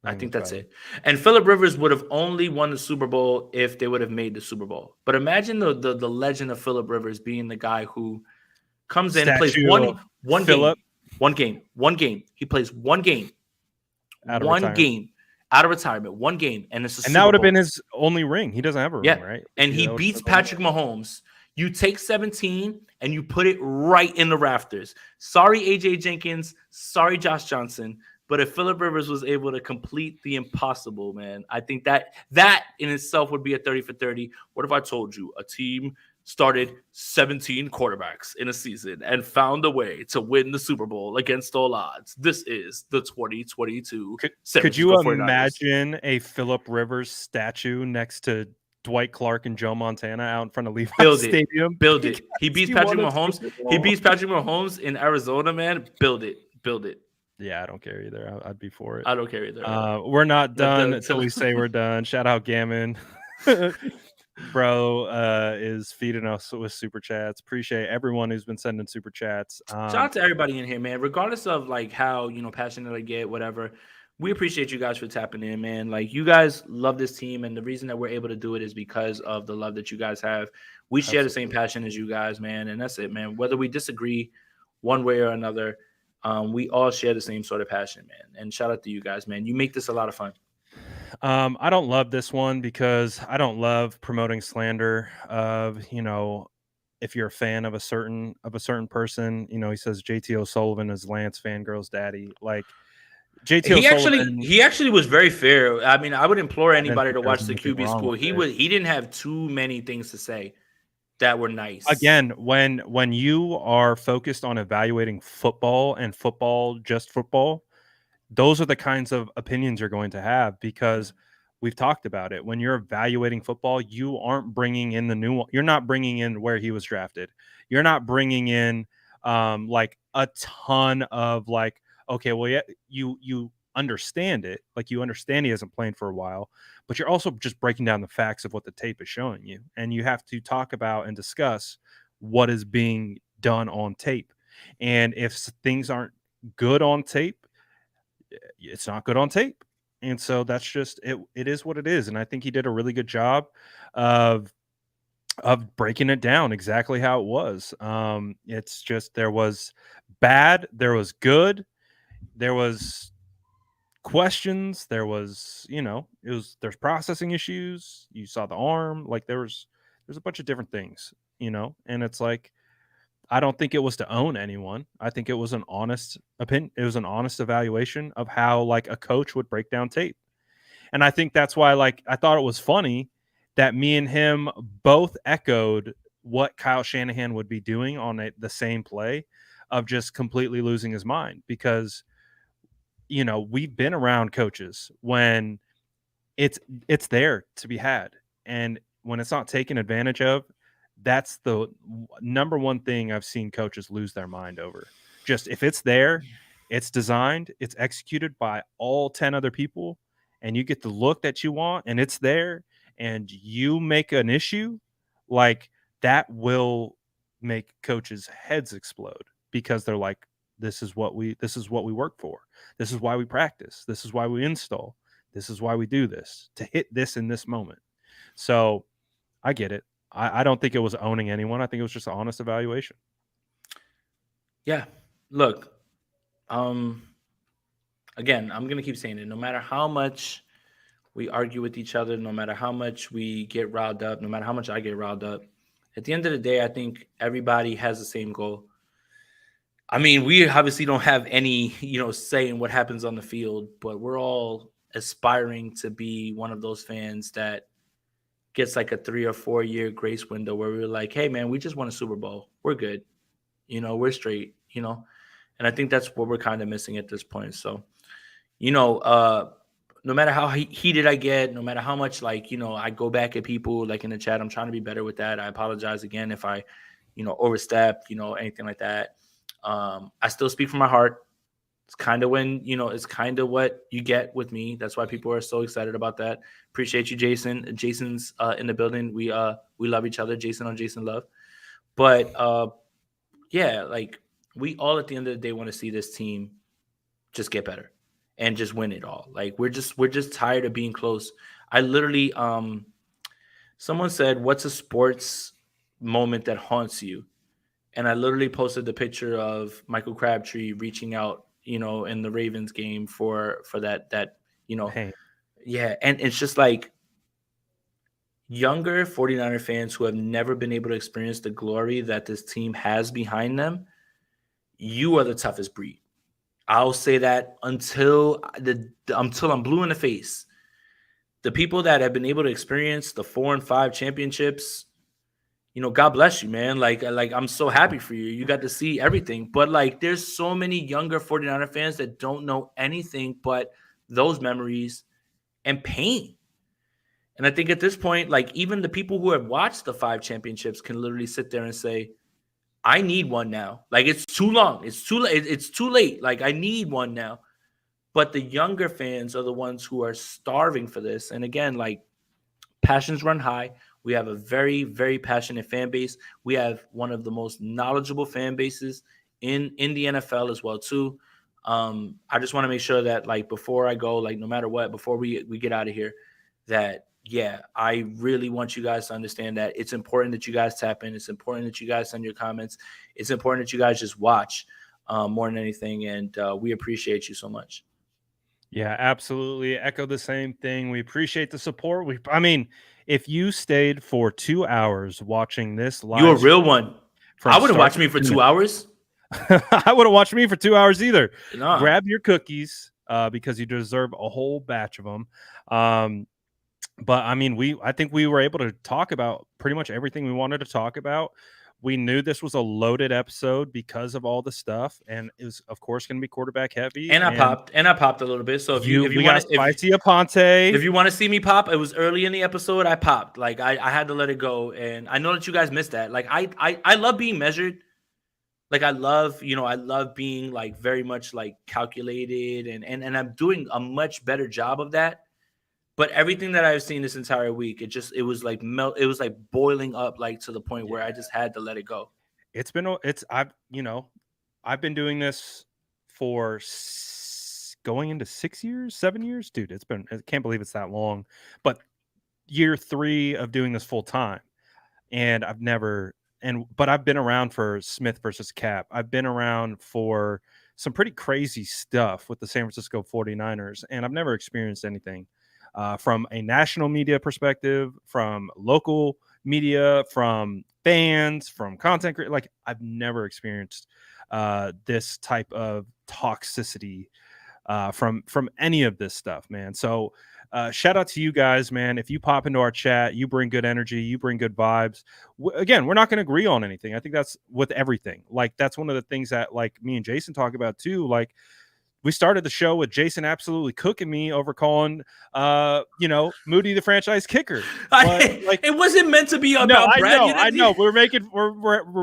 I think that's it. And Phillip Rivers would have only won the Super Bowl if they would have made the Super Bowl. But imagine the legend of Phillip Rivers being the guy who comes in, plays one game. He plays one game. Out of retirement, one game, and it's a Super Bowl. That would have been his only ring. He doesn't have a ring, right? And he beats Patrick Mahomes. You take 17 and you put it right in the rafters. Sorry, AJ Jenkins. Sorry, Josh Johnson. But if Phillip Rivers was able to complete the impossible, man, I think that in itself would be a 30 for 30. What if I told you a team started 17 quarterbacks in a season and found a way to win the Super Bowl against all odds? This is the 2022. Could you imagine a Phillip Rivers statue next to Dwight Clark and Joe Montana out in front of Levi Stadium? Build it. He beats Patrick Mahomes. He beats Patrick Mahomes in Arizona, man. Build it. Yeah, I don't care either. I'd be for it. I don't care either. We're not done until we say we're done. Shout out Gammon. Bro is feeding us with super chats. Appreciate everyone who's been sending super chats. Shout out to everybody in here, man. Regardless of like how passionate I get, whatever. We appreciate you guys for tapping in, man. Like, you guys love this team, and the reason that we're able to do it is because of the love that you guys have. We share the same Absolutely. passion as you guys, man, and that's it, man. Whether we disagree one way or another, we all share the same sort of passion, man. And shout out to you guys, man. You make this a lot of fun. I don't love this one because I don't love promoting slander of, if you're a fan of a certain person, he says JT O'Sullivan is Lance Fangirl's daddy. Like JT O'Sullivan, He actually was very fair. I mean, I would implore I didn't anybody think to there was watch the anything QB wrong school. with it. He didn't have too many things to say that were nice. Again, when you are focused on evaluating football and just football, those are the kinds of opinions you're going to have because we've talked about it. When you're evaluating football, you aren't bringing in the new one. You're not bringing in where he was drafted. You're not bringing in like a ton of like, okay, well, yeah, you understand it. Like you understand he hasn't played for a while, but you're also just breaking down the facts of what the tape is showing you. And you have to talk about and discuss what is being done on tape. And if things aren't good on tape, it's not good on tape. And so that's just it. It is what it is. And I think he did a really good job of breaking it down exactly how it was. It's just there was bad, there was good, there was questions, there was, there's processing issues. You saw the arm, like there's a bunch of different things, and it's like I don't think it was to own anyone. I think it was an honest opinion. It was an honest evaluation of how like a coach would break down tape. And I think that's why like I thought it was funny that me and him both echoed what Kyle Shanahan would be doing on the same play of just completely losing his mind because we've been around coaches when it's there to be had, and when it's not taken advantage of, that's the number one thing I've seen coaches lose their mind over. Just if it's there, it's designed, it's executed by all 10 other people, and you get the look that you want, and it's there, and you make an issue, like that will make coaches' heads explode because they're like, this is what we work for. This is why we practice. This is why we install. This is why we do this, to hit this in this moment. So I get it. I don't think it was owning anyone. I think it was just an honest evaluation. Yeah. Look, again, I'm going to keep saying it. No matter how much we argue with each other, no matter how much we get riled up, no matter how much I get riled up, at the end of the day, I think everybody has the same goal. I mean, we obviously don't have any, say in what happens on the field, but we're all aspiring to be one of those fans that gets like a 3 or 4 year grace window where we're like, hey, man, we just won a Super Bowl. We're good. We're straight, and I think that's what we're kind of missing at this point. So, no matter how heated I get, no matter how much I go back at people like in the chat, I'm trying to be better with that. I apologize again if I, overstep, anything like that. I still speak from my heart. It's kind of it's kind of what you get with me. That's why people are so excited about that. Appreciate you, Jason. Jason's in the building. We love each other. Jason on Jason Love. But yeah, like we all at the end of the day want to see this team just get better and just win it all. Like we're just tired of being close. I literally someone said, "What's a sports moment that haunts you?" And I literally posted the picture of Michael Crabtree reaching out, in the Ravens game for that, Hey, yeah. And it's just like younger 49er fans who have never been able to experience the glory that this team has behind them. You are the toughest breed. I'll say that until I'm blue in the face. The people that have been able to experience the 4 and 5 championships, God bless you, man. Like I'm so happy for you. You got to see everything. But like there's so many younger 49er fans that don't know anything but those memories and pain. And I think at this point, like even the people who have watched the 5 championships can literally sit there and say, I need one now. Like it's too long. It's too late. It's too late. Like I need one now. But the younger fans are the ones who are starving for this. And again, like passions run high. We have a very, very passionate fan base. We have one of the most knowledgeable fan bases in the NFL as well, too. I just want to make sure that like before I go, like no matter what, before we get out of here, that yeah, I really want you guys to understand that it's important that you guys tap in. It's important that you guys send your comments. It's important that you guys just watch more than anything. And we appreciate you so much. Yeah, absolutely. Echo the same thing. We appreciate the support. I mean, if you stayed for 2 hours watching this You a live real one. from I wouldn't start watch to me for finish, 2 hours. I wouldn't watch me for 2 hours either. Nah. Grab your cookies because you deserve a whole batch of them. But I mean, I think we were able to talk about pretty much everything we wanted to talk about. We knew this was a loaded episode because of all the stuff, and it was, of course, going to be quarterback heavy. And I popped a little bit. So if you we want got spicy Aponte. if you want to see me pop, it was early in the episode. I popped. Like I had to let it go, and I know that you guys missed that. Like I love being measured. Like I love being like very much like calculated, and I'm doing a much better job of that. But everything that I've seen this entire week, it was like boiling up like to the point where I just had to let it go. I've been doing this for going into 6 years, 7 years, dude. I can't believe it's that long. But year 3 of doing this full time, and but I've been around for Smith versus Cap. I've been around for some pretty crazy stuff with the San Francisco 49ers, and I've never experienced anything. From a national media perspective, from local media, from fans, from content creators. Like I've never experienced this type of toxicity from any of this stuff, man. So shout out to you guys, man. If you pop into our chat, you bring good energy, you bring good vibes. Again, we're not going to agree on anything. I think that's with everything. Like that's one of the things that like me and Jason talk about too. Like we started the show with Jason absolutely cooking me over calling, Moody the franchise kicker. But, like, it wasn't meant to be about no, Brad. I know. We're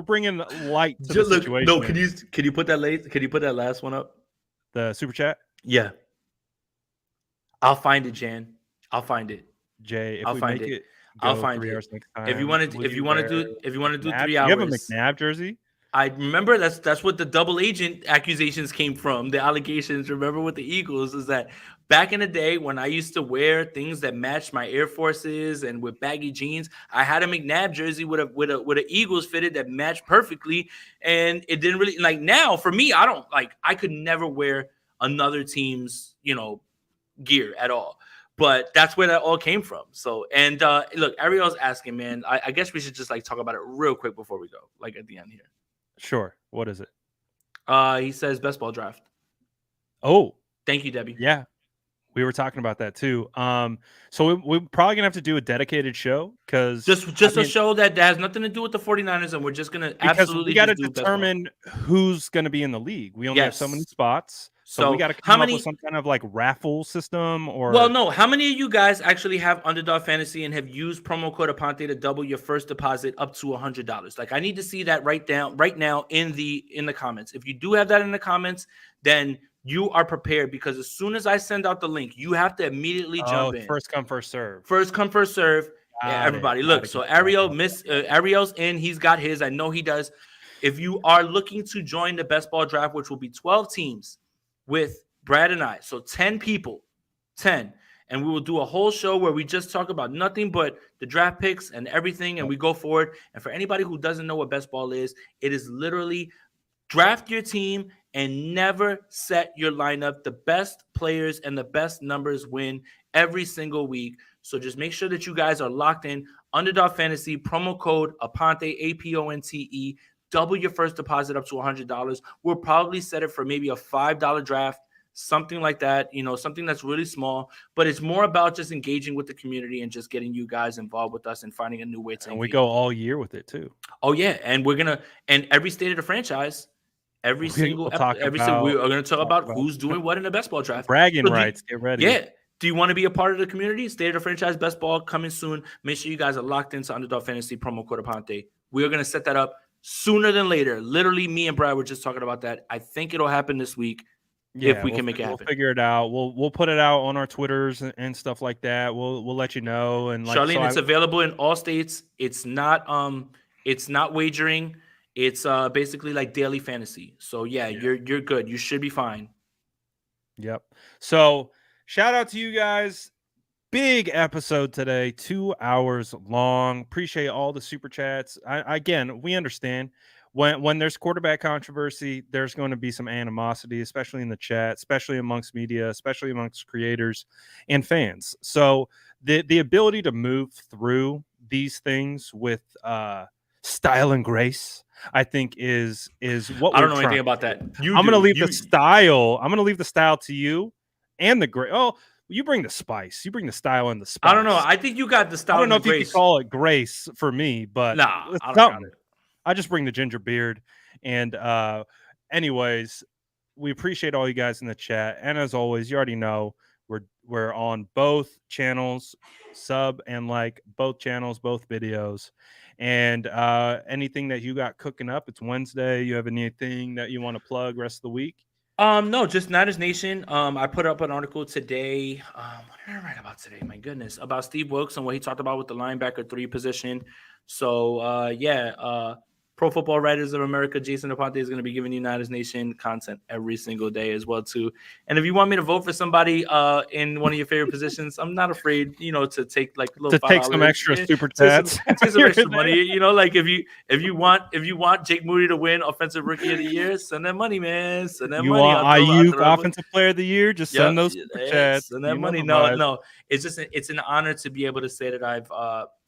bringing light to the situation. No, can you put that last one up? The super chat? Yeah. I'll find it, Jan. I'll find it. Jay, if I'll we find make it. it I'll find 3 it. hours next time. If you want to do 3 hours. You have a McNabb jersey? I remember that's what the double agent accusations came from. The allegations, remember with the Eagles, is that back in the day when I used to wear things that matched my Air Forces and with baggy jeans, I had a McNabb jersey with a Eagles fitted that matched perfectly, and it didn't really like. Now for me, I could never wear another team's gear at all. But that's where that all came from. So, and look, Ariel's asking, man. I guess we should just like talk about it real quick before we go, like at the end here. Sure. What is it? He says best ball draft. Oh, thank you, Debbie. Yeah, we were talking about that too. So we're probably gonna have to do a dedicated show because just a show that has nothing to do with the 49ers, and we're just gonna absolutely we got to determine who's gonna be in the league. We only have so many spots. So we got to come up with some kind of like raffle system or. Well, no. How many of you guys actually have Underdog Fantasy and have used promo code Aponte to double your first deposit up to $100? Like, I need to see that right now in the comments. If you do have that in the comments, then you are prepared because as soon as I send out the link, you have to immediately jump in. First come, first serve. First come, first serve. Everybody, look. So Ariel's in. He's got his. I know he does. If you are looking to join the best ball draft, which will be 12 teams. With Brad and I, so 10 people, 10, and we will do a whole show where we just talk about nothing but the draft picks and everything, and we go forward. And for anybody who doesn't know what best ball is, it is literally draft your team and never set your lineup. The best players and the best numbers win every single week. So just make sure that you guys are locked in. Underdog Fantasy, promo code Aponte, APONTE. Double your first deposit up to $100. We'll probably set it for maybe a $5 draft, something like that, something that's really small. But it's more about just engaging with the community and just getting you guys involved with us and finding a new way to. And we go all year with it too. Oh yeah, and every state of the franchise, we're going to talk about who's doing what in the best ball draft. Bragging rights. Get ready. Yeah. Do you want to be a part of the community? State of the franchise best ball coming soon. Make sure you guys are locked into Underdog Fantasy promo code Aponte. We are going to set that up sooner than later. Literally, me and Brad were just talking about that. I think it'll happen this week if we can make it happen. We'll figure it out. We'll put it out on our Twitters and stuff like that. We'll let you know. And Charlene, it's available in all states. It's not wagering. It's basically like daily fantasy. So yeah, you're good. You should be fine. Yep. So shout out to you guys. Big episode today, 2 hours long. Appreciate all the super chats. Again, we understand when there's quarterback controversy, there's going to be some animosity, especially in the chat, especially amongst media, especially amongst creators and fans. So the ability to move through these things with style and grace, I think is what I we're don't know trying. anything about that. I'm going to leave the style. I'm going to leave the style to you and the grace. Oh, you bring the spice. You bring the style and the spice. I don't know. I think you got the style. I don't know and if the you grace. could call it grace for me, but Nah, it's I don't something. got it. I just bring the ginger beard. And anyways, we appreciate all you guys in the chat. And as always, you already know we're on both channels, sub and like both channels, both videos. And anything that you got cooking up, it's Wednesday. You have anything that you want to plug rest of the week? No, just Niners Nation. I put up an article today. What did I write about today? My goodness, about Steve Wilkes and what he talked about with the linebacker 3 position. So, Pro Football Writers of America, Jason Aponte is going to be giving you Niners Nation content every single day as well too. And if you want me to vote for somebody in one of your favorite positions, I'm not afraid, to take like a little to take some extra super chats, take some extra money. Like if you want Jake Moody to win Offensive Rookie of the Year, send that money, man. Send that you money. want Ayuk Offensive Player of the Year? Just send those super chats. Send that money. No, it's an honor to be able to say that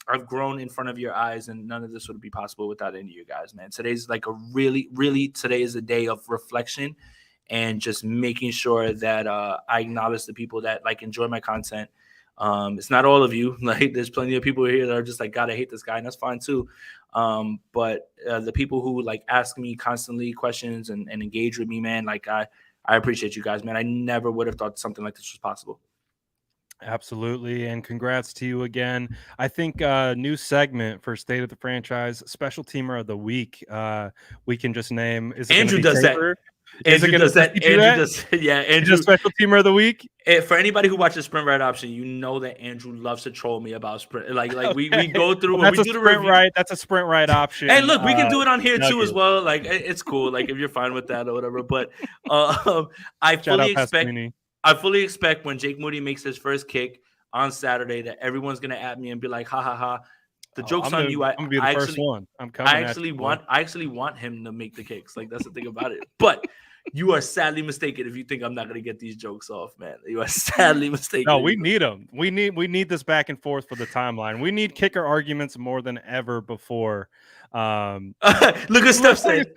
I've grown in front of your eyes, and none of this would be possible without any of you guys, man. Today's like today is a day of reflection and just making sure that I acknowledge the people that like enjoy my content. It's not all of you. Like there's plenty of people here that are just like, God, I hate this guy, and that's fine too. But the people who like ask me constantly questions and engage with me, man, like I appreciate you guys, man. I never would have thought something like this was possible. Absolutely. And congrats to you again. I think new segment for State of the Franchise, Special Teamer of the Week. We can just name. Is it Andrew does Tabor? that. Andrew does that. Andrew Special Teamer of the Week. For anybody who watches Sprint Right Option, you know that Andrew loves to troll me about Sprint. Like okay. we go through. Well, we do the review. Right. That's a Sprint Right option. Hey, look, we can do it on here too as well. Like it's cool. Like if you're fine with that or whatever. But I fully expect when Jake Moody makes his first kick on Saturday that everyone's gonna at me and be like, ha ha ha. The joke's on you. I'm gonna be the first one. I'm coming. I actually want him to make the kicks. Like that's the thing about it. But you are sadly mistaken if you think I'm not gonna get these jokes off, man. You are sadly mistaken. No, we need them. We need this back and forth for the timeline. We need kicker arguments more than ever before. Look at Steph said.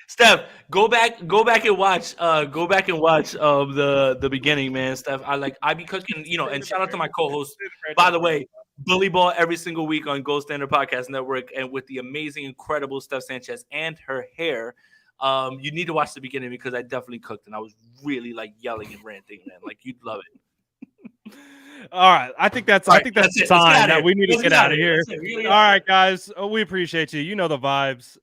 Steph, go back and watch the beginning, man. Steph, I be cooking, and shout out to my co-host, by the way, Bully Ball every single week on Gold Standard Podcast Network, and with the amazing, incredible Steph Sanchez and her hair. You need to watch the beginning because I definitely cooked and I was really like yelling and ranting, man. Like you'd love it. All right, I think that's the sign that we need to get out of here. All right, guys, we appreciate you. You know the vibes.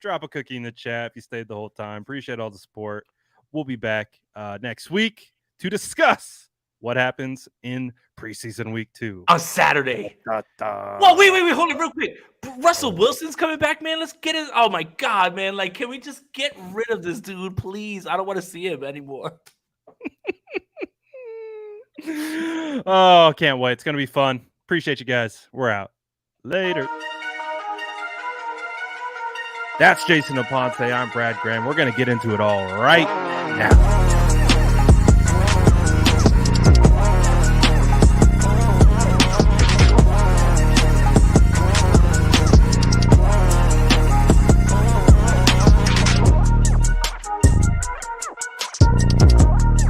Drop a cookie in the chat if you stayed the whole time. Appreciate all the support. We'll be back next week to discuss what happens in preseason week 2 on Saturday. Well, wait, hold it real quick. Russell Wilson's coming back, man. Let's get it. Oh my God, man! Like, can we just get rid of this dude, please? I don't want to see him anymore. Oh, can't wait. It's going to be fun. Appreciate you guys. We're out. Later. That's Jason Aponte. I'm Brad Graham. We're going to get into it all right now.